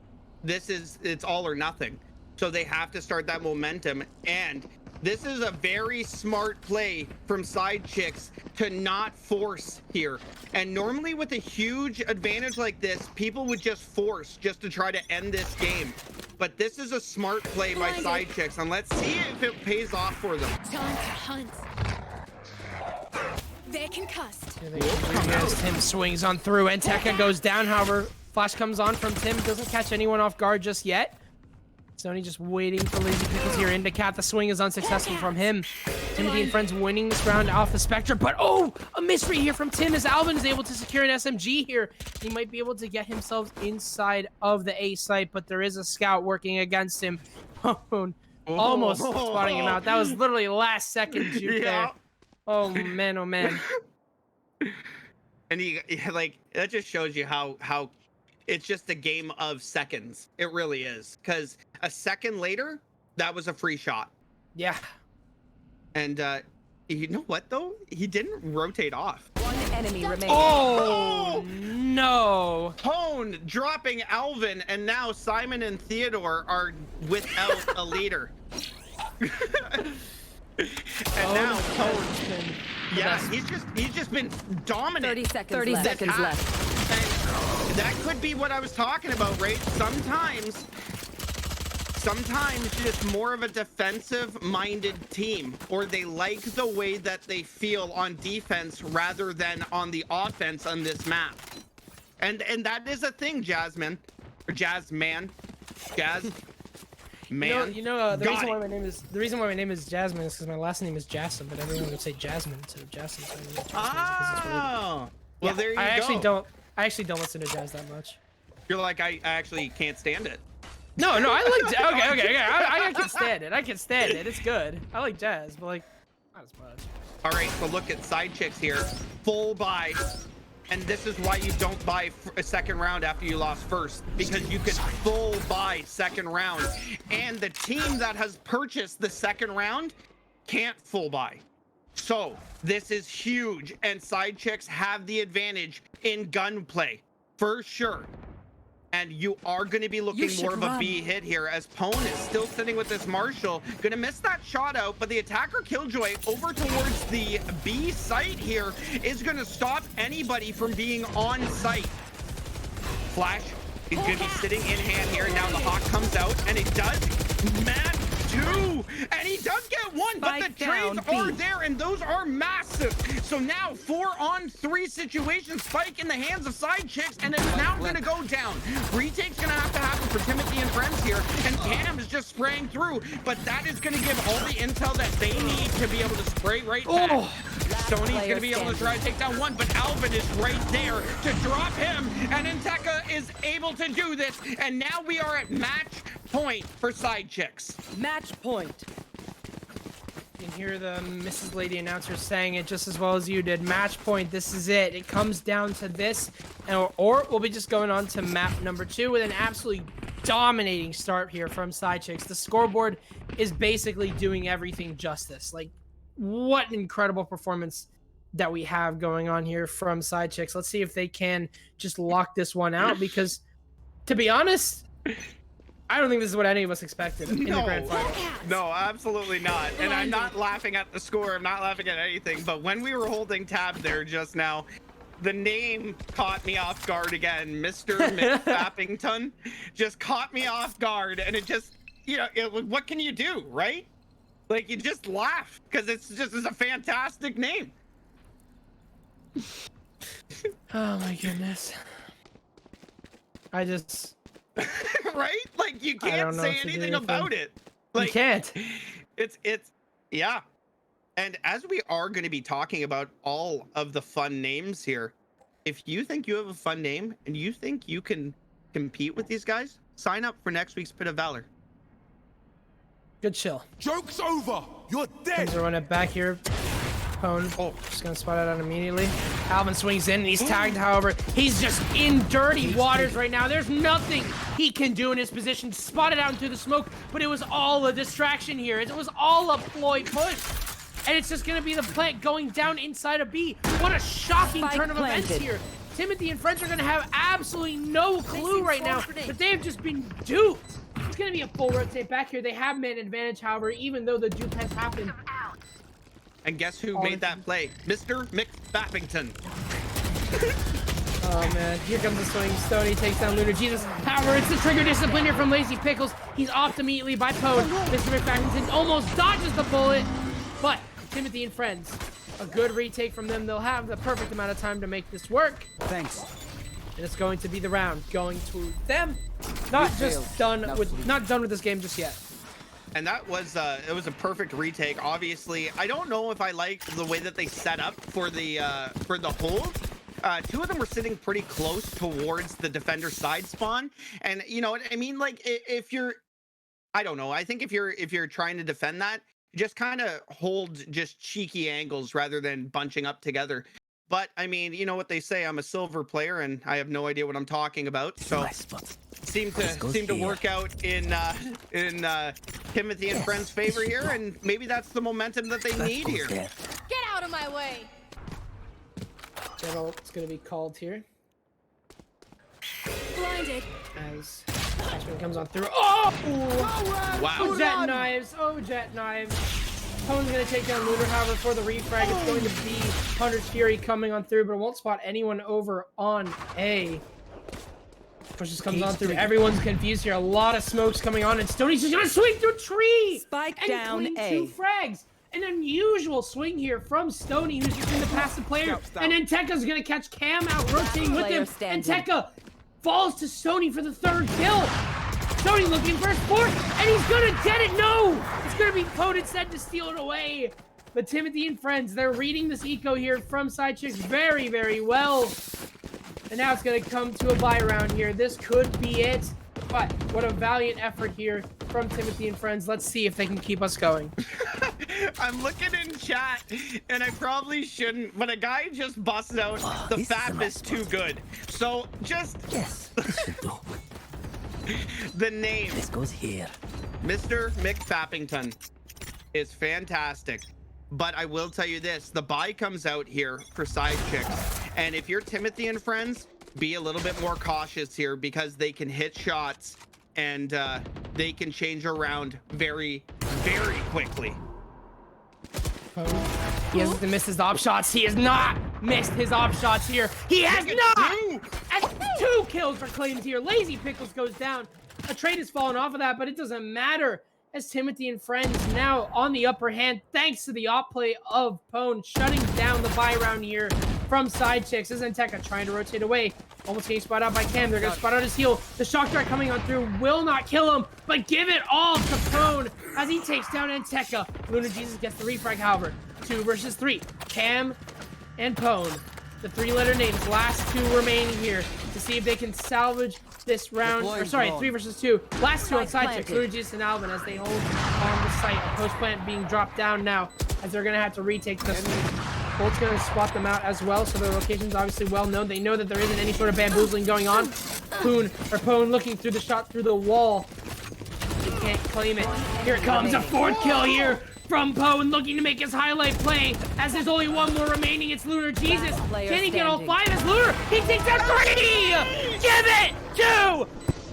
is, it's all or nothing. So they have to start that momentum, and this is a very smart play from Side Chicks to not force here. And normally with a huge advantage like this, people would just force just to try to end this game. But this is a smart play by Side Chicks, and let's see if it pays off for them. Time to hunt. They're concussed. As Tim swings on through, and Tekka goes down. However, flash comes on from Tim, doesn't catch anyone off guard just yet. Sony just waiting for Lazy Pickles here. Indicat, the swing is unsuccessful from him. Timothy and friends winning this round off the Spectre, but oh, a misread here from Tim as Alvin is able to secure an SMG here. He might be able to get himself inside of the A site, but there is a scout working against him. Almost spotting him out. That was literally last second juke there. Oh man, oh man. And he like, that just shows you how it's just a game of seconds. It really is, because a second later, that was a free shot. Yeah. And you know what though? He didn't rotate off. One enemy remaining. Oh no! Pone dropping Alvin, and now Simon and Theodore are without a leader. And now Pone, yeah, he's just been dominant. 30 seconds left. And that could be what I was talking about, right? Sometimes just more of a defensive-minded team, or they like the way that they feel on defense rather than on the offense on this map. And that is a thing, Jasmine, or Jazzman, Jazz. Man, the reason why my name is Jasmine is because my last name is Jasmine, but everyone would say Jasmine instead of Jasmine. So well, there you go. I actually don't listen to jazz that much. You're like, I actually can't stand it. No, I like okay. I can stand it. I can stand it. It's good. I like jazz, but like not as much. All right, so look at Side Chicks here, full buy. And this is why you don't buy a second round after you lost first, because you could full buy second round. And the team that has purchased the second round can't full buy. So this is huge, and Side Chicks have the advantage in gunplay for sure. And you are going to be looking more of a B hit here, as Pone is still sitting with this Marshall. Going to miss that shot out, but the attacker Killjoy over towards the B site here is going to stop anybody from being on site. Flash is going to be sitting in hand here. Now the Hawk comes out, and it does match 2, and he does get 1, but the trades are there, and those are massive. So now 4-on-3 situation, Spike in the hands of Side Chicks, and it's now going to go down. Retake's going to have to happen for Timothy and friends here, and Cam is just spraying through, but that is going to give all the intel that they need to be able to spray right back. Sony's going to be able to try to take down 1, but Alvin is right there to drop him, and Inteka is able to do this, and now we are at match point for Side Chicks. Match point. You can hear the Mrs. Lady announcer saying it just as well as you did. Match point, this is it. It comes down to this, or we'll be just going on to map number 2 with an absolutely dominating start here from Side Chicks. The scoreboard is basically doing everything justice. Like, what an incredible performance that we have going on here from Side Chicks. Let's see if they can just lock this one out, because to be honest, I don't think this is what any of us expected in the grand final. No, absolutely not. And I'm not laughing at the score. I'm not laughing at anything. But when we were holding tab there just now, the name caught me off guard again. Mr. McFappington just caught me off guard. And it just, what can you do, right? Like, you just laugh, because it's a fantastic name. Oh my goodness. I just Right? Like you I don't can't know say what to do anything with about him. it. Like you can't. it's yeah. And as we are going to be talking about all of the fun names here, if you think you have a fun name and you think you can compete with these guys, sign up for next week's Pit of Valor. Good chill. Joke's over. You're Things are running back here. Pwn. Oh, just gonna spot it out immediately. Alvin swings in and he's tagged, however. He's just in dirty waters right now. There's nothing he can do in his position. Spotted out into the smoke, but it was all a distraction here. It was all a ploy push. And it's just gonna be the plant going down inside of B. What a shocking Spike turn of events planted. here. Timothy and friends are gonna have absolutely no clue right now that they have just been duped. It's gonna be a full rotate back here. They have man advantage, however, even though the dupe has happened. And guess who made that play? Mr. McFappington. Oh man, here comes the swing. Stoney takes down Lunar Jesus. However, it's the trigger discipline here from Lazy Pickles. He's offed immediately by Pwn. Mr. McFappington almost dodges the bullet, but Timothy and friends, a good retake from them. They'll have the perfect amount of time to make this work. Thanks. And it's going to be the round going to them. Not done with this game just yet. And that was it was a perfect retake. Obviously, I don't know if I like the way that they set up for the hold. Two of them were sitting pretty close towards the defender side spawn, and you know what I mean. Like if you're, I don't know. I think if you're trying to defend that, just kind of hold just cheeky angles rather than bunching up together. But I mean, you know what they say. I'm a silver player, and I have no idea what I'm talking about. So seemed to work out in Timothy and friends' favor here, and maybe that's the momentum that they need here. Get out of my way. It's going to be called here Blinded. as Ashman comes on through. Oh! Wow. Oh, jet knives. Oh, jet knives. Pwn's going to take down Lunar, however, for the refrag. It's going to be Hunter's Fury coming on through, but it won't spot anyone over on A. Pushes comes on through. Everyone's confused here. A lot of smokes coming on, and Stoney's just going to swing through a tree! Spike and down clean A. 2 frags. An unusual swing here from Stoney, who's just in the passive player. And then Tekka's going to catch Cam out, rotating with Player him. standing. And Tekka falls to Stoney for the 3rd kill. Stoney looking for his 4th, and he's going to get it. No! It's going to be Pwn instead to steal it away. But Timothy and friends, they're reading this eco here from Side Chicks very, very well. And now it's going to come to a buy round here. This could be it. But what a valiant effort here from Timothy and friends. Let's see if they can keep us going. I'm looking in chat, and I probably shouldn't, but a guy just busted out the FAP is too good. So just the name. This goes here. Mr. McFappington is fantastic. But I will tell you this, the buy comes out here for Side Chicks. And if you're Timothy and friends, be a little bit more cautious here because they can hit shots and they can change around very, very quickly. He hasn't missed his op shots. He has not missed his op shots here. He has not! And 2 kills are claimed here. Lazy Pickles goes down. A trade has fallen off of that, but it doesn't matter. As Timothy and friends now on the upper hand, thanks to the op play of Pwn, shutting down the buy round here from Side Chicks. Isn't Tekka trying to rotate away? Almost getting spotted out by Cam. They're going to spot out his heel. The shock dart coming on through will not kill him, but give it all to Pwn as he takes down Tekka. Lunar Jesus gets the refrag, however. 2 versus 3. Cam and Pwn. The 3-letter names. Last 2 remaining here to see if they can salvage this round. Or sorry, 3 versus 2. Last 2 on Side Chicks. Lunar Jesus and Alvin as they hold on the site. A post plant being dropped down now as they're going to have to retake this one. Bolt's going to spot them out as well, so their location's obviously well known. They know that there isn't any sort of bamboozling going on. Pwn looking through the shot through the wall. They can't claim it. Here it comes, a 4th kill here from Pwn looking to make his highlight play as there's only 1 more remaining. It's Lunar Jesus. Can he get all 5 as Lunar? He takes out 3! Give it to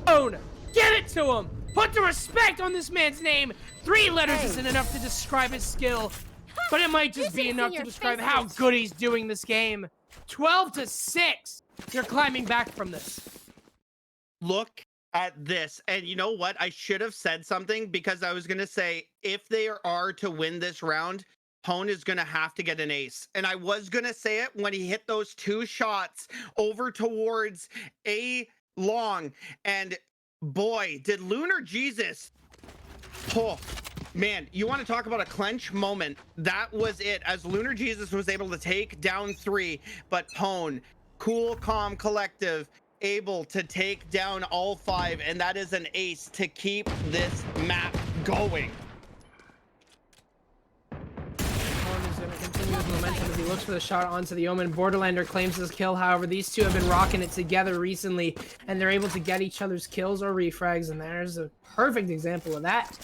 Pwn! Give it to him! Put the respect on this man's name! 3 letters isn't enough to describe his skill. But it might just be enough to describe how good he's doing this game. 12-6. They're climbing back from this. Look at this. And you know what? I should have said something because I was going to say, if they are to win this round, Pone is going to have to get an ace. And I was going to say it when he hit those 2 shots over towards A long. And boy, did Lunar Jesus. Oh, man, you want to talk about a clench moment. That was it, as Lunar Jesus was able to take down 3, but Pone, cool, calm, collective, able to take down all 5, and that is an ace to keep this map going. Pone is going to continue his momentum as he looks for the shot onto the Omen. Borderlander claims his kill. However, these two have been rocking it together recently, and they're able to get each other's kills or refrags, and there's a perfect example of that.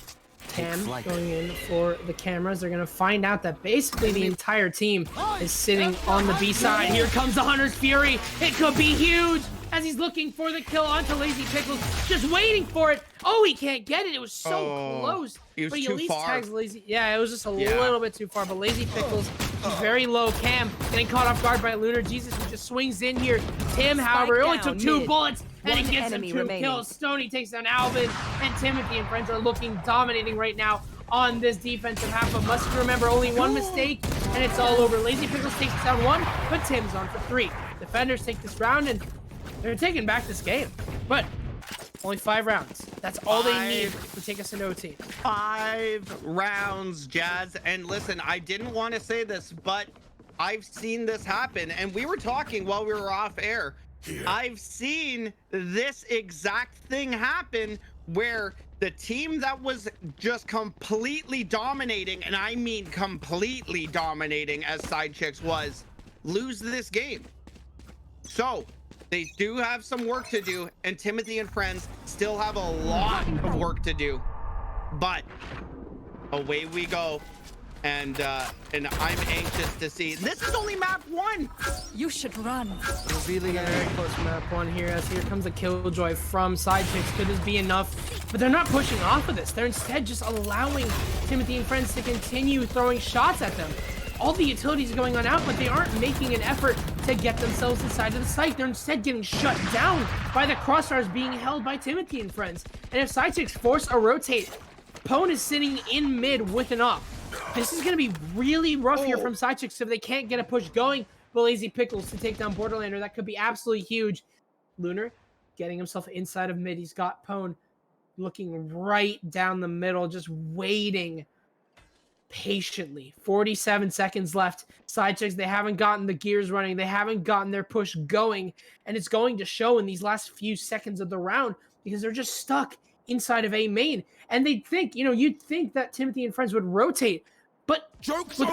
Cam going in for the cameras. They're going to find out that basically the entire team is sitting on the B side. Here comes the Hunter's Fury. It could be huge as he's looking for the kill onto Lazy Pickles. Just waiting for it. Oh, he can't get it. It was so close. He was but he too at least far. tags Lazy. Yeah, it was just a little bit too far. But Lazy Pickles, he's very low. Cam getting caught off guard by Lunar Jesus, who just swings in here. Tim, however, only took 2 bullets. And he gets him 2 kills. Stoney takes down Alvin, and Timothy and friends are looking dominating right now on this defensive half. But must remember, only 1 mistake, and it's all over. Lazy Pickles takes down 1, but Tim's on for 3. Defenders take this round, and they're taking back this game. But only 5 rounds. That's all they need to take us into OT. 5 rounds, Jazz. And listen, I didn't want to say this, but I've seen this happen. And we were talking while we were off air. Yeah. I've seen this exact thing happen where the team that was just completely dominating, and I mean completely dominating as Side Chicks was, lose this game. So they do have some work to do, and Timothy and friends still have a lot of work to do. But away we go. And I'm anxious to see. This is only map 1. You should run. Really very close to map 1 here, as here comes a killjoy from Side Chicks. Could this be enough? But they're not pushing off of this. They're instead just allowing Timothy and friends to continue throwing shots at them. All the utilities are going on out, but they aren't making an effort to get themselves inside of the site. They're instead getting shut down by the crossbars being held by Timothy and friends. And if Side Chicks force a rotate, Pone is sitting in mid with an op. This is going to be really rough here from Side Chicks if they can't get a push going. But Lazy Pickles to take down Borderlander, that could be absolutely huge. Lunar getting himself inside of mid. He's got Pone looking right down the middle, just waiting patiently. 47 seconds left. Side Chicks, they haven't gotten the gears running. They haven't gotten their push going. And it's going to show in these last few seconds of the round because they're just stuck inside of A main. And they'd think, you'd think that Timothy and friends would rotate. But with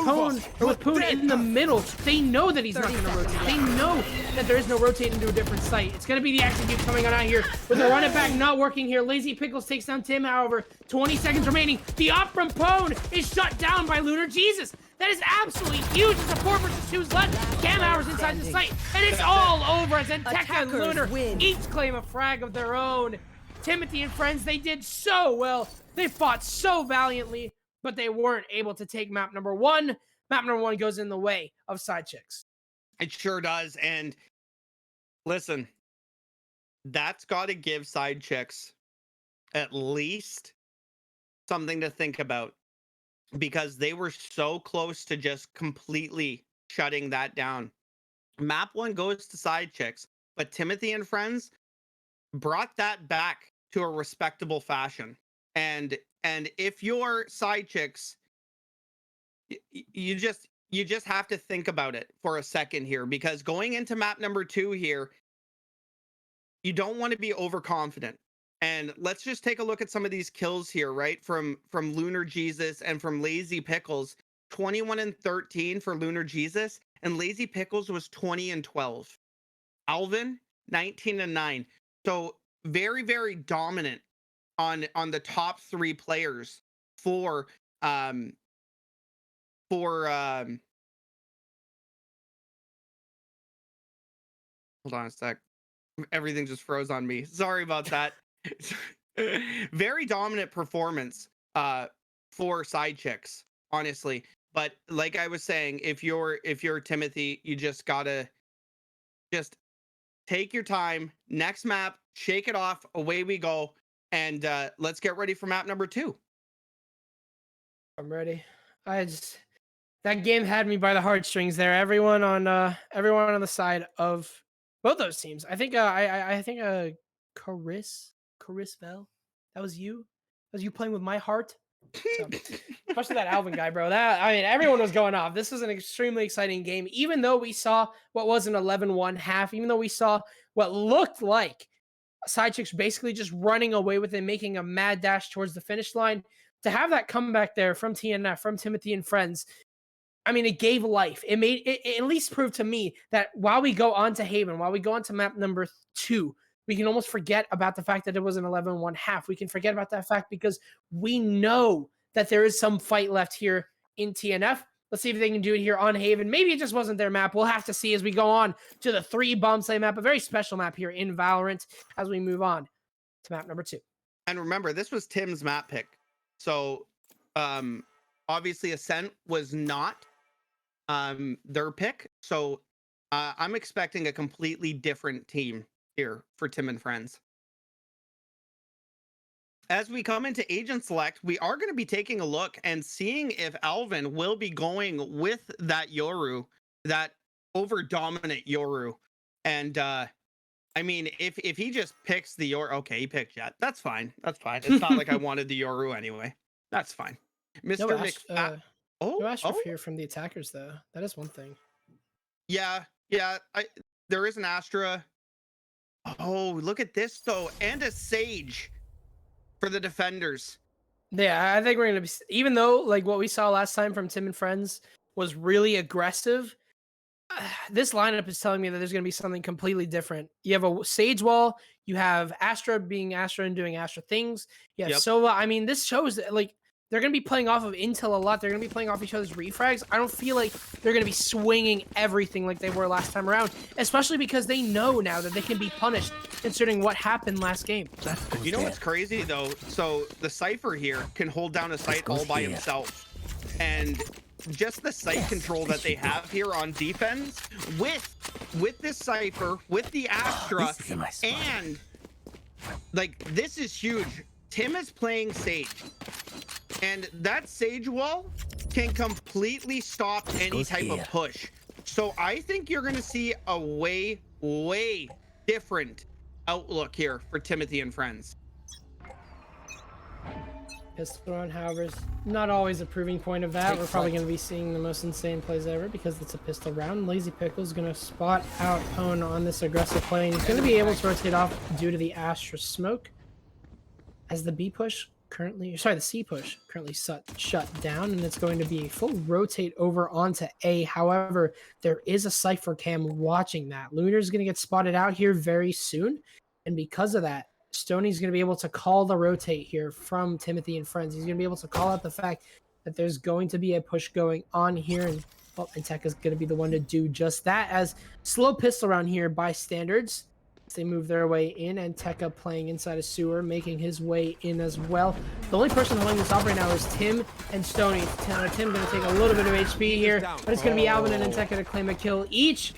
Pone in the middle, they know that he's not going to rotate. They know that there is no rotating to a different site. It's going to be the execute coming on out here with the run it back not working here. Lazy Pickles takes down Tim, however. 20 seconds remaining. The op from Pone is shut down by Lunar Jesus. That is absolutely huge. It's a 4 versus 2's left. Cam hours inside the site. And it's all over as Zentekka and Lunar each claim a frag of their own. Timothy and friends, they did so well. They fought so valiantly, but they weren't able to take map number 1. Map number 1 goes in the way of Side Chicks. It sure does. And listen, that's got to give Side Chicks at least something to think about, because they were so close to just completely shutting that down. Map 1 goes to Side Chicks, but Timothy and friends brought that back to a respectable fashion. And if you're Side Chicks, you just have to think about it for a second here, because going into map number 2 here, you don't want to be overconfident. And let's just take a look at some of these kills here, right? From Lunar Jesus and from Lazy Pickles. 21 and 13 for Lunar Jesus, and Lazy Pickles was 20 and 12. Alvin, 19 and 9. So very, very dominant on the top 3 players for hold on a sec. Everything just froze on me. Sorry about that. Very dominant performance for Side Chicks, honestly. But like I was saying, if you're Timothy, you just gotta just take your time. Next map, shake it off. Away we go. And let's get ready for map number 2. I'm ready. That game had me by the heartstrings there. Everyone on the side of both those teams. I think I think Caris Bell. That was you. That was you playing with my heart. So, especially that Alvin guy, bro. That I mean, everyone was going off. This was an extremely exciting game. Even though we saw what was an 11-1 half, even though we saw what looked like Sidechicks basically just running away with it, making a mad dash towards the finish line. To have that comeback there from TNF, from Timothy and friends, I mean, it gave life. It made it at least proved to me that while we go on to Haven, while we go on to map number 2, we can almost forget about the fact that it was an 11-1 half. We can forget about that fact because we know that there is some fight left here in TNF. Let's see if they can do it here on Haven. Maybe it just wasn't their map. We'll have to see as we go on to the 3 bomb slay map, a very special map here in Valorant as we move on to map number 2. And remember, this was Tim's map pick. So obviously Ascent was not their pick. So I'm expecting a completely different team here for Tim and friends. As we come into agent select, we are going to be taking a look and seeing if Alvin will be going with that Yoru, that over dominant Yoru. And I mean, if he just picks the Yoru, okay, he picked Jet. That's fine. That's fine. It's not like I wanted the Yoru anyway. That's fine. Mr. No Astra here from the attackers, though. That is one thing. Yeah. There is an Astra. Oh, look at this though, and a Sage for the defenders. Yeah, I think we're gonna be, even though like what we saw last time from Tim and friends was really aggressive. This lineup is telling me that there's gonna be something completely different. You have a Sage wall. You have Astra being Astra and doing Astra things. You have Sova. I mean, this shows that like they're going to be playing off of intel a lot. They're going to be playing off each other's refrags. I don't feel like they're going to be swinging everything like they were last time around, especially because they know now that they can be punished considering what happened last game. You know what's crazy though? So the Cypher here can hold down a site all by himself. And just the site control that they have here on defense with this Cypher, with the Astra, and like this is huge. Tim is playing Sage. And that Sage wall can completely stop any type of push. So I think you're going to see a way different outlook here for Timothy and friends. Pistol round, however, is not always a proving point of that. We're probably going to be seeing the most insane plays ever because it's a pistol round. Lazy Pickle's going to spot out Pwn on this aggressive play. And he's going to be able to rotate off due to the Astra smoke. As the B push currently, sorry, the C push currently shut down, and it's going to be a full rotate over onto A. However, there is a Cypher cam watching that. Lunar's going to get spotted out here very soon, and because of that, Stoney's going to be able to call the rotate here from Timothy and friends. He's going to be able to call out the fact that there's going to be a push going on here, and Tech is going to be the one to do just that. As slow pistol round here by standards. They move their way in, and Tekka playing inside a sewer, making his way in as well. The only person holding this off right now is Tim and Stoney. Tim going to take a little bit of HP here, but it's going to be Alvin and Tekka to claim a kill each.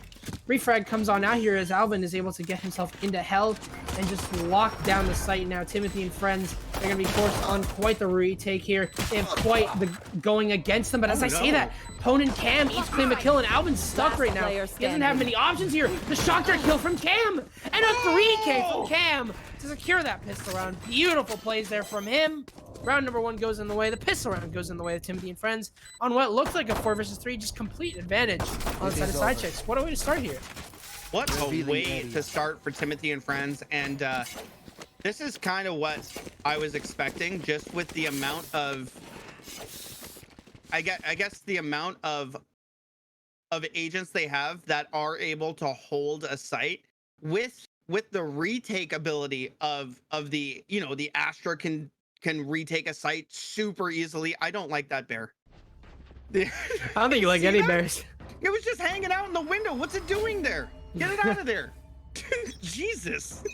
Refrag comes on out here as Alvin is able to get himself into hell and just lock down the site. Now Timothy and friends are going to be forced on quite the retake here. They have quite the going against them, but as I say that, Pwn and Cam each claim a kill, and Alvin's stuck right now. He doesn't have many options here. The shotgun kill from Cam and a 3K from Cam to secure that pistol round. Beautiful plays there from him. Round number 1 goes in the way. The pistol round goes in the way of Timothy and friends on what looks like a 4 versus 3, just complete advantage on the side of Sidechicks. What a way to start here. What a way to start for Timothy and friends. And this is kind of what I was expecting, just with the amount of, I guess the amount of agents they have that are able to hold a site with the retake ability of the, you know, the Astra can retake a site super easily. I don't like that bear. I don't think you like any bears. It was just hanging out in the window. What's it doing there? Get it out of there. Jesus.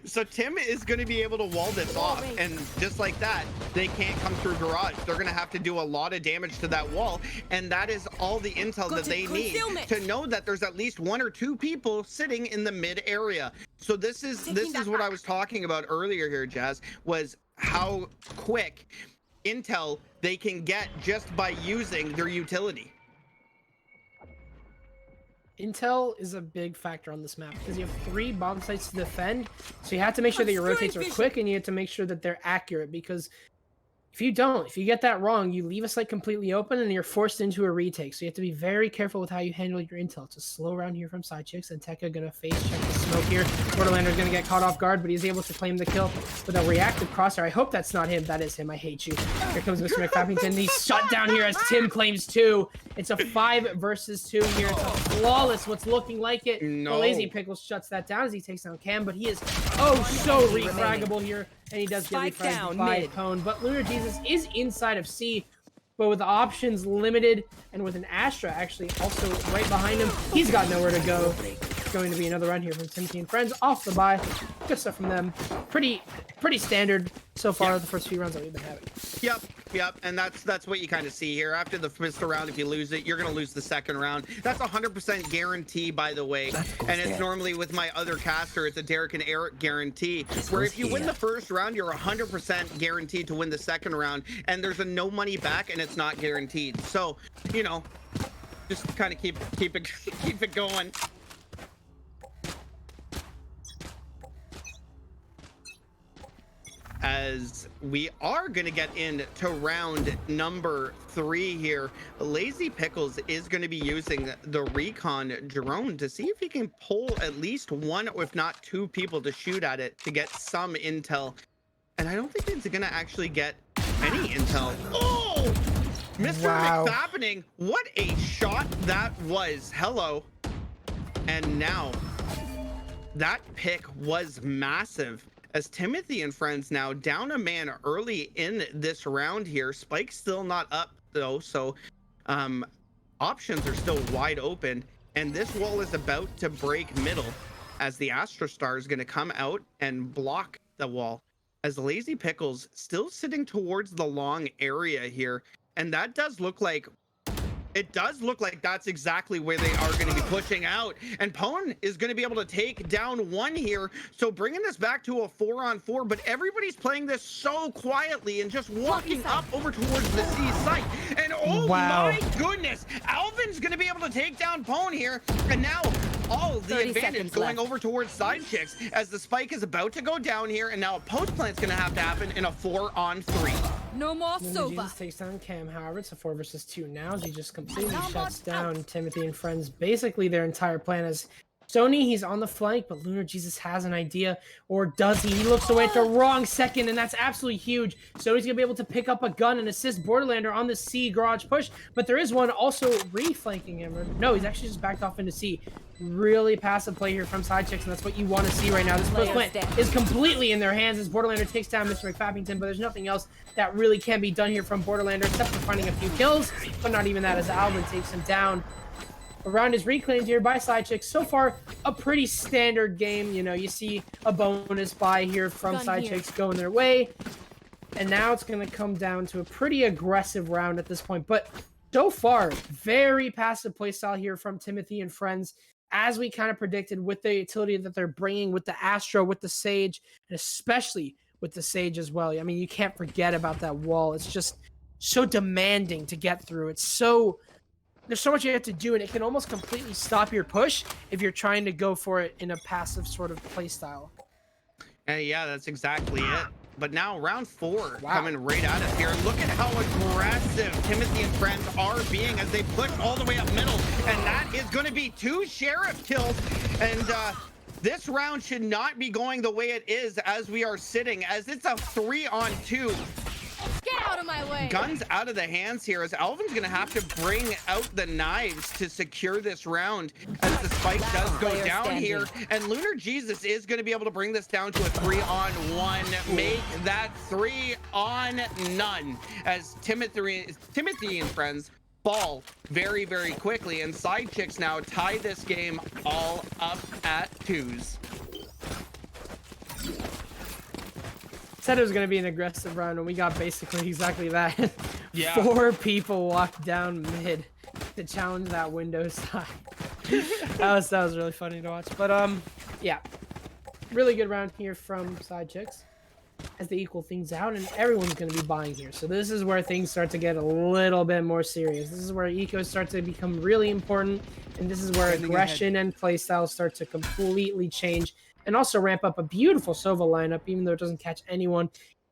So Tim is going to be able to wall this off, and just like that, they can't come through garage. They're going to have to do a lot of damage to that wall, and that is all the intel that they need to know that there's at least 1 or 2 people sitting in the mid area. So this is what I was talking about earlier here, Jazz, was how quick intel they can get just by using their utility. Intel is a big factor on this map because you have 3 bomb sites to defend, so you have to make sure that your rotates are quick, and you have to make sure that they're accurate, because if you get that wrong, you leave a site completely open and you're forced into a retake. So you have to be very careful with how you handle your intel. It's a slow round here from side chicks, and Tekka gonna face check the smoke here. Borderlander's gonna get caught off guard, but he's able to claim the kill with a reactive crosshair. I hope that's not him. That is him. I hate you. Here comes Mr. McFappington. He's shut down here as Tim claims 2. It's a 5 versus 2 here. It's a flawless what's looking like it. No. The Lazy Pickles shuts that down as he takes down Cam, but he is so refraggable here. And he does get Spike refragged down, by mid. Pone. But Lunar Jesus is inside of C, but with the options limited and with an Astra actually also right behind him, he's got nowhere to go. It's going to be another run here from Timothy and friends off the bye. Good stuff from them. Pretty standard so far, the first few rounds that we've been having. Yep, and that's what you kind of see here. After the first round, if you lose it, you're gonna lose the second round. That's 100% guarantee, by the way. And it's normally with my other caster, it's a Derek and Eric guarantee, where if you win the first round, you're 100% guaranteed to win the second round, and there's a no money back, and it's not guaranteed. So, you know, just kind of keep it going. As we are going to get into round number 3 here, Lazy Pickles is going to be using the recon drone to see if he can pull at least 1 or if not 2 people to shoot at it to get some intel. And I don't think it's going to actually get any intel. Oh! Mr. Wow. McFappening, what a shot that was. Hello. And now, that pick was massive. As Timothy and friends now down a man early in this round here. Spike's still not up though, so options are still wide open. And this wall is about to break middle as the Astro Star is going to come out and block the wall. As Lazy Pickles still sitting towards the long area here. And that does look like that's exactly where they are going to be pushing out. And Pone is going to be able to take down 1 here. So bringing this back to a 4-on-4, but everybody's playing this so quietly and just walking up over towards the C site. And oh my goodness, Alvin's going to be able to take down Pone here. And now all the 30 advantage seconds going left. over towards side chicks as the spike is about to go down here. And now a post plant's going to have to happen in a 4-on-3. No more Lunar soba. Jesus takes down Cam. However, it's a 4 versus 2 now as he just completely shuts down Timothy and friends. Basically, their entire plan is Sony, he's on the flank, but Lunar Jesus has an idea, or does he? He looks away at the wrong second, and that's absolutely huge. Sony's gonna be able to pick up a gun and assist Borderlander on the C garage push, but there is one also reflanking him. No, he's actually just backed off into C. Really passive play here from side chicks, and that's what you want to see right now. This first plant is completely in their hands as Borderlander takes down Mr. McFappington, but there's nothing else that really can be done here from Borderlander except for finding a few kills, but not even that as Alvin takes him down. A round is reclaimed here by side chicks. So far, a pretty standard game. You know, you see a bonus buy here from side chicks going their way. And now it's going to come down to a pretty aggressive round at this point. But so far, very passive playstyle here from Timothy and friends. As we kind of predicted with the utility that they're bringing with the Astro, with the Sage, and especially with the Sage as well. I mean, you can't forget about that wall. It's just so demanding to get through. It's so... There's so much you have to do, and it can almost completely stop your push if you're trying to go for it in a passive sort of play style. Yeah, that's exactly it. But now round 4 coming right at us here. Look at how aggressive Timothy and friends are being as they push all the way up middle. And that is going to be 2 sheriff kills. And this round should not be going the way it is as we are sitting, as it's a 3-on-2. Get out of my way. Guns out of the hands here as Alvin's going to have to bring out the knives to secure this round as the spike does go down here. And Lunar Jesus is going to be able to bring this down to a 3-on-1. Make that 3-on-none as Timothy and friends fall very, very quickly. And side chicks now tie this game all up at 2s. Said it was going to be an aggressive round, and we got basically exactly that. Yeah. 4 people walked down mid to challenge that window side. that was really funny to watch. But yeah, really good round here from side chicks. as they equal things out, and everyone's going to be buying here. So this is where things start to get a little bit more serious. This is where ecos start to become really important, and this is where aggression and playstyles start to completely change, and also ramp up a beautiful Sova lineup, even though it doesn't catch anyone.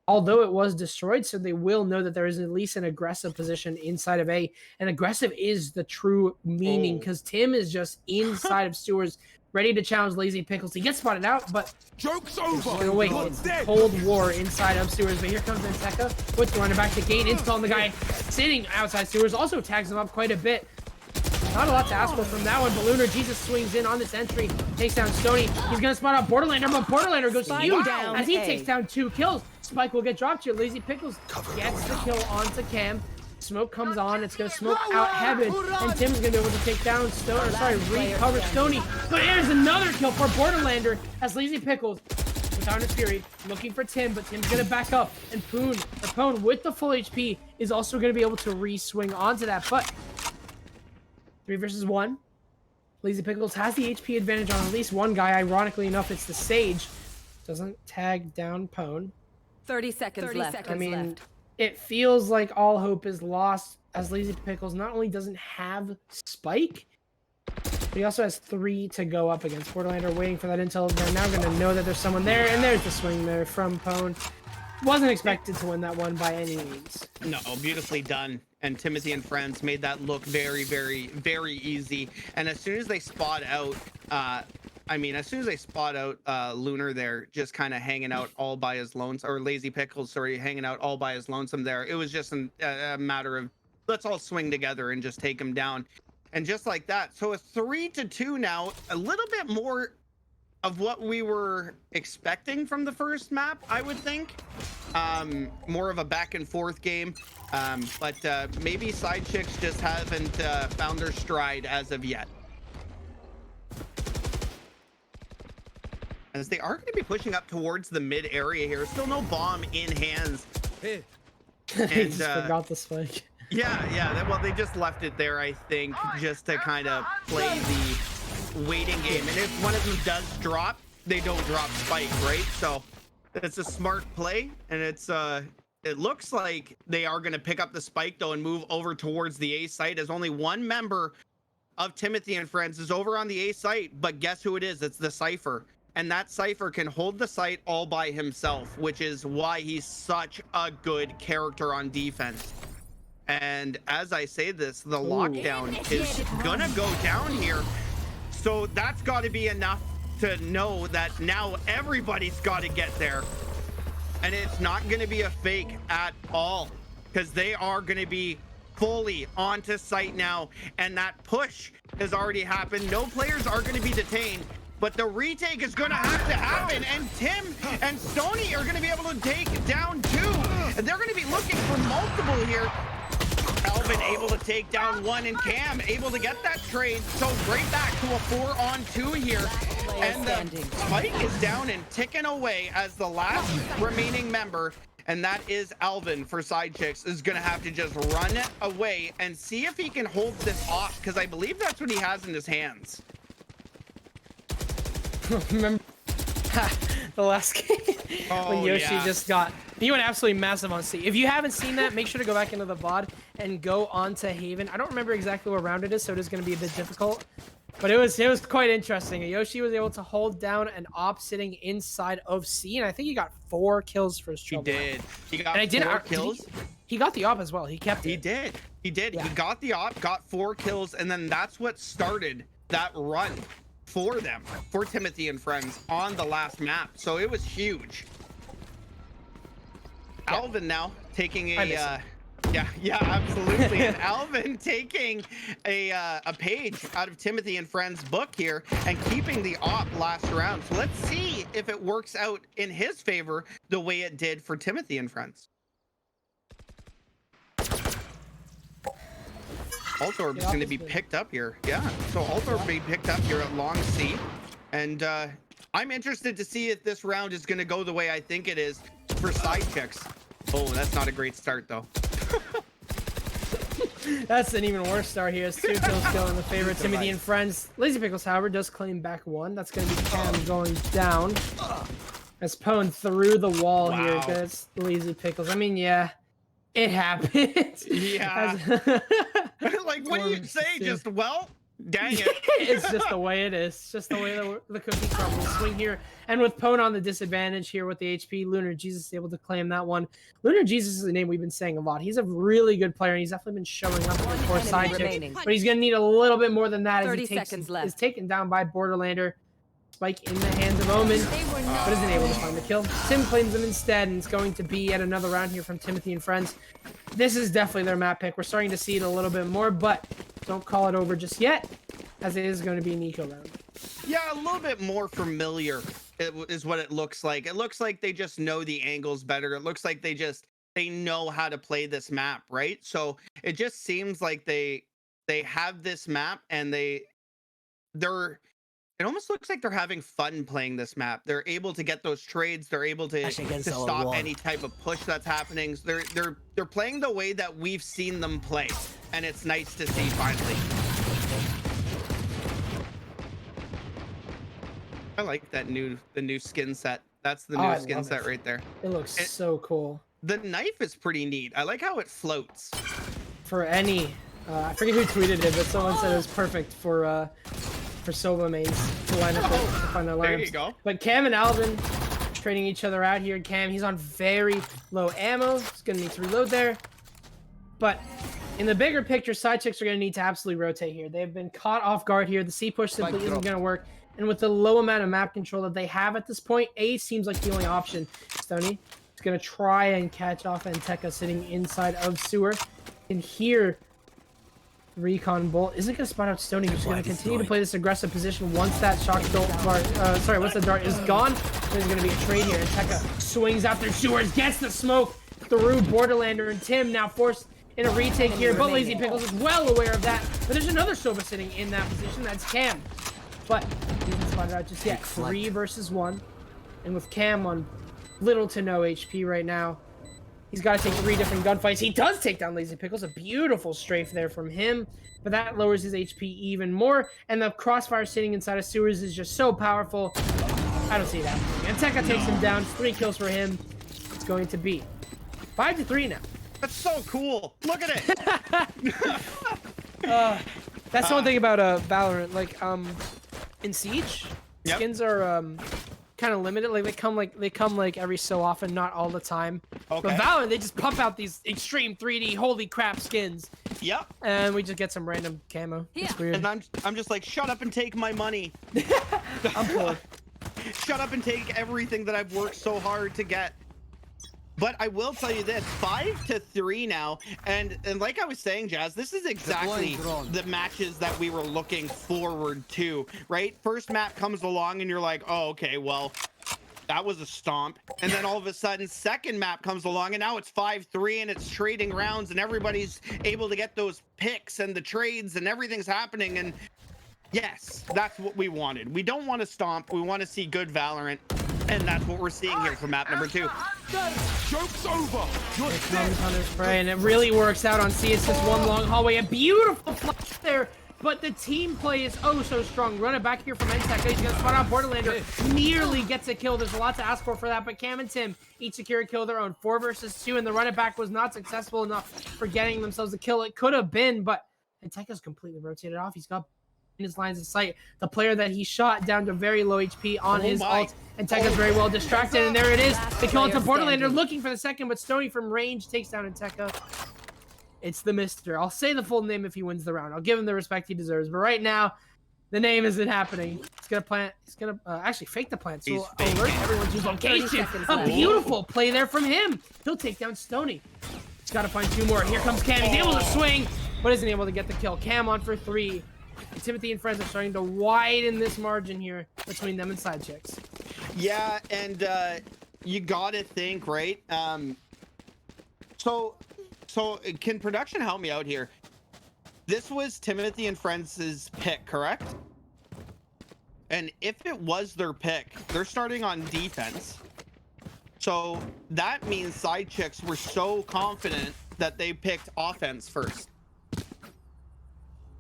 Although it was destroyed, so they will know that there is at least an aggressive position inside of A. And aggressive is the true meaning, because Tim is just inside of Stewards, ready to challenge Lazy Pickles. He gets spotted out, but Joke's over. going away. It's Cold War inside of Stewards, but here comes Manteca with the runner back to gain intel, and the guy sitting outside Stewards also tags him up quite a bit. Not a lot to ask for from that one, but Lunar Jesus swings in on this entry, takes down Stony. He's gonna spot out Borderlander, but Borderlander goes huge down as he A. takes down 2 kills. Spike will get dropped here. Lazy Pickles gets the kill onto Cam. Smoke comes on, it's gonna smoke out Heaven, and Tim's gonna be able to take down recover Stony. But there's another kill for Borderlander as Lazy Pickles without his fury, looking for Tim, but Tim's gonna back up, and Pone with the full HP is also gonna be able to re-swing onto that, but 3 versus 1. Lazy Pickles has the HP advantage on at least one guy. Ironically enough, it's the Sage. Doesn't tag down Pone. 30 seconds left. I mean, it feels like all hope is lost as Lazy Pickles not only doesn't have Spike, but he also has 3 to go up against. Borderlander waiting for that intel. They're now going to know that there's someone there, and there's the swing there from Pone. Wasn't expected to win that one by any means. No, beautifully done. And Timothy and friends made that look very, very, very easy. And as soon as they spot out, Lunar there, just kind of hanging out all by his lonesome, or Lazy Pickles, sorry, hanging out all by his lonesome there. It was just a matter of let's all swing together and just take him down. And just like that. So a 3-2 now, a little bit more of what we were expecting from the first map, I would think. More of a back and forth game. But maybe Side Chicks just haven't found their stride as of yet. As they are going to be pushing up towards the mid area here. Still no bomb in hands. He And, just forgot the Spike. Yeah. Well, they just left it there, I think, just to kind of play the waiting game. And if one of them does drop, they don't drop Spike, right? So it's a smart play, and it looks like they are going to pick up the Spike though and move over towards the A site, as only one member of Timothy and Friends is over on the A site. But guess who it is? It's the Cypher. And that Cypher can hold the site all by himself, which is why he's such a good character on defense. And as I say this, the lockdown is gonna go down here. So that's got to be enough to know that now everybody's got to get there. And it's not going to be a fake at all, because they are going to be fully onto site now. And that push has already happened. No players are going to be detained, but the retake is going to have to happen. And Tim and Stony are going to be able to take down 2. And they're going to be looking for multiple here. Alvin able to take down 1, and Cam able to get that trade. So right back to a 4-on-2 here. And the Spike is down and ticking away as the last remaining member, and that is Alvin for Side Chicks, is going to have to just run away and see if he can hold this off, because I believe that's what he has in his hands. Remember the last game when Yoshi just got, he went absolutely massive on C. If you haven't seen that, make sure to go back into the VOD and go on to Haven. I don't remember exactly what round it is, so it is going to be a bit difficult, but it was quite interesting. Yoshi was able to hold down an op sitting inside of C, and I think he got 4 kills for his trouble. He did. He got and 4 kills. He got the op as well. He kept it. He did. Yeah. He got the op, got 4 kills, and then that's what started that run for them, for Timothy and Friends on the last map. So it was huge. Yeah. Alvin now taking a yeah, absolutely. And Alvin taking a page out of Timothy and Friends book here and keeping the op last round. So let's see if it works out in his favor the way it did for Timothy and Friends. Altorb is going to be picked up here. Yeah, so Altorb being picked up here at Long C. And I'm interested to see if this round is going to go the way I think it is for Side Chicks. Oh, that's not a great start, though. That's an even worse start here. It's 2 kills still in the favor of Timothy and Friends. Lazy Pickles, however, does claim back 1. That's going to be Cam going down. As Pwn through the wall here Wow. gets Lazy Pickles. I mean, yeah, it happens. Yeah. As- Like, what do you Four say? versus two. Just, well, dang it. It's just the way it is. It's just the way the cookie crumbles. Swing here. And with Pwn on the disadvantage here with the HP, Lunar Jesus is able to claim that one. Lunar Jesus is a name we've been saying a lot. He's a really good player, and he's definitely been showing up for enemy side chicks. remaining. But he's going to need a little bit more than that as 30 he seconds left. is taken down by Borderlander. Spike in the hands of Omen, but isn't able to find the kill. Tim claims him instead, and it's going to be yet another round here from Timothy and friends. This is definitely their map pick. We're starting to see it a little bit more, but don't call it over just yet, as it is going to be an eco round. Yeah, a little bit more familiar is what it looks like. It looks like they just know the angles better. It looks like they know how to play this map, right? So it just seems like they have this map, and they're it almost looks like they're having fun playing this map. They're able to get those trades. They're able to stop any type of push that's happening. So they're playing the way that we've seen them play, and it's nice to see finally. I like the new skin set. That's the Oh, new I skin love set it. right there. It looks It- so cool. The knife is pretty neat. I like how it floats. For any, I forget who tweeted it, but someone said it was perfect for Sova mains to line up to find their There lineups. you go. But Cam and Alvin trading each other out here. Cam, he's on very low ammo. He's gonna need to reload there. But in the bigger picture, side chicks are gonna need to absolutely rotate here. They've been caught off guard here. The C push simply isn't gonna work. And with the low amount of map control that they have at this point, A seems like the only option. Stoney is gonna try and catch off Anteka sitting inside of sewer. And here, Recon Bolt isn't going to spot out Stoney. He's going to continue to play this aggressive position once that shock dart, once the dart is gone. There's going to be a trade here. And Tekka swings out through sewers, gets the smoke through Borderlander, and Tim now forced in a retake here. But Lazy Pickles is well aware of that. But there's another Sova sitting in that position. That's Cam. But he hasn't spotted out just yet. 3 versus 1. And with Cam on little to no HP right now, he's got to take 3 different gunfights. He does take down Lazy Pickles. A beautiful strafe there from him. But that lowers his HP even more. And the crossfire sitting inside of sewers is just so powerful. I don't see it happening. And Tekka takes him down. 3 kills for him. It's going to be 5-3 now. That's so cool. Look at it. That's the one thing about Valorant. Like in Siege, Yep. skins are kind of limited. Like they come like every so often, not all the time. Okay. But Valorant, they just pump out these extreme 3D holy crap skins, Yep. and we just get some random camo. It's weird. And I'm just like, shut up and take my money. I'm poor. Shut up and take everything that I've worked so hard to get. But I will tell you this, 5-3 now, and like I was saying, Jazz, this is exactly the matches that we were looking forward to, right? First map comes along and you're like, oh, okay, well, that was a stomp. And then all of a sudden, second map comes along and now it's 5-3 and it's trading rounds and everybody's able to get those picks and the trades and everything's happening. And yes, that's what we wanted. We don't want to stomp. We want to see good Valorant. And that's what we're seeing here for map number 2. Joke's over. You're Here comes Hunter Spray, and it really works out on C. It's just one long hallway. A beautiful flush there, but the team play is oh so strong. Run it back here from Entech. He's gonna spot out Borderlander. Nearly gets a kill. There's a lot to ask for that, but Cam and Tim each secure a kill of their own. 4 versus 2, and the run it back was not successful enough for getting themselves a kill. It could have been, but Entech has completely rotated off. He's got in his lines of sight the player that he shot down to very low HP on his ult, and Tekka's very well distracted, and there it is. The kill into Borderlander, looking for the second, but Stoney from range takes down Tekka. It's the Mister. I'll say the full name if he wins the round. I'll give him the respect he deserves, but right now, the name isn't happening. He's gonna plant. He's gonna actually fake the plant. So He's alert faking. everyone to his 30 location. seconds A left. beautiful play there from him. He'll take down Stoney. He's got to find 2 more. Here comes Cam. He's able to swing, but isn't able to get the kill. Cam on for 3. And Timothy and friends are starting to widen this margin here between them and side chicks. Yeah, and you gotta think, right? So can production help me out here? This was Timothy and Friends' pick, correct? And if it was their pick, they're starting on defense. So that means side chicks were so confident that they picked offense first.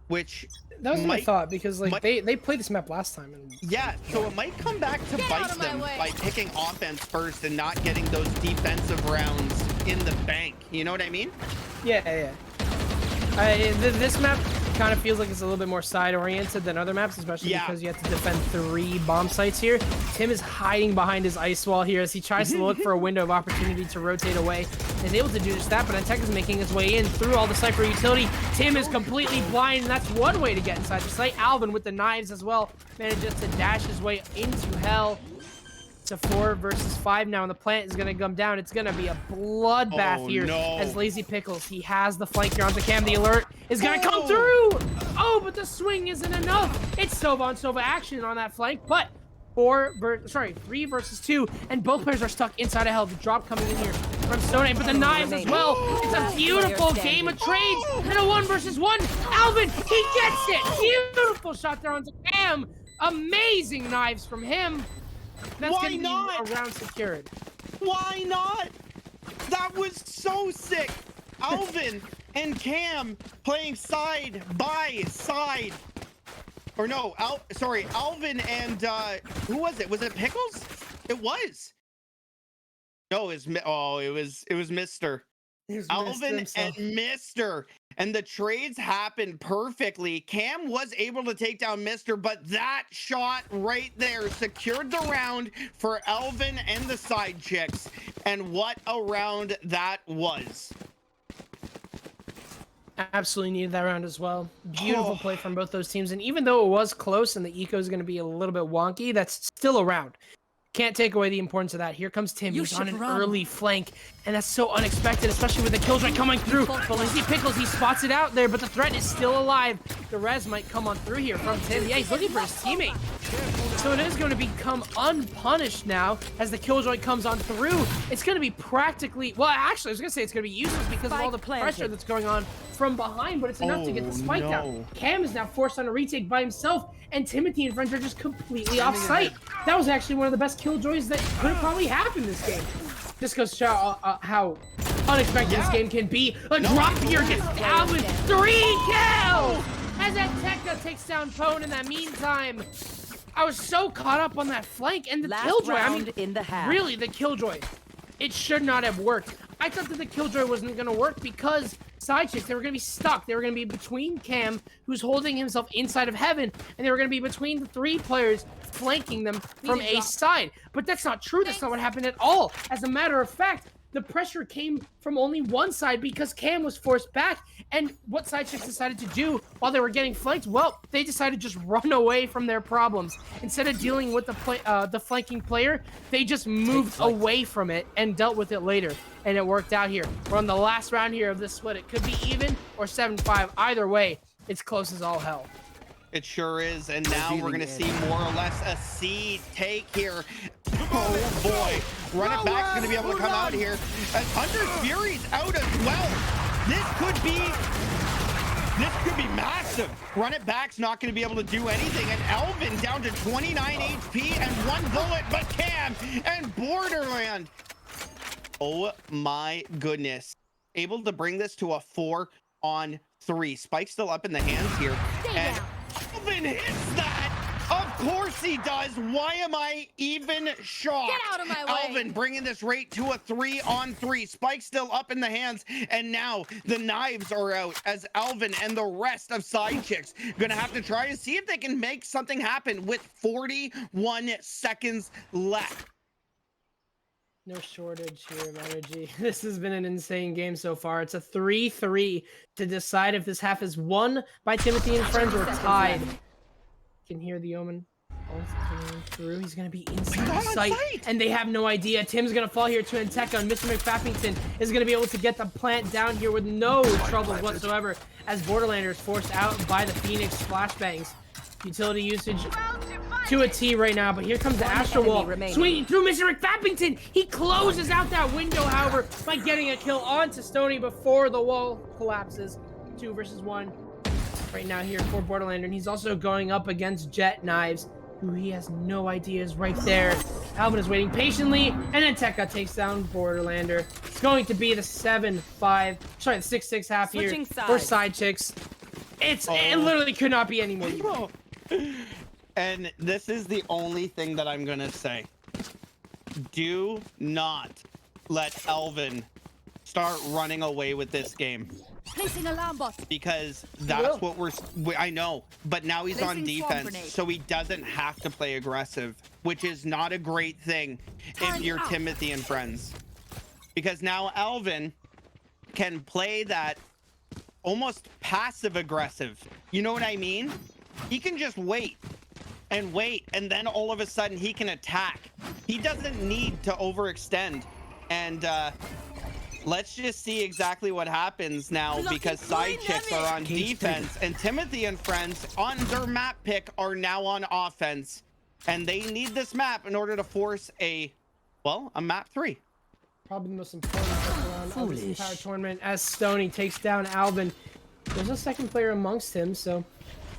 Which That was my might- thought because like might- they played this map last time and Yeah, so it might come back to Get out bite of my them way. by picking offense first and not getting those defensive rounds in the bank. You know what I mean? yeah. This map kind of feels like it's a little bit more side oriented than other maps, especially Yeah. because you have to defend 3 bomb sites here. Tim is hiding behind his ice wall here as he tries to look for a window of opportunity to rotate away. Is able to do just that, but Antec is making his way in through all the Cypher utility. Tim is completely blind, and that's one way to get inside the site. Alvin with the knives as well manages to dash his way into hell. It's a 4 versus 5 now, and the plant is going to come down. It's going to be a bloodbath Oh, here no. as Lazy Pickles, he has the flank here onto Cam. The alert is going to come through. Oh, but the swing isn't enough. It's Sova on Sova action on that flank, but 3 versus 2, and both players are stuck inside of hell. The drop coming in here from Stone, but the knives as well. It's a beautiful game of trades and a 1 versus 1. Alvin, he gets it. Beautiful shot there onto Cam. Amazing knives from him. That's Why gonna be not? a round secured. Why not? That was so sick. Alvin and Cam playing side by side. Or no, Alvin and who was it? Was it Pickles? It was. No, it was Mr. Alvin and Mr. And the trades happened perfectly. Cam was able to take down Mr., but that shot right there secured the round for Alvin and the side chicks. And what a round that was. Absolutely needed that round as well. Beautiful play from both those teams. And even though it was close and the eco is going to be a little bit wonky, that's still a round. Can't take away the importance of that. Here comes Tim. He's on an early flank, and that's so unexpected, especially with the killjoy coming through. But Lazy Pickles, he spots it out there, but the threat is still alive. The res might come on through here from Tim. Yeah, he's looking for his teammate. So it is going to become unpunished now as the killjoy comes on through. It's going to be practically, well, actually, I was going to say it's going to be useless because of all the pressure that's going on from behind, but it's enough to get the spike down. Cam is now forced on a retake by himself, and Timothy and friends are just completely off site. That was actually one of the best killjoys that could have probably happened this game. Just goes to show how unexpected this game can be. A drop here gets down with 3 kills! As Azteca takes down Pone in the meantime. I was so caught up on that flank and the killjoy. I mean, in the half. really, the killjoy. It should not have worked. I thought that the killjoy wasn't going to work because side chicks, they were going to be stuck. They were going to be between Cam, who's holding himself inside of heaven, and they were going to be between the 3 players flanking them from a side. But that's not true. That's not what happened at all. As a matter of fact, the pressure came from only one side because Cam was forced back. And what side chicks decided to do while they were getting flanked? Well, they decided to just run away from their problems. Instead of dealing with the flanking player, they just moved away from it and dealt with it later. And it worked out here. We're on the last round here of this split. It could be even or 7-5. Either way, it's close as all hell. It sure is, and now we're going to see more or less a C take here. Oh boy, Run It Back's going to be able to come out here. As Hunter's Fury's out as well. This could be massive. Run It Back's not going to be able to do anything, and Alvin down to 29 HP and 1 bullet, but Cam and Borderland. Oh my goodness. Able to bring this to a 4-on-3. Spike's still up in the hands here. And Alvin hits that! Of course he does! Why am I even shocked? Get out of my way! Alvin bringing this rate to a 3-on-3. Spike's still up in the hands, and now the knives are out as Alvin and the rest of side chicks gonna have to try to see if they can make something happen with 41 seconds left. No shortage here of energy. This has been an insane game so far. It's a 3-3 to decide if this half is won by Timothy and friends or tied. You can hear the Omen coming through. He's going to be inside the site, and they have no idea. Tim's going to fall here to Anteka, and Mr. McFappington is going to be able to get the plant down here with no trouble whatsoever as Borderlander is forced out by the Phoenix flashbangs. Utility usage to a T right now, but here comes the Astro Wall swinging through Mr. McFappington. He closes out that window, however, by getting a kill onto Stony before the wall collapses. 2 versus 1 right now here for Borderlander, and he's also going up against Jet Knives, who he has no idea is right there. Alvin is waiting patiently, and then Tekka takes down Borderlander. It's going to be the 6-6 half here for side chicks. It literally could not be any more even. And this is the only thing that I'm gonna say. Do not let Elvin start running away with this game, Placing alarm bot. because that's what I know, but now he's on Placing swamp defense, grenade. so he doesn't have to play aggressive, which is not a great thing if you're Timothy and friends, because now Elvin can play that almost passive aggressive. You know what I mean? He can just wait, and then all of a sudden he can attack. He doesn't need to overextend. And let's just see exactly what happens now, because side chicks are on defense and Timothy and friends on their map pick are now on offense, and they need this map in order to force a map 3. Probably the most important pick around of this entire tournament, as Stoney takes down Alvin. There's a second player amongst him, so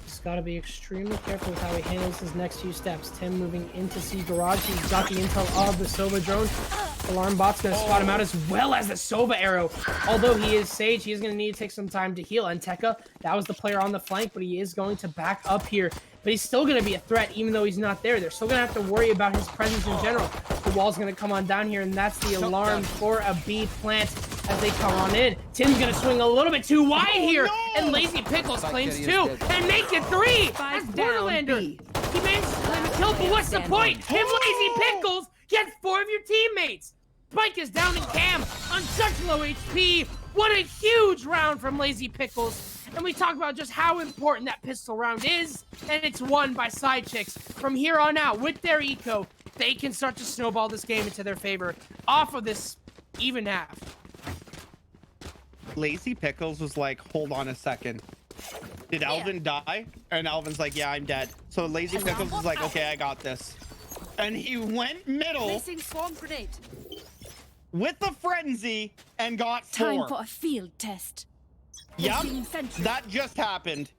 just got to be extremely careful with how he handles his next few steps. Tim moving into C garage. He's got the intel of the Sova drone. Alarm bot's going to spot him out, as well as the Sova arrow. Although he is Sage, he is going to need to take some time to heal. And Tekka, that was the player on the flank, but he is going to back up here. But he's still going to be a threat, even though he's not there. They're still going to have to worry about his presence in general. The wall's going to come on down here, and that's the alarm for a B plant as they come on in. Tim's going to swing a little bit too wide here, and Lazy Pickles claims 2 and make it 3. That's Borderlander. He managed to claim a kill, but what's the point? Him Lazy Pickles gets 4 of your teammates. Spike is down in Cam on such low HP. What a huge round from Lazy Pickles. And we talk about just how important that pistol round is, and it's won by Side Chicks. From here on out, with their eco, they can start to snowball this game into their favor off of this even half. Lazy Pickles was like, hold on a second. Did Alvin die? And Alvin's like, yeah, I'm dead. So Lazy Pickles was like, okay, I got this. And he went middle Placing swarm grenade. with the frenzy and got 4. Time for a field test. Yep, Placing sentry. that just happened.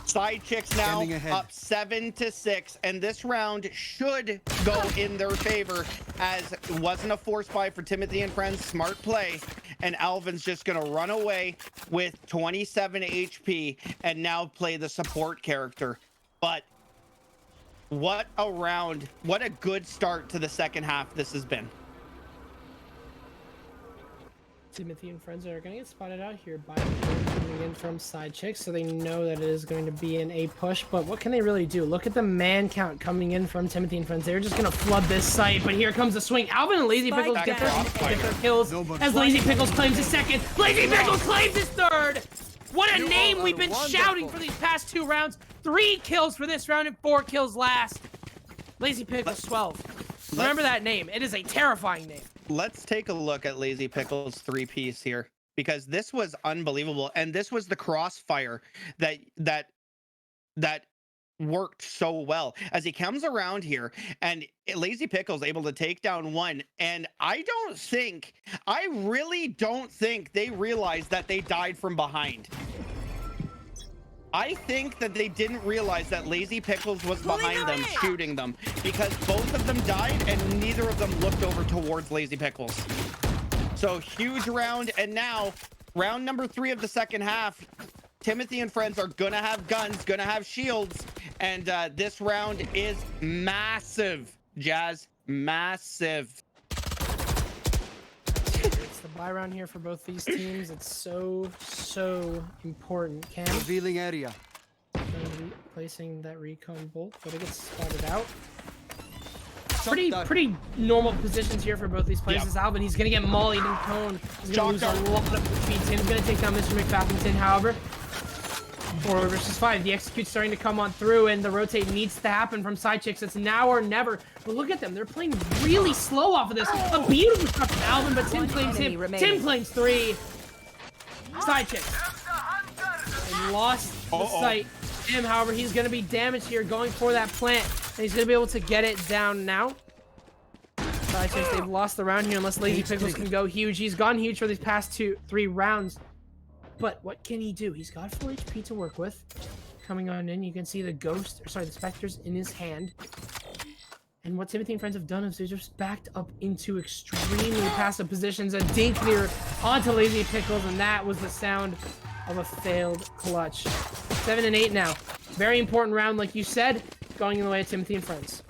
Side Chicks now up 7-6, and this round should go in their favor, as it wasn't a force buy for Timothy and friends. Smart play, and Alvin's just gonna run away with 27 HP and now play the support character. But what a round, what a good start to the second half this has been. Timothy and friends are going to get spotted out here by coming in from Side Chicks, so they know that it is going to be an A push. But what can they really do? Look at the man count coming in from Timothy and friends. They're just going to flood this site, but here comes the swing. Alvin and Lazy Pickles get their kills as Lazy Pickles claims his second. Lazy Pickles claims his third. What a name we've been shouting for these past 2 rounds. 3 kills for this round and 4 kills last. Lazy Pickles 12. Remember that name. It is a terrifying name. Let's take a look at Lazy Pickles 3-piece here, because this was unbelievable, and this was the crossfire that worked so well as he comes around here, and Lazy Pickles able to take down 1. And I really don't think they realized that they died from behind. I think that they didn't realize that Lazy Pickles was behind them, shooting them, because both of them died and neither of them looked over towards Lazy Pickles. So huge round, and now round number 3 of the second half. Timothy and friends are gonna have guns, gonna have shields, and this round is massive. Jazz, massive. It's the buy round here for both these teams. It's so important. Cam revealing area. placing that recon bolt, but it gets spotted out. Pretty normal positions here for both these players. This Alvin, he's gonna get mollied in cone. He's gonna lose a lot of speed. Tim's gonna take down Mr. McFaffington, however. 4 versus 5. The execute's starting to come on through, and the rotate needs to happen from Side Chicks. It's now or never. But look at them. They're playing really slow off of this. A beautiful shot from Alvin, but Tim claims him. Tim claims 3. Side Chicks. They lost the site. Tim, however, he's going to be damaged here going for that plant. And he's going to be able to get it down now. Side Chicks, they've lost the round here unless Lazy Pickles can go huge. He's gone huge for these past 3 rounds. But what can he do? He's got 4 HP to work with. Coming on in, you can see the the specters in his hand. And what Timothy and friends have done is they're just backed up into extremely passive positions. A dink near onto Lazy Pickles, and that was the sound of a failed clutch. 7 and 8 now. Very important round, like you said, going in the way of Timothy and friends.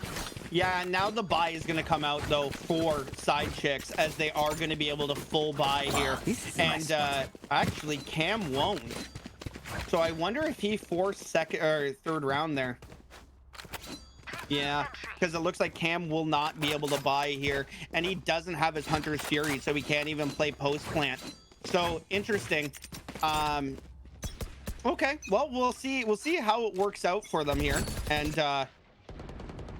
Yeah, now the buy is going to come out, though, for Side Chicks, as they are going to be able to full buy here. And actually, Cam won't. So I wonder if he forced second or third round there. Yeah, because it looks like Cam will not be able to buy here. And he doesn't have his Hunter's Fury, so he can't even play post plant. So interesting. Okay, well, we'll see how it works out for them here. And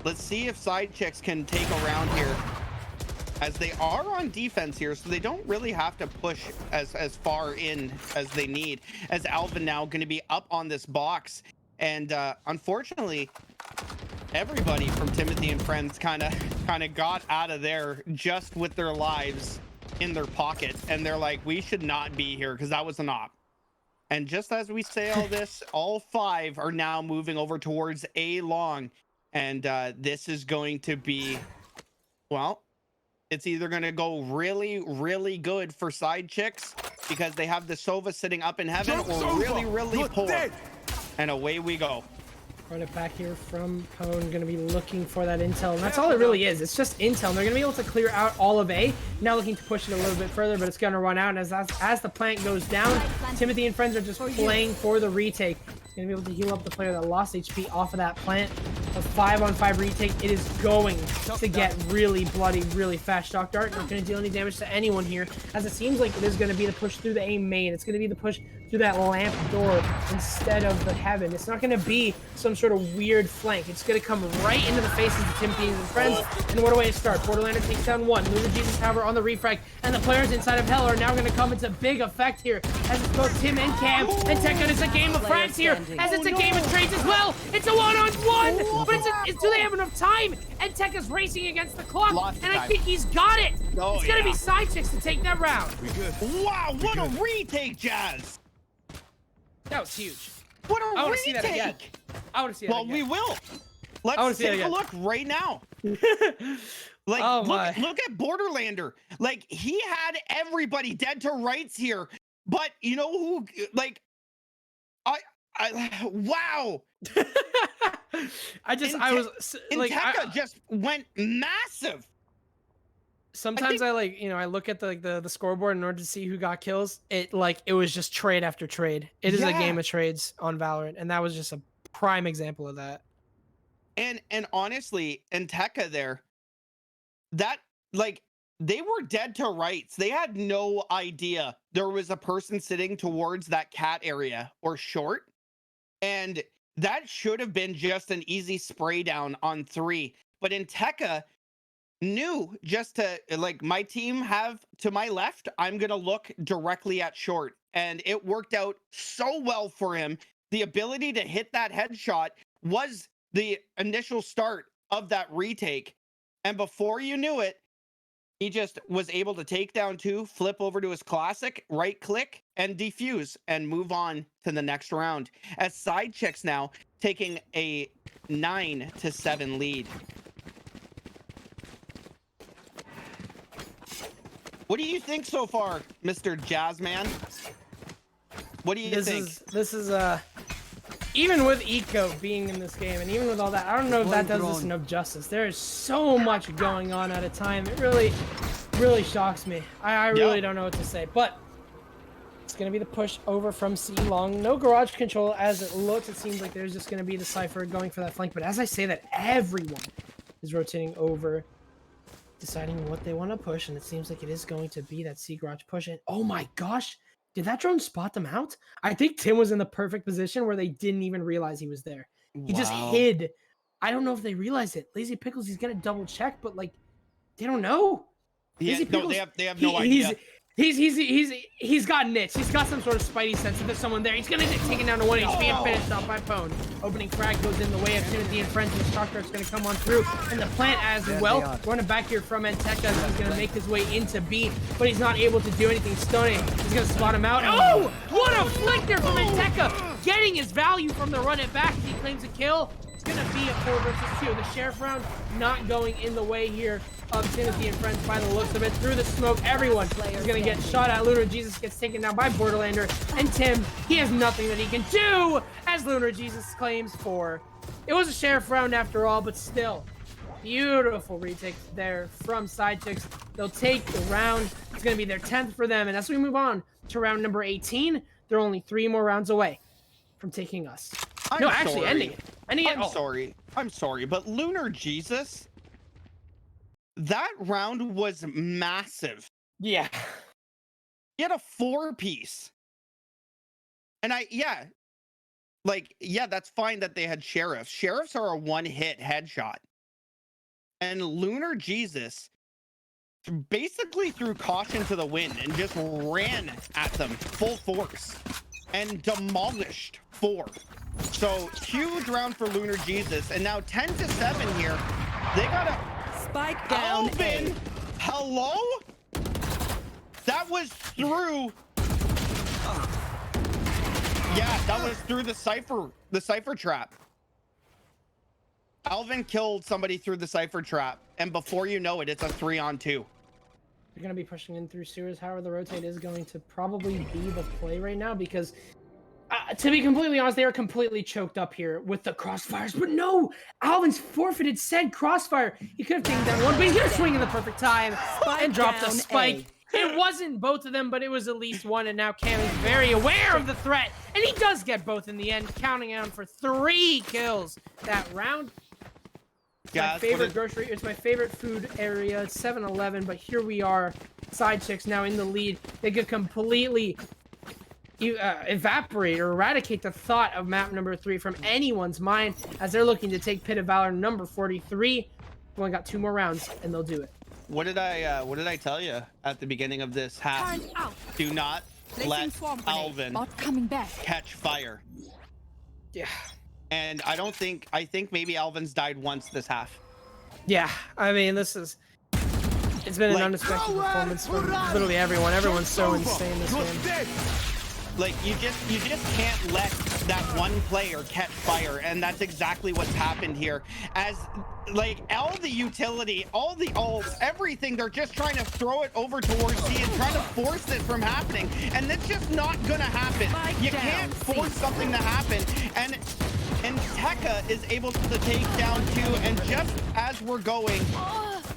let's see if Side Chicks can take a round here, as they are on defense here, so they don't really have to push as far in as they need. As Alvin now going to be up on this box, and unfortunately, everybody from Timothy and friends kind of got out of there just with their lives in their pocket, and they're like, we should not be here because that was an op. And just as we say all this, all 5 are now moving over towards A long. And this is going to be, well, it's either going to go really, really good for Side Chicks because they have the Sova sitting up in heaven, or really, really poor. And away we go. Run it back here from Pone, going to be looking for that intel, and that's all it really is. It's just intel, and they're going to be able to clear out all of A. Now looking to push it a little bit further, but it's going to run out, and as the plant goes down, Timothy and friends are just playing for the retake. He's going to be able to heal up the player that lost HP off of that plant. A 5-on-5 retake. It is going to get really bloody really fast. Shock Dart not going to deal any damage to anyone here, as it seems like it is going to be the push through the A main. It's going to be the push through that lamp door instead of the heaven. It's not going to be some sort of weird flank. It's going to come right into the faces of Timothy and friends. And what a way to start. Borderlander takes down 1. Lunar Jesus Tower on the refrag. And the players inside of Hell are now going to come into big effect here, as it's both Tim and Cam. And Tekka, it's a game of France here, as it's a game of trades as well. It's a 1-on-1, but do they have enough time? And Tekka's racing against the clock, and I think he's got it. It's going to be Side Chicks to take that round. Wow, what a retake, Jazz. That was huge. What a I want retake. to see that again. I want to see that again. Well, we will. Let's take a look right now. Like, look at Borderlander. Like, he had everybody dead to rights here. But you know who, like, wow. Tekka just went massive. Sometimes I look at the scoreboard in order to see who got kills. It was just trade after trade. It is a game of trades on Valorant, and that was just a prime example of that. And honestly, and Tekka there, that, like, they were dead to rights. They had no idea there was a person sitting towards that cat area or short. And that should have been just an easy spray down on 3. But in Tekka knew just to, like, my team have to my left, I'm going to look directly at short. And it worked out so well for him. The ability to hit that headshot was the initial start of that retake. And before you knew it, he just was able to take down 2, flip over to his classic, right click, and defuse, and move on to the next round. As Side Chicks now taking a 9-7 lead. What do you think so far, Mr. Jazzman? What do you think? This is even with Eco being in this game, and even with all that, I don't know if that does this enough justice. There is so much going on at a time. It really shocks me. I really don't know what to say, but it's going to be the push over from C long. No garage control as it looks. It seems like there's just going to be the Cypher going for that flank, but as I say that, everyone is rotating over, deciding what they want to push, and it seems like it is going to be that C garage push. And oh my gosh, did that drone spot them out? I think Tim was in the perfect position where they didn't even realize he was there. He just hid. I don't know if they realized it. Lazy Pickles, he's gonna double check, but like, they don't know. Lazy Pickles, they have no idea. He's got nits. He's got some sort of spidey sense that there's someone there. He's gonna get taken down to 1 HP and finished off by Pone. Opening frag goes in the way of Timothy and friends, and the Shock Dart's gonna come on through. And the plant as well. Running back here from Tekka as he's gonna make his way into B, but he's not able to do anything. Stunning. He's gonna spot him out. Oh! What a flick there from Tekka! Getting his value from the run it back as he claims a kill. going to be a 4 versus 2. The Sheriff round not going in the way here of Timothy and friends by the looks of it. Through the smoke, everyone is going to get shot at. Lunar Jesus gets taken down by Borderlander. And Tim, he has nothing that he can do as Lunar Jesus claims 4. It was a Sheriff round after all, but still. Beautiful retake there from Side Chicks. They'll take the round. It's going to be their 10th for them. And as we move on to round number 18, they're only 3 more rounds away from taking us. Ending it. I'm sorry, but Lunar Jesus, that round was massive. Yeah. He had a 4-piece. And that's fine that they had sheriffs. Sheriffs are a 1-hit headshot. And Lunar Jesus basically threw caution to the wind and just ran at them full force and demolished 4. So huge round for Lunar Jesus, and now 10-7 here. They got a spike down. Alvin, hello? That was through. Yeah, that was through the cipher trap. Alvin killed somebody through the cipher trap, and before you know it, it's a 3-on-2. They're going to be pushing in through sewers. However, the rotate is going to probably be the play right now because, to be completely honest, they are completely choked up here with the crossfires. But no, Alvin's forfeited said crossfire. He could have taken down one, but he's going to swing in the perfect time and drop the spike. It wasn't both of them, but it was at least one, and now Cam is very aware of the threat, and he does get both in the end, counting down for 3 kills that round. It's my favorite grocery. It's my favorite food area. It's 7-Eleven, but here we are. Side Chicks now in the lead. They could completely evaporate or eradicate the thought of map number 3 from anyone's mind as they're looking to take Pit of Valor number 43. We've only got 2 more rounds, and they'll do it. What did I tell you at the beginning of this half? Do not let Alvin catch fire. Yeah. And I think maybe Alvin's died once this half. Yeah, I mean, it's been an unexpected performance from literally everyone. Everyone's so insane this game. Like, you just can't let that one player catch fire, and that's exactly what's happened here. As, like, all the utility, all the ults, everything, they're just trying to throw it over towards C and trying to force it from happening, and it's just not gonna happen. You can't force something to happen, and Tekka is able to take down 2, and just as we're going,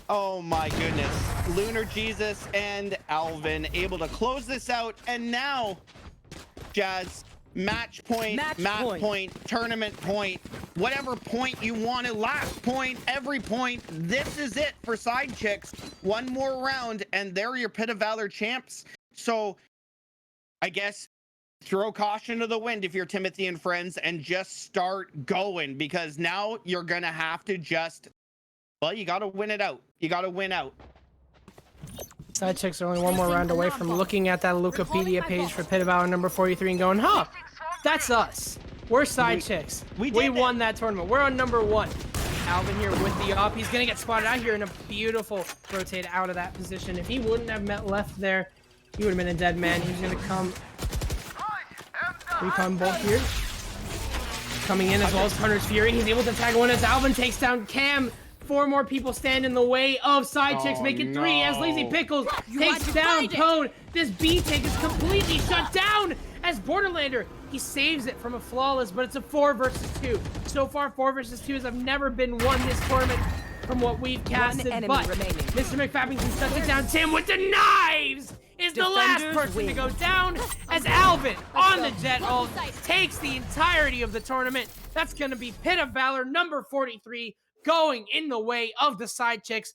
oh my goodness, Lunar Jesus and Alvin able to close this out, and now Jazz, match point, tournament point, whatever point you want to, last point, every point. This is it for Side Chicks. 1 more round, and they're your Pit of Valor champs. So, I guess, throw caution to the wind if you're Timothy and friends, and just start going, because now you're going to have to just, well, you got to win it out. You got to win out. Side Chicks are only 1 more round away from looking at that Wikipedia page for Pit of Valor number 43 and going, huh, that's us. We're Side Chicks. We won that tournament. We're on number 1. Alvin here with the op. He's going to get spotted out here in a beautiful rotate out of that position. If he wouldn't have met left there, he would have been a dead man. He's going to come. Recon bolt here. Coming in as well as Hunter's Fury. He's able to tag one as Alvin takes down Cam. 4 more people stand in the way of Side Chicks, make it 3 as Lazy Pickles takes down Pone. This B take is completely shut down as Borderlander, he saves it from a flawless, but it's a 4 versus 2. So far, 4 versus 2s have never been won this tournament from what we've casted, but Mr. McFappington shuts it down. Tim with the knives is the last person to go down as Alvin on the Jet ult takes the entirety of the tournament. That's going to be Pit of Valor number 43. Going in the way of the Side Chicks.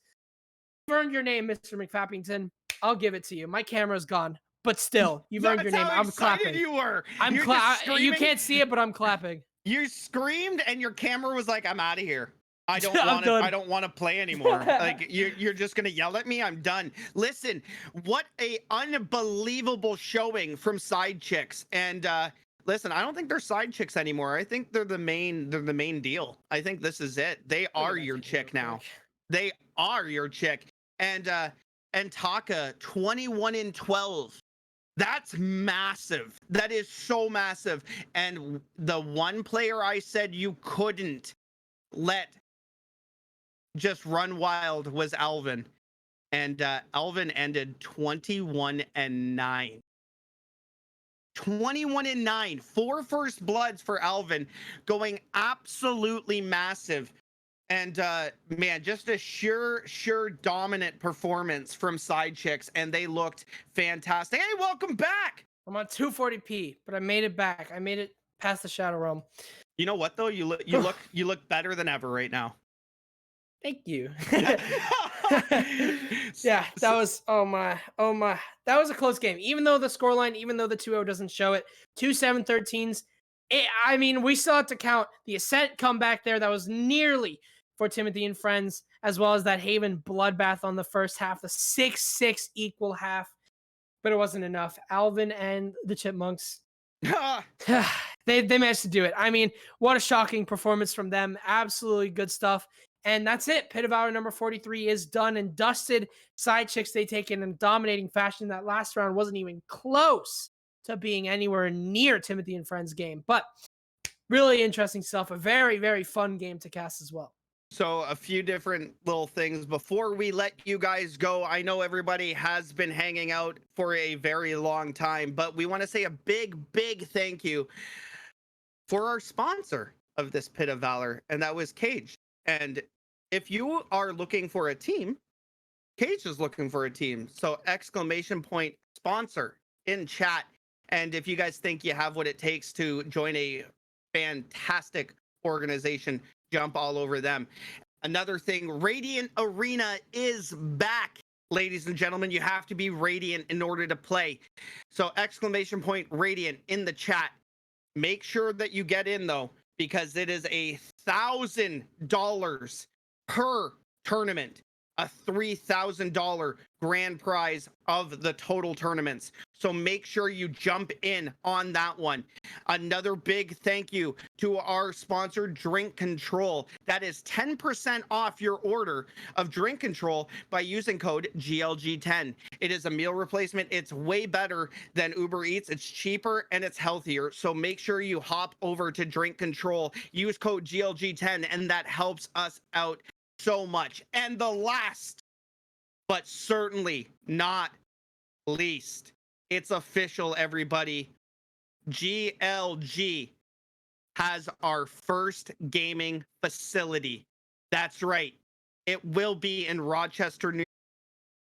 You've earned your name, Mr. McFappington. I'll give it to you. My camera's gone, but still, you've earned your name. I'm clapping. You were. You can't see it, but I'm clapping. You screamed, and your camera was like, "I'm out of here. I don't want to play anymore." Like you're just gonna yell at me. I'm done. Listen, what a unbelievable showing from Side Chicks, and listen, I don't think they're Side Chicks anymore. I think they're the main deal. I think this is it. They are your chick now. They are your chick. And Taka 21-12. That's massive. That is so massive. And the one player I said you couldn't let just run wild was Alvin. And Alvin ended 21-9. 21-9. 4 first bloods for Alvin, going absolutely massive. And man, just a sure dominant performance from Side Chicks, and they looked fantastic. Hey, welcome back. I'm on 240p, but I made it back. I made it past the Shadow Realm. You know what though? You look better than ever right now. Thank you. Yeah, that was that was a close game. Even though the scoreline, even though the 2-0 doesn't show it, 2 7-13s. I mean, we still have to count the Ascent comeback there. That was nearly for Timothy and Friends, as well as that Haven bloodbath on the first half, the 6-6 equal half, but it wasn't enough. Alvin and the Chipmunks, they managed to do it. I mean, what a shocking performance from them. Absolutely good stuff. And that's it. Pit of Valor number 43 is done and dusted. Side Chicks, they take it in a dominating fashion. That last round wasn't even close to being anywhere near Timothy and Friends game. But really interesting stuff. A very, very fun game to cast as well. So a few different little things before we let you guys go. I know everybody has been hanging out for a very long time, but we want to say a big thank you for our sponsor of this Pit of Valor, and that was Cage. And if you are looking for a team, Cage is looking for a team. So exclamation point sponsor in chat. And if you guys think you have what it takes to join a fantastic organization, jump all over them. Another thing, Radiant Arena is back. Ladies and gentlemen, you have to be Radiant in order to play. So exclamation point Radiant in the chat. Make sure that you get in though, because it is $1,000 per tournament, a $3,000 grand prize of the total tournaments. So make sure you jump in on that one. Another big thank you to our sponsor, Drink Control. That is 10% off your order of Drink Control by using code GLG10. It is a meal replacement. It's way better than Uber Eats. It's cheaper and it's healthier. So make sure you hop over to Drink Control, use code GLG10, and that helps us out so much. And the last, but certainly not least, it's official, everybody. GLG has our first gaming facility. That's right. It will be in Rochester, New